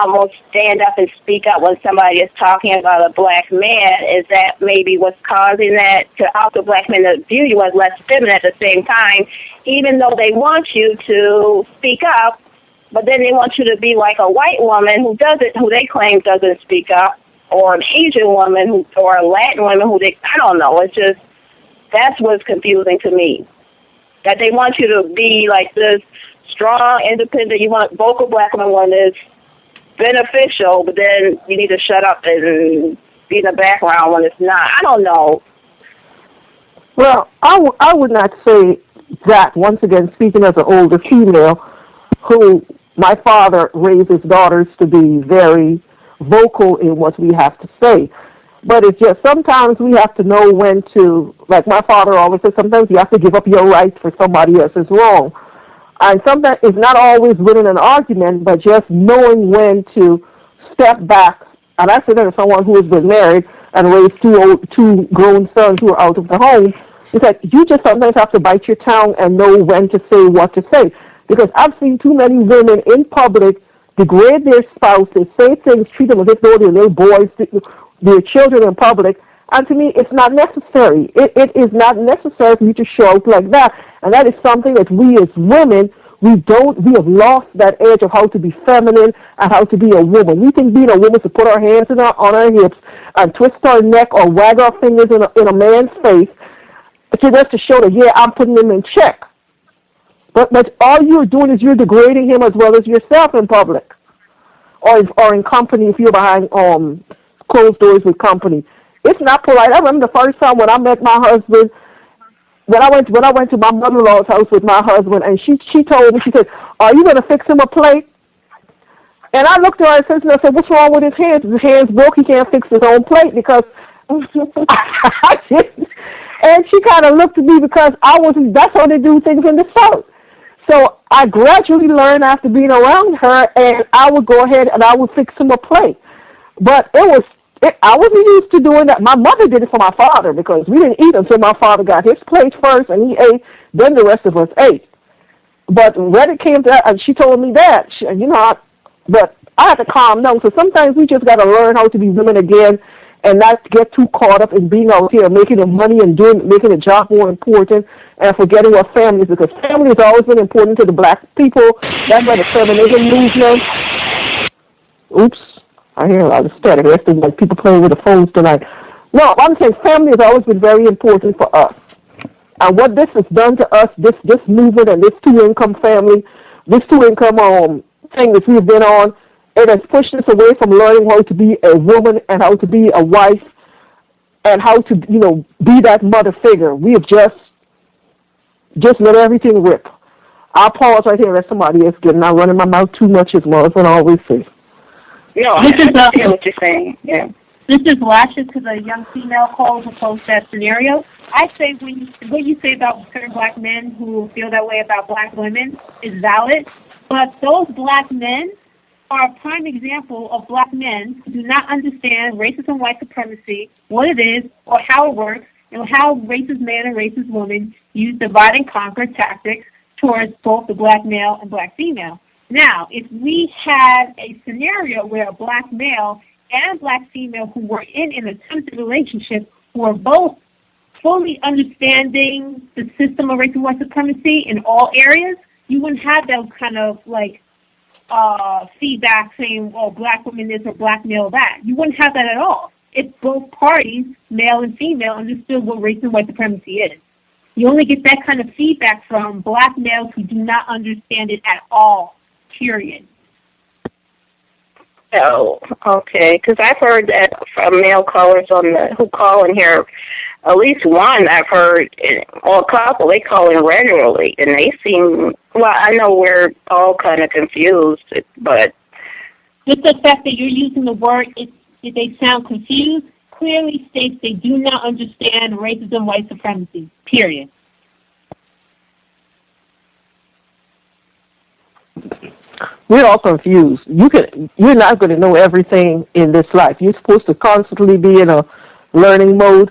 almost stand up and speak up when somebody is talking about a black man. Is that maybe what's causing that, to also black men to view you as less feminine at the same time, even though they want you to speak up, but then they want you to be like a white woman who they claim doesn't speak up, or an Asian woman or a Latin woman I don't know. It's just, that's what's confusing to me. That they want you to be like this strong, independent, you want vocal black woman when it's beneficial, but then you need to shut up and be in the background when it's not. I don't know. Well, I would not say that, once again, speaking as an older female who my father raised his daughters to be very vocal in what we have to say. But it's just sometimes we have to know when to, like my father always said, sometimes you have to give up your rights for somebody else's wrong. And sometimes it's not always winning an argument, but just knowing when to step back. And I say that as someone who has been married and raised two grown sons who are out of the home. It's like you just sometimes have to bite your tongue and know when to say what to say. Because I've seen too many women in public degrade their spouses, say things, treat them as if they're little boys, their children in public. And to me, it's not necessary. It is not necessary for you to show out like that. And that is something that we as women, we have lost that edge of how to be feminine and how to be a woman. We think being a woman is to put our hands on our hips and twist our neck or wag our fingers in a man's face just to show that, yeah, I'm putting him in check. But all you're doing is you're degrading him as well as yourself in public, or in company if you're behind closed doors with company. It's not polite. I remember the first time when I met my husband, when I went to my mother-in-law's house with my husband, and she told me, she said, "Are you going to fix him a plate?" And I looked at her and I said, "What's wrong with his hands? His hands broke. He can't fix his own plate because I didn't." And she kind of looked at me because that's how they do things in the South. So I gradually learned after being around her, and I would go ahead and I would fix him a plate. But I wasn't used to doing that. My mother did it for my father because we didn't eat until my father got his plate first, and he ate, then the rest of us ate. But when it came to that, and she told me that, but I had to calm down. So sometimes we just got to learn how to be women again and not get too caught up in being out here making the money and making the job more important and forgetting what family is, because family has always been important to the black people. That's why the feminism movement. Oops, I hear a lot of static. That's like people playing with the phones tonight. No, I'm saying family has always been very important for us. And what this has done to us, this movement and this two-income family, this two-income thing that we've been on, it has pushed us away from learning how to be a woman and how to be a wife and how to, be that mother figure. We have just let everything rip. I'll pause right here and let somebody else get. Not running my mouth too much is my husband always say. No, I understand what you're saying. Yeah. This is Lashes to the young female caller who posed that scenario. I say what you say about certain black men who feel that way about black women is valid, but those black men are a prime example of black men who do not understand racism and white supremacy, what it is, or how it works, and how racist man and racist woman use divide and conquer tactics towards both the black male and black female. Now, if we had a scenario where a black male and black female who were in an attempted relationship who were both fully understanding the system of racial white supremacy in all areas, you wouldn't have those kind of feedback saying, well, black women this or black male that. You wouldn't have that at all if both parties, male and female, understood what racial white supremacy is. You only get that kind of feedback from black males who do not understand it at all, period. Oh, okay. Because I've heard that from male callers who call in here. At least one I've heard, or a couple, they call in regularly, and they seem, well, I know we're all kind of confused, but... Just the fact that you're using the word, they sound confused, clearly states they do not understand racism, white supremacy, period. We're all confused. You're not going to know everything in this life. You're supposed to constantly be in a learning mode.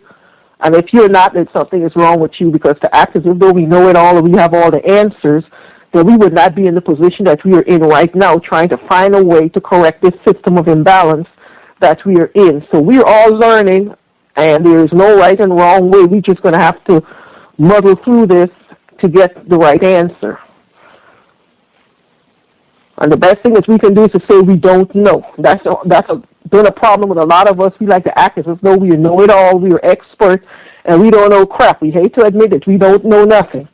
And if you're not, then something is wrong with you, because to act as though we know it all or we have all the answers, then we would not be in the position that we are in right now, trying to find a way to correct this system of imbalance that we are in. So we're all learning, and there is no right and wrong way. We're just going to have to muddle through this to get the right answer. And the best thing that we can do is to say we don't know. That's been a problem with a lot of us. We like to act as though we know it all, we are experts, and we don't know crap. We hate to admit it. We don't know nothing.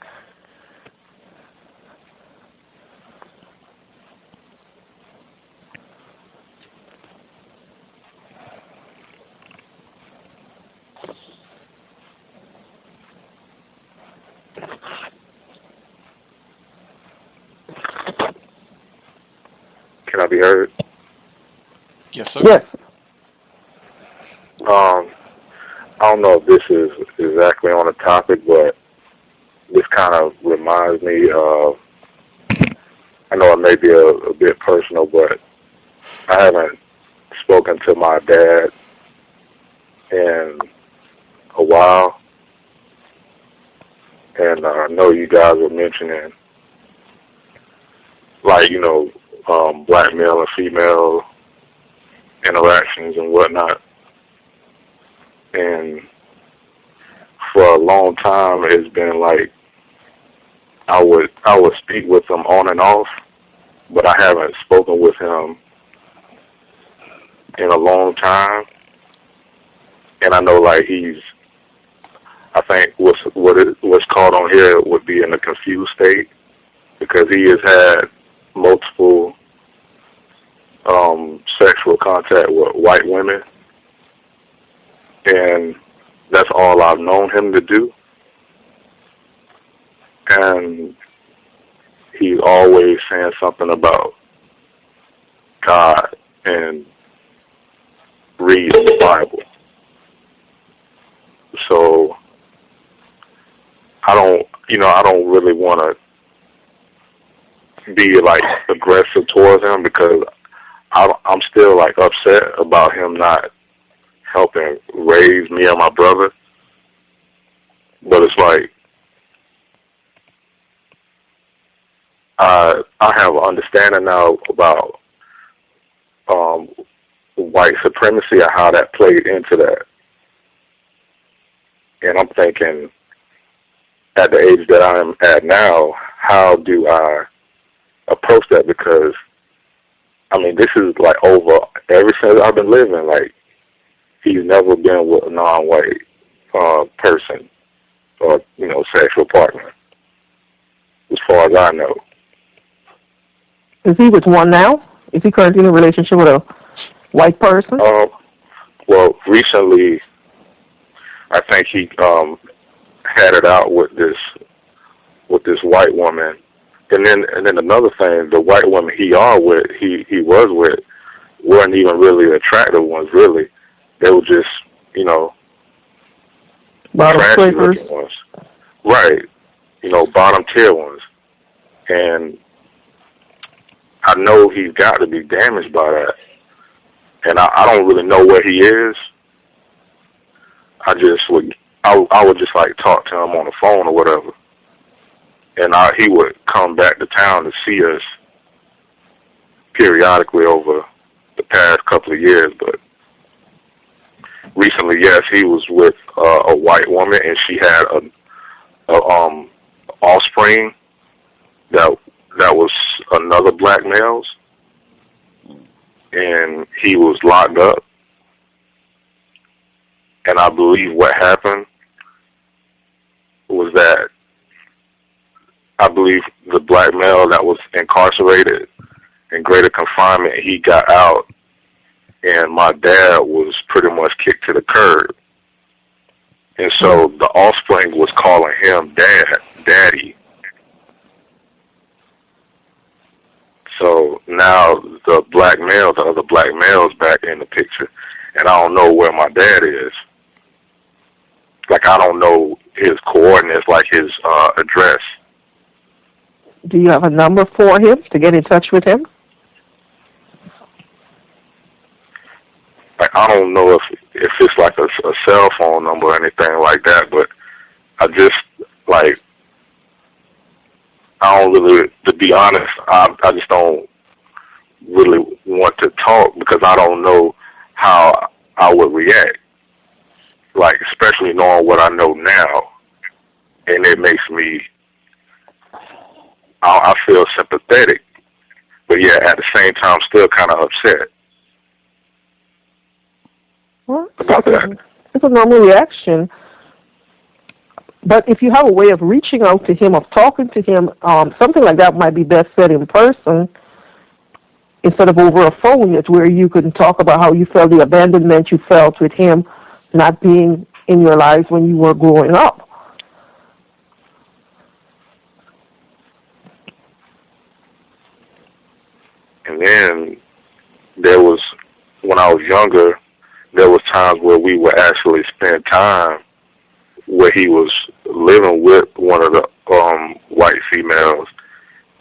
Can I be heard? Yes, sir. Yes. I don't know if this is exactly on the topic, but this kind of reminds me of, I know it may be a bit personal, but I haven't spoken to my dad in a while. And I know you guys were mentioning, black male and female interactions and whatnot. And for a long time, it's been like I would speak with him on and off, but I haven't spoken with him in a long time. And I know I think what's called on here would be in a confused state, because he has had multiple sexual contact with white women, and that's all I've known him to do. And he's always saying something about God and reading the Bible. So I don't really want to be aggressive towards him, because I'm still upset about him not helping raise me and my brother. But it's I have an understanding now about white supremacy and how that played into that. And I'm thinking, at the age that I'm at now, how do I approach that? Because, this is over, ever since I've been living, he's never been with a non-white person or, sexual partner, as far as I know. Is he with one now? Is he currently in a relationship with a white person? Well, recently, I think he had it out with this white woman, and then another thing, the white woman he was with weren't even really attractive ones. Really, they were just trashy looking ones, right? Bottom tier ones, and I know he's got to be damaged by that, and I don't really know where he is. I would just like talk to him on the phone or whatever, and he would come back to town to see us periodically over the past couple of years. But recently, yes, he was with a white woman, and she had a offspring that was another black male's, and he was locked up. And I believe what happened was that I believe the black male that was incarcerated in greater confinement, he got out, and my dad was pretty much kicked to the curb. And so the offspring was calling him daddy. So now the other black male's back in the picture, and I don't know where my dad is. Like, I don't know his coordinates, like his address. Do you have a number for him to get in touch with him? Like, I don't know if it's like a cell phone number or anything like that, but I just, like, I don't really, to be honest, I just don't really want to talk because I don't know how I would react. Like, especially knowing what I know now, and it makes me, I feel sympathetic, but yeah, at the same time, still kind of upset about that. It's a normal reaction. But if you have a way of reaching out to him, of talking to him, something like that might be best said in person instead of over a phone. It's where you can talk about how you felt, the abandonment you felt with him not being in your lives when you were growing up. And then there was, when I was younger, there was times where we would actually spend time where he was living with one of the white females,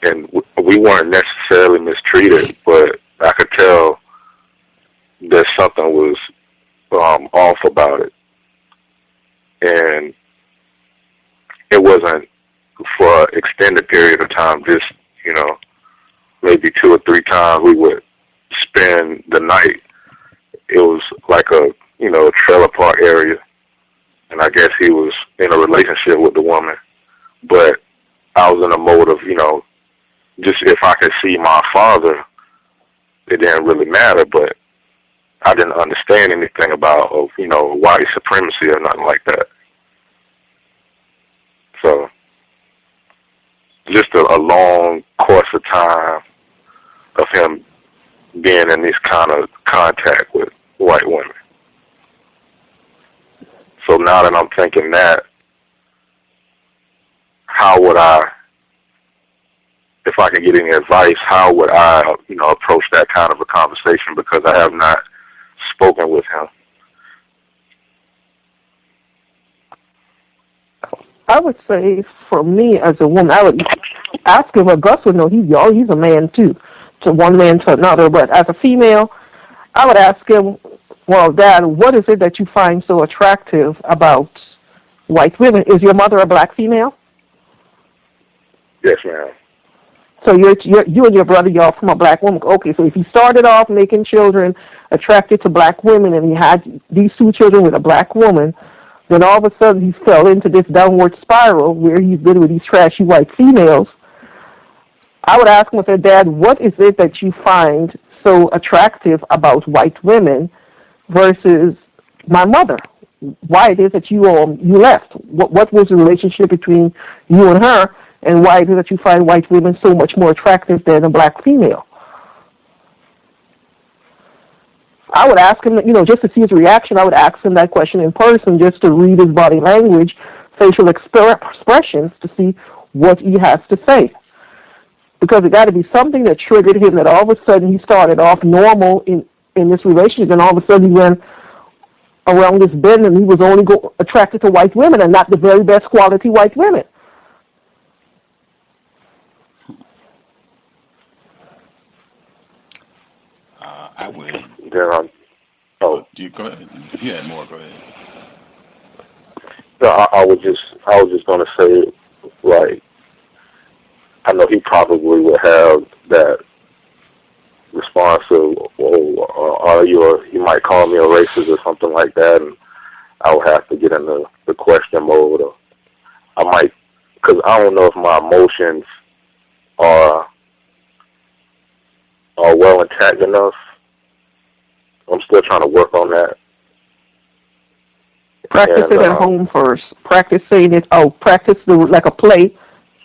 and we weren't necessarily mistreated, but I could tell that something was off about it. And it wasn't for an extended period of time, just, maybe 2 or 3 times we would spend the night. It was like a trailer park area, and I guess he was in a relationship with the woman, but I was in a mode of, just if I could see my father, it didn't really matter, but I didn't understand anything about, white supremacy or nothing like that. So, just a long course of time of him being in this kind of contact with white women. So now that I'm thinking that, how would I, if I could get any advice, how would I, approach that kind of a conversation, because I have not spoken with him. I would say, for me as a woman, I would ask him, but Gus would know he's a man too, to one man to another. But as a female, I would ask him, well, Dad, what is it that you find so attractive about white women? Is your mother a black female? Yes, ma'am. So you and your brother, y'all from a black woman. Okay, so if he started off making children attracted to black women and he had these 2 children with a black woman, then all of a sudden he fell into this downward spiral where he's been with these trashy white females. I would ask him, I said, Dad, what is it that you find so attractive about white women versus my mother? Why it is that you left? What was the relationship between you and her, and why it is that you find white women so much more attractive than a black female? I would ask him, just to see his reaction. I would ask him that question in person, just to read his body language, facial expressions, to see what he has to say. Because it got to be something that triggered him, that all of a sudden he started off normal in this relationship, and all of a sudden he went around this bend and he was only attracted to white women and not the very best quality white women. I would. Do you go ahead? If you had more, go ahead. No, I was just going to say, like, I know he probably would have that response of, you might call me a racist or something like that, and I would have to get in the question mode. Or I might, because I don't know if my emotions are well intact enough. I'm still trying to work on that. Practice it at home first. Practice saying it out. Practice like a play,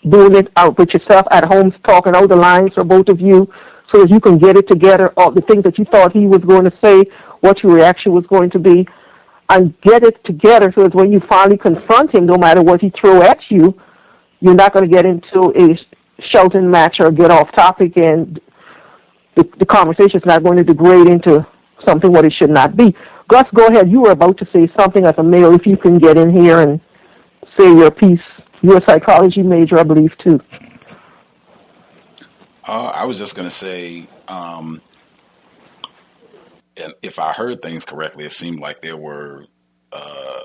doing it out with yourself at home, talking out the lines for both of you, so that you can get it together, all the things that you thought he was going to say, what your reaction was going to be, and get it together so that when you finally confront him, no matter what he throw at you, you're not going to get into a shouting match or get off topic, and the conversation is not going to degrade into something what it should not be. Gus, go ahead. You were about to say something as a male, if you can get in here and say your piece. You're a psychology major, I believe, too. I was just going to say, and if I heard things correctly, it seemed like there were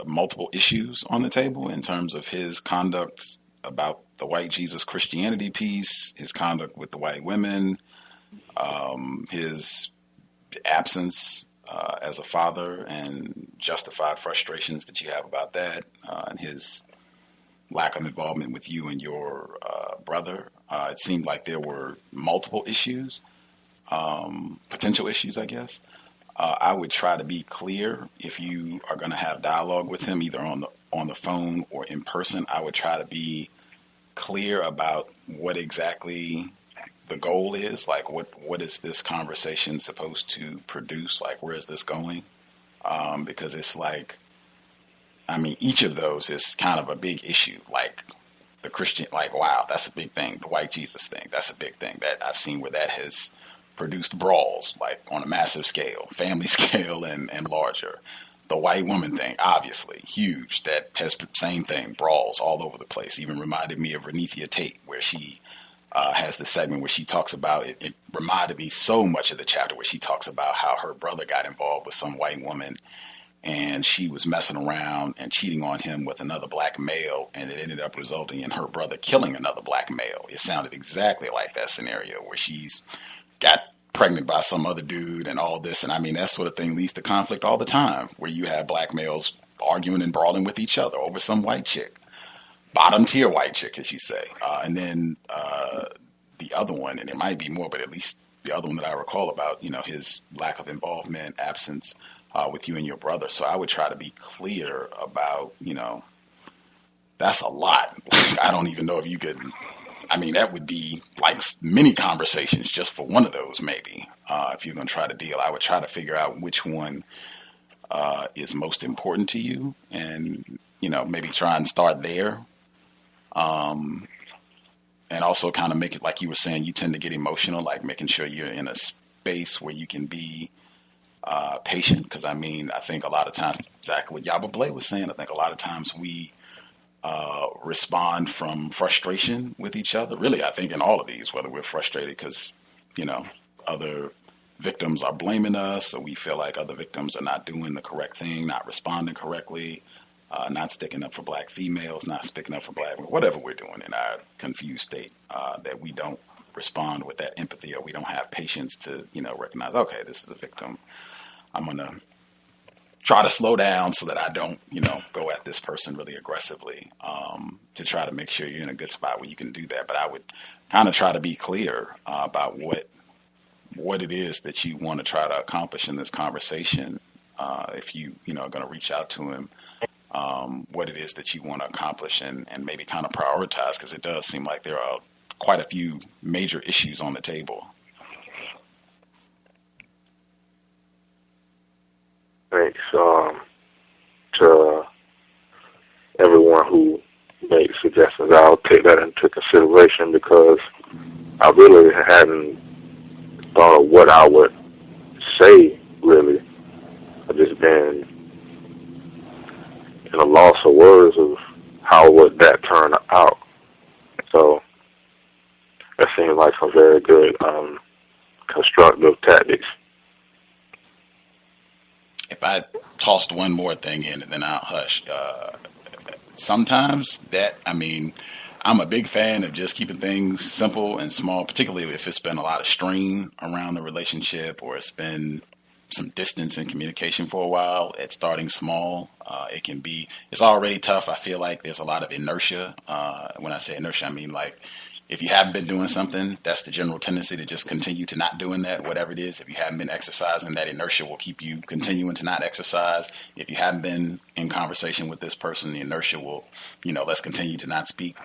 multiple issues on the table in terms of his conduct about the white Jesus Christianity piece, his conduct with the white women, his absence as a father and justified frustrations that you have about that, and his lack of involvement with you and your brother. It seemed like there were multiple issues, potential issues, I guess. I would try to be clear if you are going to have dialogue with him, either on the phone or in person. I would try to be clear about what exactly the goal is. Like, what is this conversation supposed to produce? Like, where is this going? Because it's like, I mean, each of those is kind of a big issue. Like the Christian, like, wow, that's a big thing. The white Jesus thing, that's a big thing that I've seen where that has produced brawls, like on a massive scale, family scale and larger. The white woman thing, obviously huge. That has same thing, brawls all over the place. Even reminded me of Renethia Tate, where she has the segment where she talks about it. It reminded me so much of the chapter where she talks about how her brother got involved with some white woman, and she was messing around and cheating on him with another black male, and it ended up resulting in her brother killing another black male. It sounded exactly like that scenario where she's got pregnant by some other dude and all this. And I mean, that sort of thing leads to conflict all the time, where you have black males arguing and brawling with each other over some white chick, bottom tier white chick, as you say. And then the other one, and it might be more, but at least the other one that I recall about, his lack of involvement, absence with you and your brother. So I would try to be clear about, that's a lot. I don't even know if you could, that would be like many conversations just for one of those, maybe. If you're going to try to deal, I would try to figure out which one is most important to you, and, maybe try and start there. And also kind of make it, like you were saying, you tend to get emotional, like making sure you're in a space where you can be patient. Because, I think a lot of times, exactly what Yaba Blay was saying, I think a lot of times we respond from frustration with each other. Really, I think in all of these, whether we're frustrated because, other victims are blaming us, or we feel like other victims are not doing the correct thing, not responding correctly, not sticking up for black females, not sticking up for black, whatever we're doing in our confused state, that we don't respond with that empathy, or we don't have patience to, recognize, okay, this is a victim. I'm going to try to slow down so that I don't, go at this person really aggressively, to try to make sure you're in a good spot where you can do that. But I would kind of try to be clear about what it is that you want to try to accomplish in this conversation. If you, are going to reach out to him, what it is that you want to accomplish, and maybe kind of prioritize, because it does seem like there are quite a few major issues on the table. thanks to everyone who made suggestions. I'll take that into consideration because I really hadn't thought of what I would say, really. I've just been in a loss of words of how would that turn out. So that seems like some very good constructive tactics. If I tossed one more thing in and then I'll hush. Sometimes I'm a big fan of just keeping things simple and small, particularly if it's been a lot of strain around the relationship or it's been some distance in communication for a while. At starting small, it's already tough. I feel like there's a lot of inertia. When I say inertia, I mean like if you haven't been doing something, that's the general tendency to just continue to not doing that, whatever it is. If you haven't been exercising, that inertia will keep you continuing to not exercise. If you haven't been in conversation with this person, the inertia will, let's continue to not speak.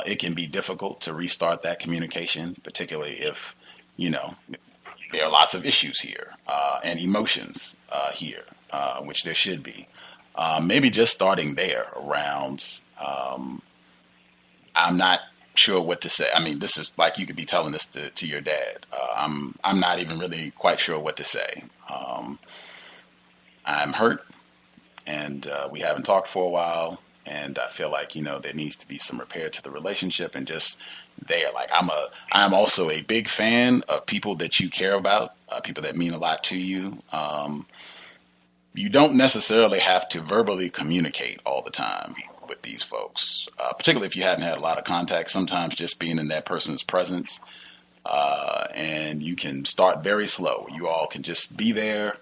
It can be difficult to restart that communication, particularly if, there are lots of issues here and emotions here, which there should be. Maybe just starting there around, I'm not sure what to say. I mean, this is like you could be telling this to your dad. I'm not even really quite sure what to say. I'm hurt, and we haven't talked for a while, and I feel like there needs to be some repair to the relationship, and just there. Like I'm also a big fan of people that you care about, people that mean a lot to you. You don't necessarily have to verbally communicate all the time with these folks, particularly if you hadn't had a lot of contact. Sometimes just being in that person's presence, and you can start very slow. You all can just be there,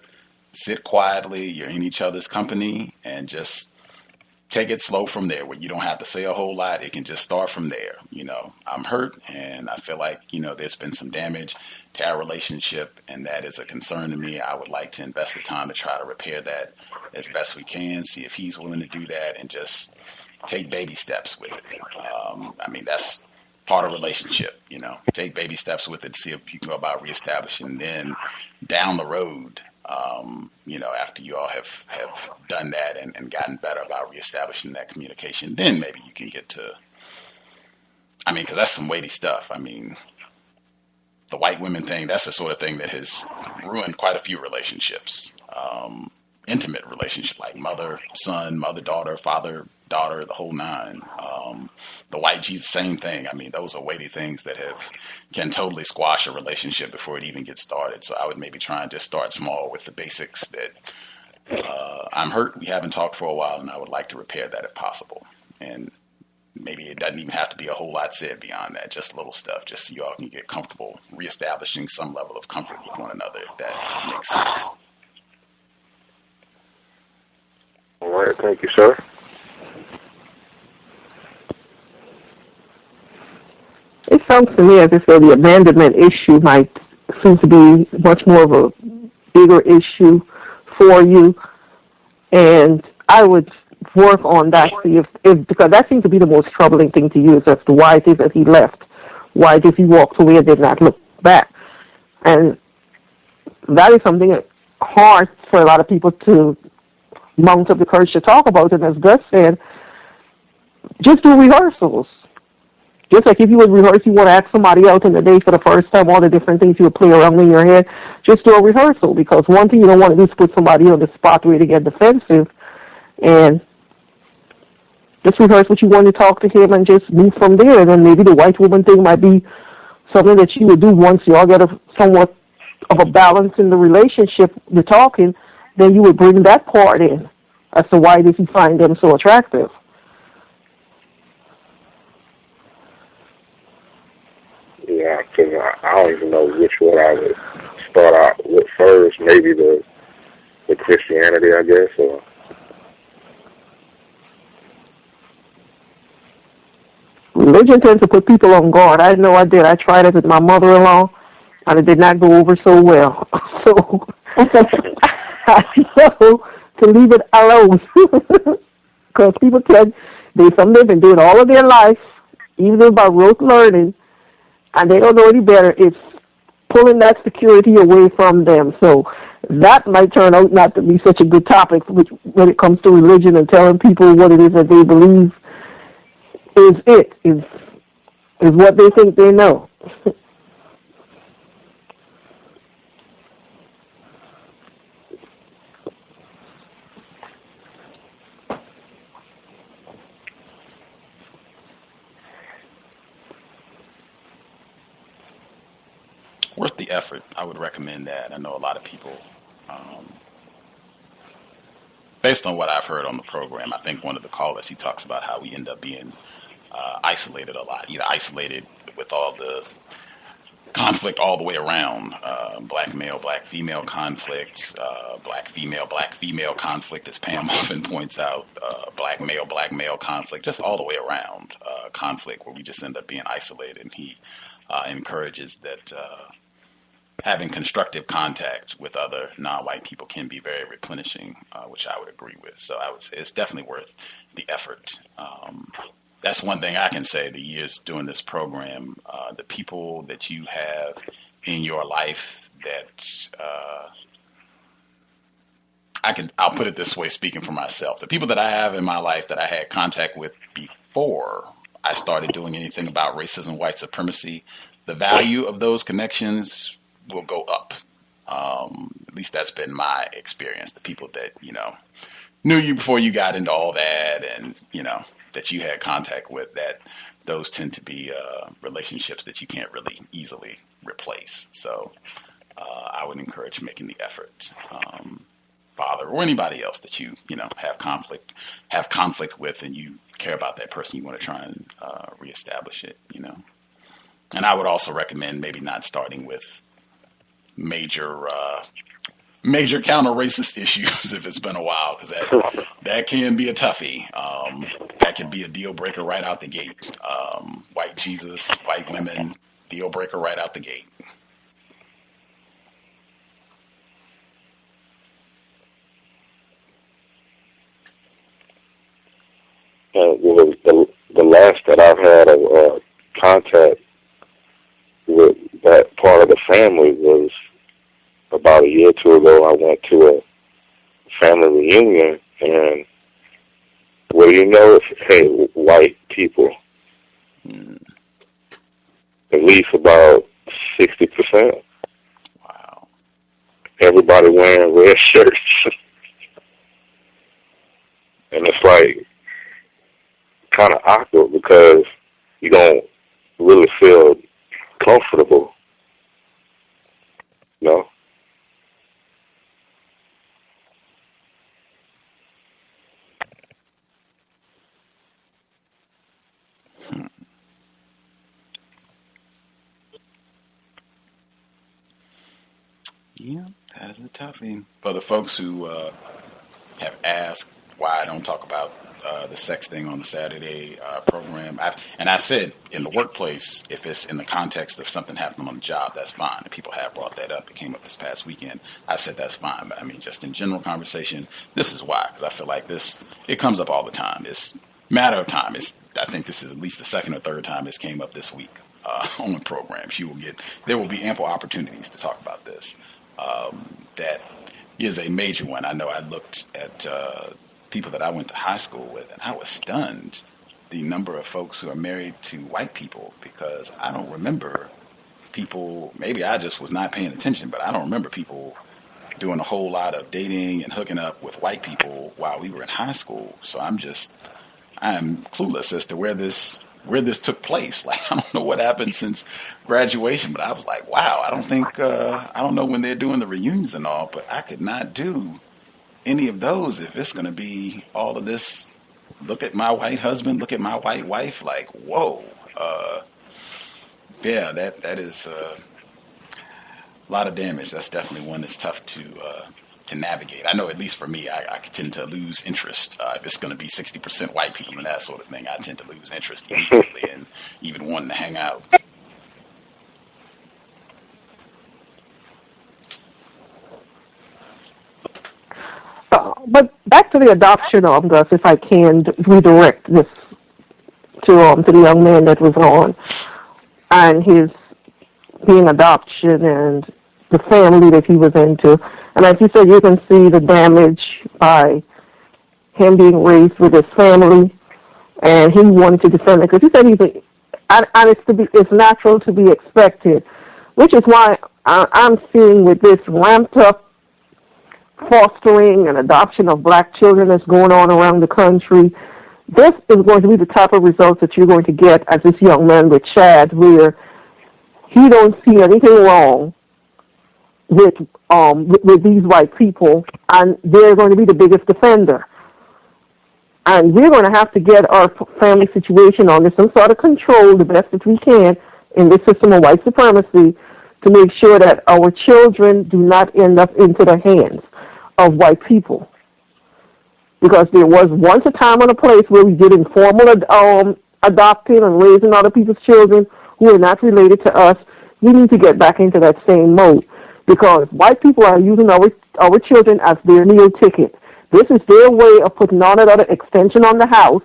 sit quietly, you're in each other's company, and just take it slow from there, where you don't have to say a whole lot. It can just start from there. I'm hurt, and I feel like, there's been some damage to our relationship, and that is a concern to me. I would like to invest the time to try to repair that as best we can, see if he's willing to do that, and just take baby steps with it. That's part of relationship, take baby steps with it, see if you can go about reestablishing. And then down the road, after you all have done that and gotten better about reestablishing that communication, then maybe you can get to, because that's some weighty stuff. The white women thing, that's the sort of thing that has ruined quite a few relationships. Intimate relationship, like mother, son, mother, daughter, father, daughter, the whole nine. The white Jesus, same thing. Those are weighty things that can totally squash a relationship before it even gets started. So I would maybe try and just start small with the basics that I'm hurt, we haven't talked for a while, and I would like to repair that if possible. And maybe it doesn't even have to be a whole lot said beyond that, just little stuff, just so you all can get comfortable reestablishing some level of comfort with one another, if that makes sense. All right, thank you, sir. It sounds to me as if the abandonment issue might seem to be much more of a bigger issue for you, and I would work on that, see if because that seems to be the most troubling thing to you, is as to why it is that he left, why did he walk away and did not look back, and that is something that hard for a lot of people to mount up the courage to talk about. And as Gus said, just do rehearsals. Just like if you would rehearse, you want to ask somebody out on the day for the first time, all the different things you would play around in your head, just do a rehearsal, because one thing you don't want to do is put somebody on the spot where they get defensive, and just rehearse what you want to talk to him and just move from there. And then maybe the white woman thing might be something that you would do once you all get somewhat of a balance in the relationship, the talking, then you would bring that part in as to why did he find them so attractive. Yeah, because I don't even know which one I would start out with first. Maybe the Christianity, I guess. Or religion tends to put people on guard. I know I did. I tried it with my mother-in-law, and it did not go over so well. So I know to leave it alone, because people some have been doing all of their life, even by rote learning, and they don't know any better. It's pulling that security away from them. So that might turn out not to be such a good topic when it comes to religion and telling people what it is that they believe is what they think they know. Worth the effort. I would recommend that. I know a lot of people, based on what I've heard on the program, I think one of the callers, he talks about how we end up being isolated a lot, either isolated with all the conflict all the way around, black male, black female conflict, black female conflict, as Pam often points out, black male conflict, just all the way around conflict where we just end up being isolated. And he encourages that having constructive contact with other non-white people can be very replenishing, which I would agree with. So I would say it's definitely worth the effort. That's one thing I can say the years doing this program, the people that you have in your life that I'll put it this way, speaking for myself, the people that I have in my life that I had contact with before I started doing anything about racism, white supremacy, the value of those connections will go up. At least that's been my experience. The people that, knew you before you got into all that and, that you had contact with, that those tend to be relationships that you can't really easily replace. So I would encourage making the effort. Father or anybody else that you have conflict with, and you care about that person, you want to try and reestablish it, And I would also recommend maybe not starting with major counter-racist issues if it's been a while, because that can be a toughie. That can be a deal breaker right out the gate. White Jesus, white women, deal breaker right out the gate. The last that I've had of contact with that part of the family was about a year or two ago. I went to a family reunion, and what do you know? Hey, white people, at least about 60%. Wow. Everybody wearing red shirts, and it's like kind of awkward because you don't really feel comfortable, no. Yeah, that is a toughie. For the folks who have asked why I don't talk about the sex thing on the Saturday program, I said in the workplace, if it's in the context of something happening on the job, that's fine. And people have brought that up. It came up this past weekend. I've said that's fine. But I mean, just in general conversation, this is why, because I feel like it comes up all the time. It's a matter of time. I think this is at least the second or third time this came up this week on the program. There will be ample opportunities to talk about this. That is a major one. I know I looked at people that I went to high school with, and I was stunned the number of folks who are married to white people, because I don't remember people, maybe I just was not paying attention, but I don't remember people doing a whole lot of dating and hooking up with white people while we were in high school. So I'm clueless as to where this took place. Like, I don't know what happened since graduation, but I was like, wow, I don't know when they're doing the reunions and all, but I could not do any of those if it's going to be all of this. Look at my white husband, look at my white wife. Like, whoa. Yeah, that is a lot of damage. That's definitely one that's tough to navigate. I know, at least for me, I tend to lose interest. If it's going to be 60% white people and that sort of thing, I tend to lose interest immediately and even wanting to hang out. But back to the adoption, Gus, if I can redirect this to the young man that was on, and his being adoption and the family that he was into. And as you said, you can see the damage by him being raised with his family, and he wanted to defend it because he said it's natural to be expected, which is why I'm seeing with this ramped up fostering and adoption of black children that's going on around the country. This is going to be the type of results that you're going to get as this young man with Chad, where he don't see anything wrong with these white people, and they're going to be the biggest defender. And we're going to have to get our family situation under some sort of control the best that we can in this system of white supremacy to make sure that our children do not end up into the hands of white people. Because there was once a time and a place where we did informal adopting and raising other people's children who are not related to us. We need to get back into that same mode because white people are using our children as their meal ticket. This is their way of putting on another extension on the house,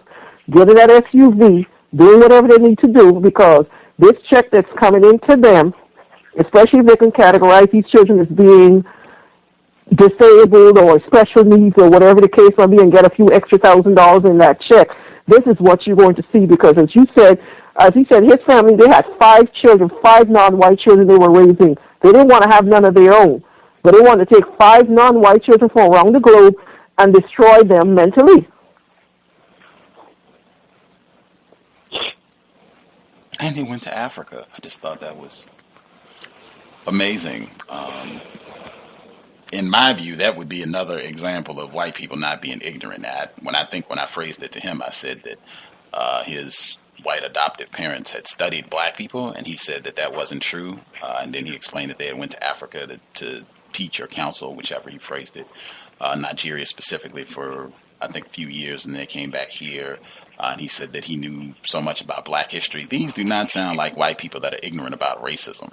getting that SUV, doing whatever they need to do because this check that's coming into them, especially if they can categorize these children as being disabled or special needs or whatever the case may be and get a few extra $1,000 in that check, this is what you're going to see because as he said, his family, they had 5 children, 5 non-white children they were raising. They didn't want to have none of their own, but they wanted to take 5 non-white children from around the globe and destroy them mentally. And he went to Africa. I just thought that was amazing. In my view, that would be another example of white people not being ignorant. When I phrased it to him, I said that his white adoptive parents had studied black people, and he said that wasn't true. And then he explained that they had went to Africa to teach or counsel, whichever he phrased it, Nigeria specifically for, I think, a few years, and they came back here. And he said that he knew so much about black history. These do not sound like white people that are ignorant about racism.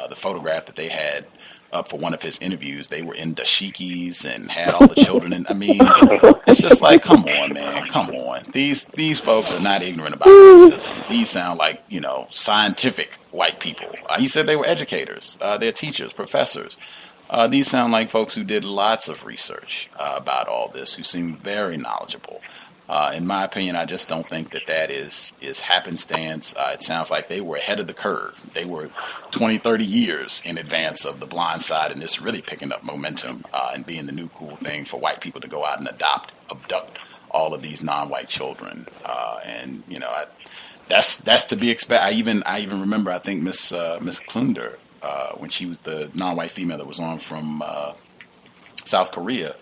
The photograph that they had up for one of his interviews, they were in dashikis and had all the children. And I mean, it's just like, come on, man, come on. These folks are not ignorant about racism. These sound like, scientific white people. He said they were educators. They're teachers, professors. These sound like folks who did lots of research about all this, who seem very knowledgeable. In my opinion, I just don't think that is happenstance. It sounds like they were ahead of the curve. They were 20, 30 years in advance of the blind side, and it's really picking up momentum and being the new cool thing for white people to go out and abduct all of these non-white children. That's to be expected. I even remember, I think Miss Klunder, when she was the non-white female that was on from South Korea,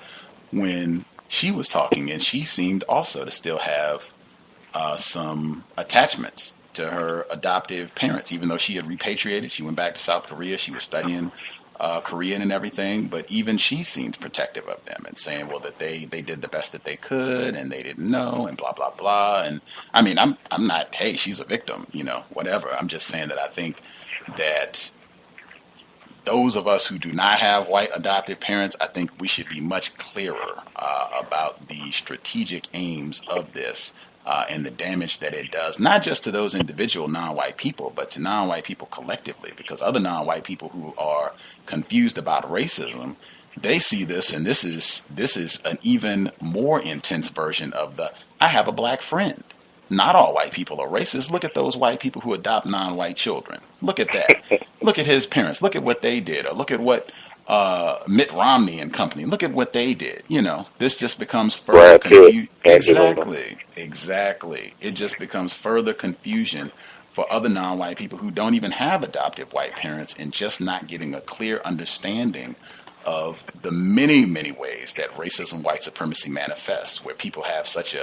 when she was talking, and she seemed also to still have some attachments to her adoptive parents, even though she had repatriated. She went back to South Korea. She was studying Korean and everything, but even she seemed protective of them and saying, well, that they did the best that they could and they didn't know and blah, blah, blah. And I mean, I'm not, hey, she's a victim, whatever. I'm just saying that I think that those of us who do not have white adoptive parents, I think we should be much clearer about the strategic aims of this and the damage that it does, not just to those individual non-white people, but to non-white people collectively, because other non-white people who are confused about racism, they see this, and this is an even more intense version of the, I have a black friend. Not all white people are racist. Look at those white people who adopt non-white children. Look at that. Look at his parents. Look at what they did. Or look at what Mitt Romney and company. Look at what they did. This just becomes further confusion. Exactly. It just becomes further confusion for other non-white people who don't even have adoptive white parents and just not getting a clear understanding of the many, many ways that racism, white supremacy manifests, where people have such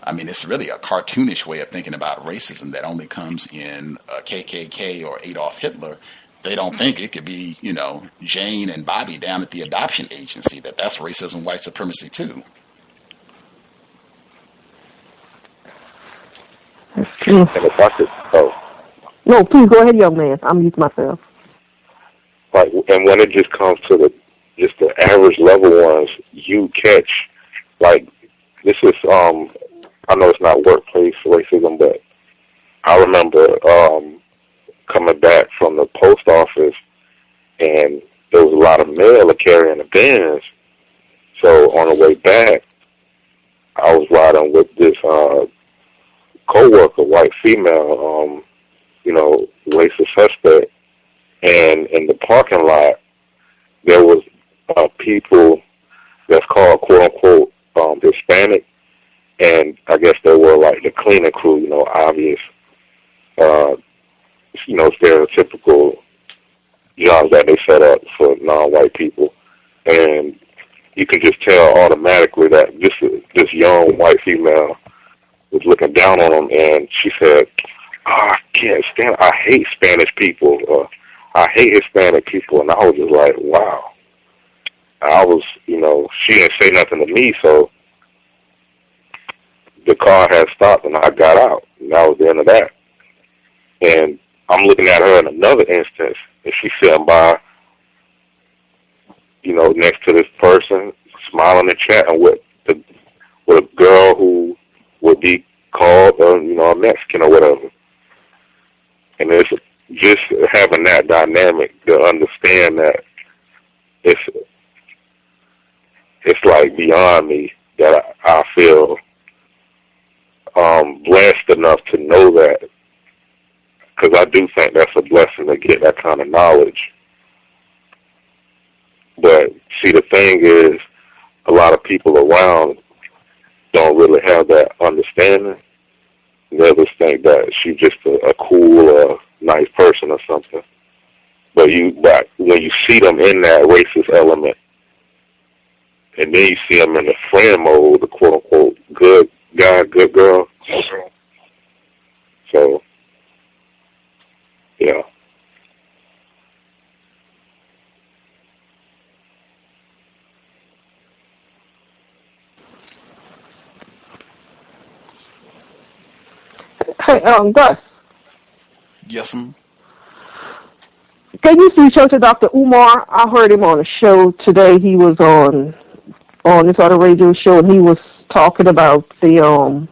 it's really a cartoonish way of thinking about racism that only comes in KKK or Adolf Hitler. They don't think it could be, Jane and Bobby down at the adoption agency, that's racism, white supremacy too. That's true. No, please go ahead, young man. I'm mute myself. Like, and when it just comes to the average level ones, you catch, like, this is, I know it's not workplace racism, but I remember coming back from the post office, and there was a lot of mail carrying the Benz. So on the way back, I was riding with this co-worker, white female, racist suspect, and in the parking lot, there was people that's called quote unquote Hispanic, and I guess they were like the cleaning crew, obvious, stereotypical jobs that they set up for non-white people, and you can just tell automatically that this young white female was looking down on them, and she said, I can't stand, I hate Spanish people, I hate Hispanic people, and I was just like, wow. I was, she didn't say nothing to me, so the car had stopped, and I got out, and that was the end of that. And I'm looking at her in another instance, and she's sitting by, next to this person, smiling and chatting with a girl who would be called, a Mexican or whatever. And it's just having that dynamic to understand that it's like beyond me, that I feel blessed enough to know that, because I do think that's a blessing to get that kind of knowledge. But see, the thing is, a lot of people around don't really have that understanding. They just think that she's just a cool, nice person or something. But when you see them in that racist element, and then you see them in the friend mode, the quote-unquote good guy, good girl. So, yeah. Hey, Gus. Yes, ma'am. Can you reach out to Dr. Umar? I heard him on a show today. He was on this other radio show, and he was talking about the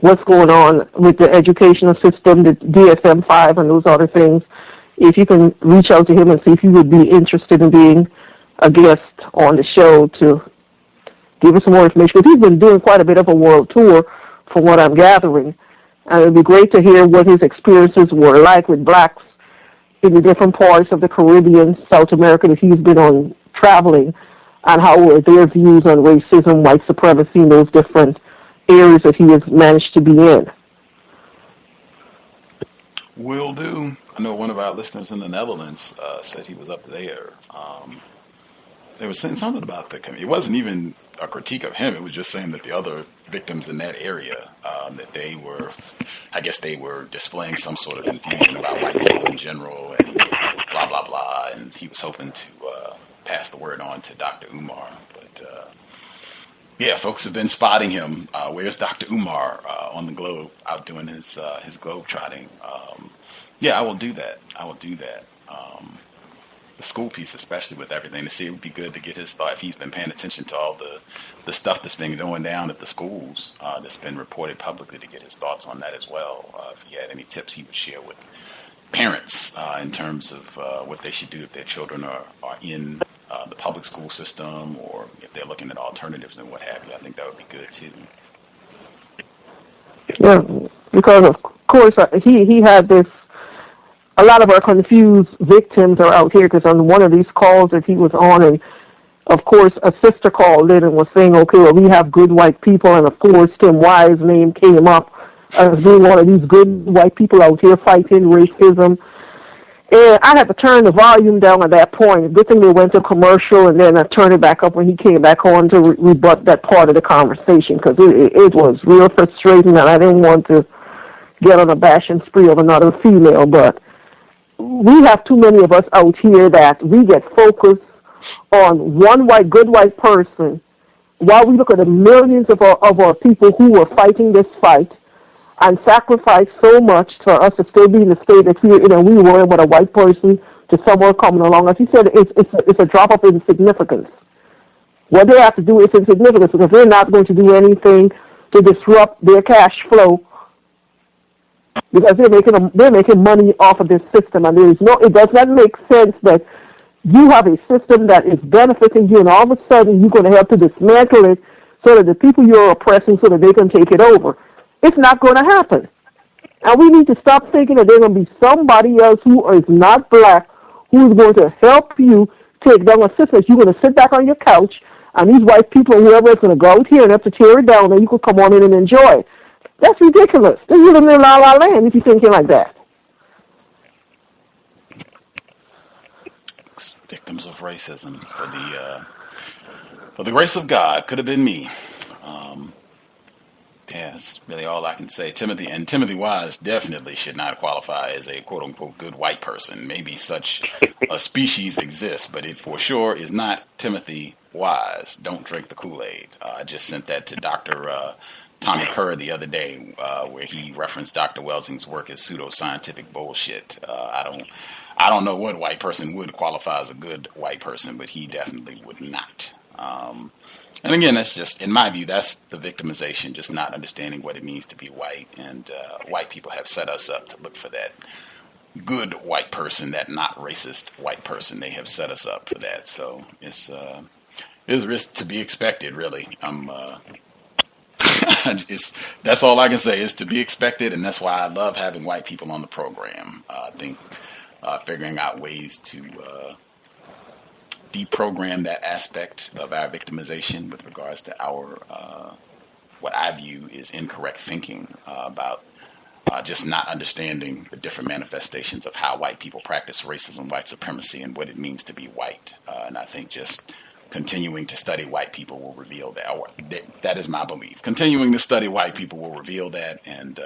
what's going on with the educational system, the DSM-5, and those other things. If you can reach out to him and see if he would be interested in being a guest on the show to give us some more information, because he's been doing quite a bit of a world tour, from what I'm gathering. And it would be great to hear what his experiences were like with blacks in the different parts of the Caribbean, South America that he's been on traveling, and how were their views on racism, white supremacy, and those different areas that he has managed to be in. Will do. I know one of our listeners in the Netherlands said he was up there. They were saying something about it wasn't even a critique of him. It was just saying that the other victims in that area, that they were displaying some sort of confusion about white people in general and blah, blah, blah. And he was hoping to pass the word on to Dr. Umar. But, yeah, folks have been spotting him. Where's Dr. Umar on the globe out doing his globe trotting? Yeah, I will do that. The school piece, especially with everything, to see it would be good to get his thought if he's been paying attention to all the stuff that's been going down at the schools that's been reported publicly, to get his thoughts on that as well. If he had any tips he would share with parents in terms of what they should do if their children are in the public school system, or if they're looking at alternatives and what have you. I think that would be good too. Yeah, because of course he had this. A lot of our confused victims are out here, because on one of these calls that he was on, and of course a sister called in and was saying, okay, well, we have good white people, and of course Tim Wise' name came up as being one of these good white people out here fighting racism. And I had to turn the volume down at that point. Good thing they went to commercial, and then I turned it back up when he came back on to rebut that part of the conversation, because it was real frustrating, and I didn't want to get on a bashing spree of another female, but we have too many of us out here that we get focused on one good white person, while we look at the millions of our people who are fighting this fight and sacrifice so much for us to still be in the state that we were about a white person to someone coming along. As you said, it's a drop of insignificance. What they have to do is insignificant, because they're not going to do anything to disrupt their cash flow because they're making money off of this system, and it does not make sense that you have a system that is benefiting you, and all of a sudden you're going to have to dismantle it so that the people you're oppressing, so that they can take it over. It's not going to happen. And we need to stop thinking that there's going to be somebody else who is not black who is going to help you take down a system. You're going to sit back on your couch, and these white people or whoever is going to go out here and have to tear it down, and you could come on in and enjoy it. That's ridiculous. Then you're living in La La Land if you're thinking like that. Victims of racism for the grace of God could have been me. Yeah, that's really all I can say. Timothy Wise definitely should not qualify as a quote unquote good white person. Maybe such a species exists, but it for sure is not Timothy Wise. Don't drink the Kool-Aid. I just sent that to Dr. Tommy Kerr the other day, where he referenced Dr. Welsing's work as pseudoscientific bullshit. I don't know what white person would qualify as a good white person, but he definitely would not. And again, that's just, in my view, that's the victimization, just not understanding what it means to be white. And white people have set us up to look for that good white person, that not racist white person. They have set us up for that. So it's risk to be expected, really. That's all I can say, is to be expected, and that's why I love having white people on the program. I think figuring out ways to deprogram that aspect of our victimization with regards to our what I view is incorrect thinking about just not understanding the different manifestations of how white people practice racism, white supremacy, and what it means to be white. And I think just continuing to study white people will reveal that. Or that is my belief. Continuing to study white people will reveal that, and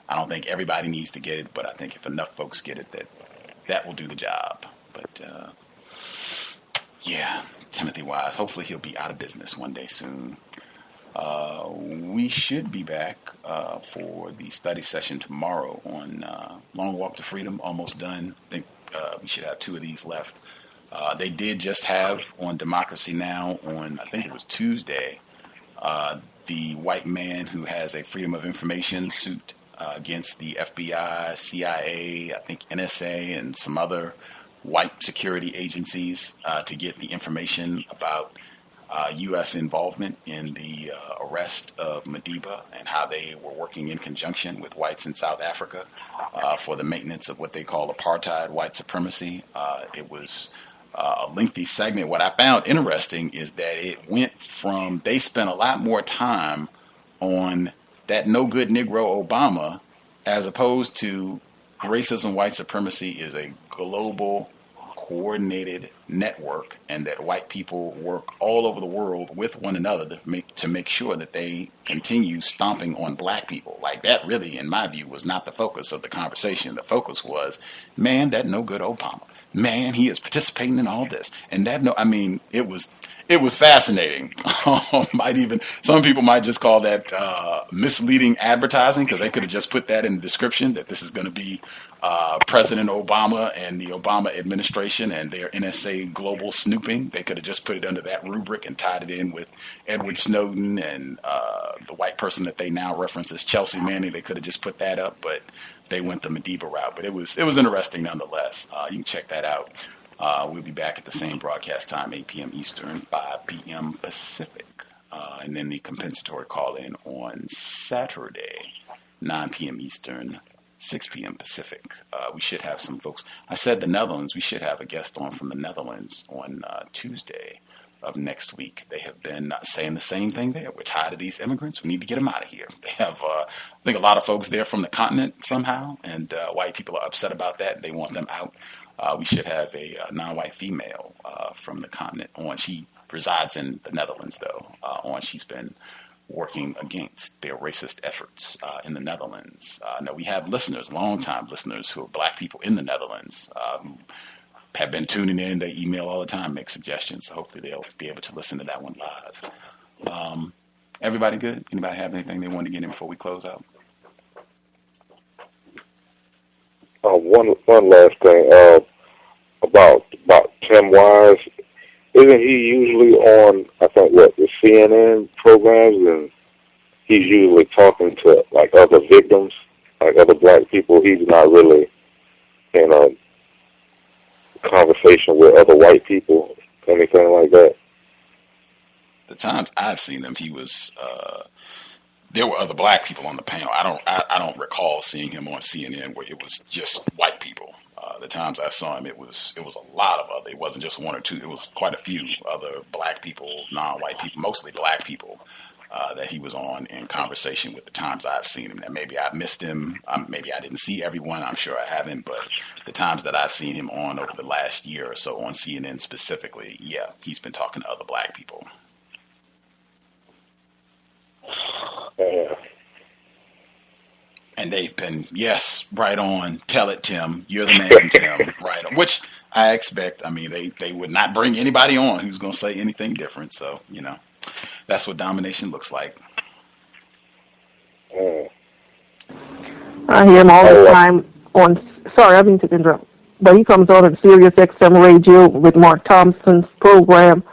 I don't think everybody needs to get it, but I think if enough folks get it, that will do the job. But yeah, Timothy Wise, hopefully he'll be out of business one day soon. We should be back for the study session tomorrow on Long Walk to Freedom, almost done. I think we should have 2 of these left. They did just have on Democracy Now! On, I think it was Tuesday, the white man who has a Freedom of Information suit against the FBI, CIA, I think NSA, and some other white security agencies to get the information about U.S. involvement in the arrest of Madiba and how they were working in conjunction with whites in South Africa for the maintenance of what they call apartheid white supremacy. It was a lengthy segment. What I found interesting is that it went from, they spent a lot more time on that no good Negro Obama as opposed to racism, white supremacy is a global coordinated network, and that white people work all over the world with one another to make sure that they continue stomping on black people. Like, that really, in my view, was not the focus of the conversation. The focus was, man, that no good Obama. Man, he is participating in all this. And it was fascinating. Some people might just call that misleading advertising, because they could have just put that in the description that this is going to be President Obama and the Obama administration and their NSA global snooping. They could have just put it under that rubric and tied it in with Edward Snowden and the white person that they now reference as Chelsea Manning. They could have just put that up, but they went the Madiba route. But it was interesting nonetheless. You can check that out. We'll be back at the same broadcast time, 8 p.m. Eastern, 5 p.m. Pacific. And then the compensatory call-in on Saturday, 9 p.m. Eastern, 6 p.m. Pacific. We should have some folks. I said the Netherlands. We should have a guest on from the Netherlands on Tuesday of next week. They have been saying the same thing there. We're tired of these immigrants. We need to get them out of here. They have, I think, a lot of folks there from the continent somehow, and white people are upset about that. They want them out. We should have a non-white female from the continent on. She resides in the Netherlands, though. She's been working against their racist efforts in the Netherlands. Now, we have listeners, long-time listeners, who are black people in the Netherlands who have been tuning in. They email all the time, make suggestions. So hopefully they'll be able to listen to that one live. Everybody good? Anybody have anything they want to get in before we close out? One last thing about Tim Wise. Isn't he usually on, I think, the CNN programs, and he's usually talking to, like, other victims? like other black people, he's not really in a conversation with other white people, anything like that. The times I've seen him, he was. There were other black people on the panel. I don't recall seeing him on CNN where it was just white people. The times I saw him, it was a lot of other. It wasn't just one or two. It was quite a few other black people, non-white people, mostly black people that he was on in conversation with. The times I've seen him, and maybe I missed him. Maybe I didn't see everyone. I'm sure I haven't. But the times that I've seen him on over the last year or so on CNN specifically, yeah, he's been talking to other black people. And they've been, yes, right on. Tell it, Tim. You're the man, Tim. Right on. Which I expect. I mean, they would not bring anybody on who's going to say anything different. So, that's what domination looks like. I hear him all the time on, sorry, I didn't interrupt, but he comes on Sirius XM radio with Mark Thompson's program.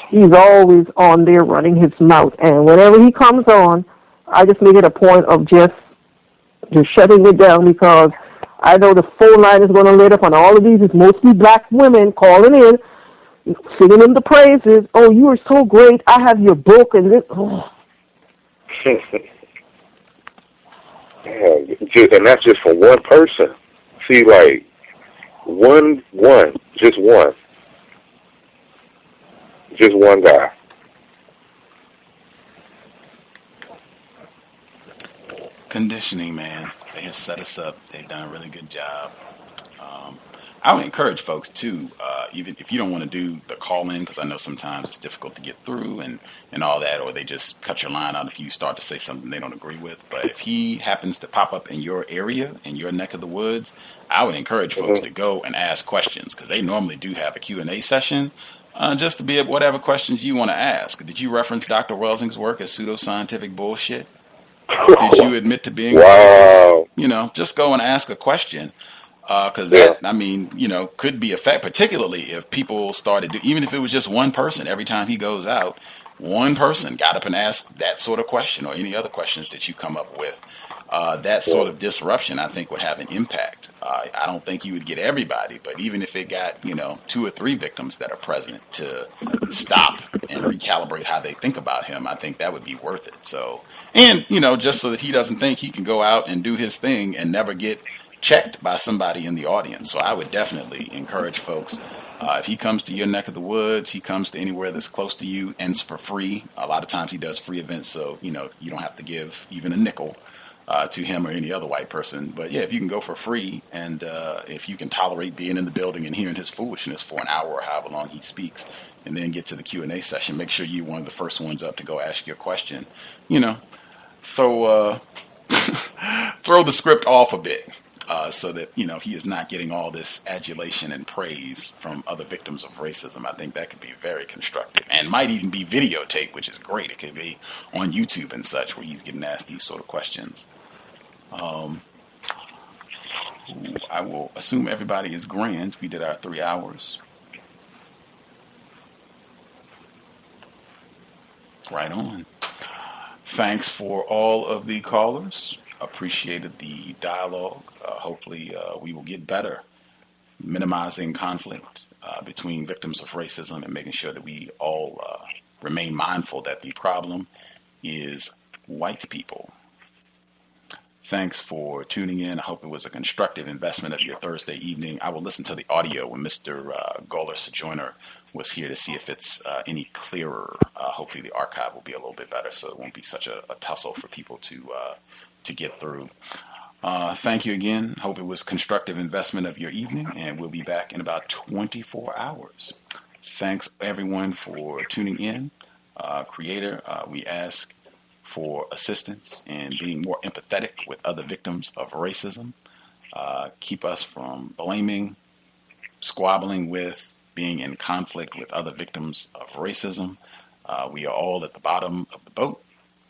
He's always on there running his mouth. And whenever he comes on, I just make it a point of just shutting it down, because I know the phone line is going to lit up on all of these. It's mostly black women calling in, singing him the praises. Oh, you are so great. I have your book and this. Oh. And that's just for one person. See, like, just one guy. Conditioning, man. They have set us up. They've done a really good job. I would encourage folks too, even if you don't want to do the call-in, because I know sometimes it's difficult to get through and all that, or they just cut your line out if you start to say something they don't agree with. But if he happens to pop up in your area, in your neck of the woods, I would encourage folks to go and ask questions, because they normally do have a Q&A session, just to be able, whatever questions you want to ask. Did you reference Dr. Welsing's work as pseudoscientific bullshit? Did you admit to being racist? Just go and ask a question. Because that, I mean, could be effect, particularly if people started to, even if it was just one person, every time he goes out, one person got up and asked that sort of question or any other questions that you come up with. That sort of disruption, I think, would have an impact. I don't think you would get everybody, but even if it got, 2 or 3 victims that are present to stop and recalibrate how they think about him, I think that would be worth it. So, and, just so that he doesn't think he can go out and do his thing and never get checked by somebody in the audience. So I would definitely encourage folks, if he comes to your neck of the woods, he comes to anywhere that's close to you, and it's for free. A lot of times he does free events, so you don't have to give even a nickel to him or any other white person. But yeah, if you can go for free, and if you can tolerate being in the building and hearing his foolishness for an hour or however long he speaks, and then get to the Q&A session, make sure you're one of the first ones up to go ask your question. Throw the script off a bit. So that, he is not getting all this adulation and praise from other victims of racism. I think that could be very constructive and might even be videotaped, which is great. It could be on YouTube and such where he's getting asked these sort of questions. I will assume everybody is grand. We did our 3 hours. Right on. Thanks for all of the callers. Appreciated the dialogue. Hopefully we will get better minimizing conflict between victims of racism and making sure that we all remain mindful that the problem is white people. Thanks for tuning in. I hope it was a constructive investment of your Thursday evening. I will listen to the audio when Mr. Goller-Sojouner was here to see if it's any clearer. Hopefully the archive will be a little bit better, so it won't be such a tussle for people to get through. Thank you again. Hope it was constructive investment of your evening, and we'll be back in about 24 hours. Thanks everyone for tuning in. Creator, we ask for assistance in being more empathetic with other victims of racism. Keep us from blaming, squabbling with, being in conflict with other victims of racism. We are all at the bottom of the boat,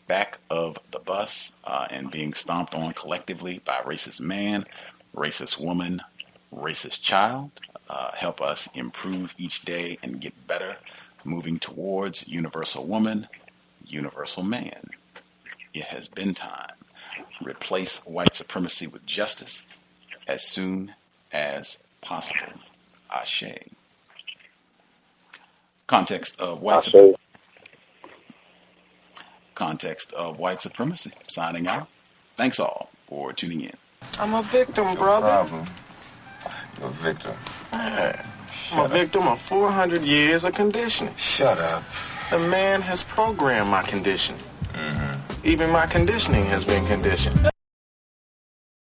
back of the bus, and being stomped on collectively by racist man, racist woman, racist child. Help us improve each day and get better, moving towards universal woman, universal man. It has been time. replace white supremacy with justice as soon as possible. Ashe. Context of white supremacy. Context of white supremacy. Signing out. Thanks all for tuning in. I'm a victim, brother. Problem. You're a victim. Man, I'm a victim of 400 years of conditioning. Shut up. The man has programmed my conditioning. Even my conditioning has been conditioned.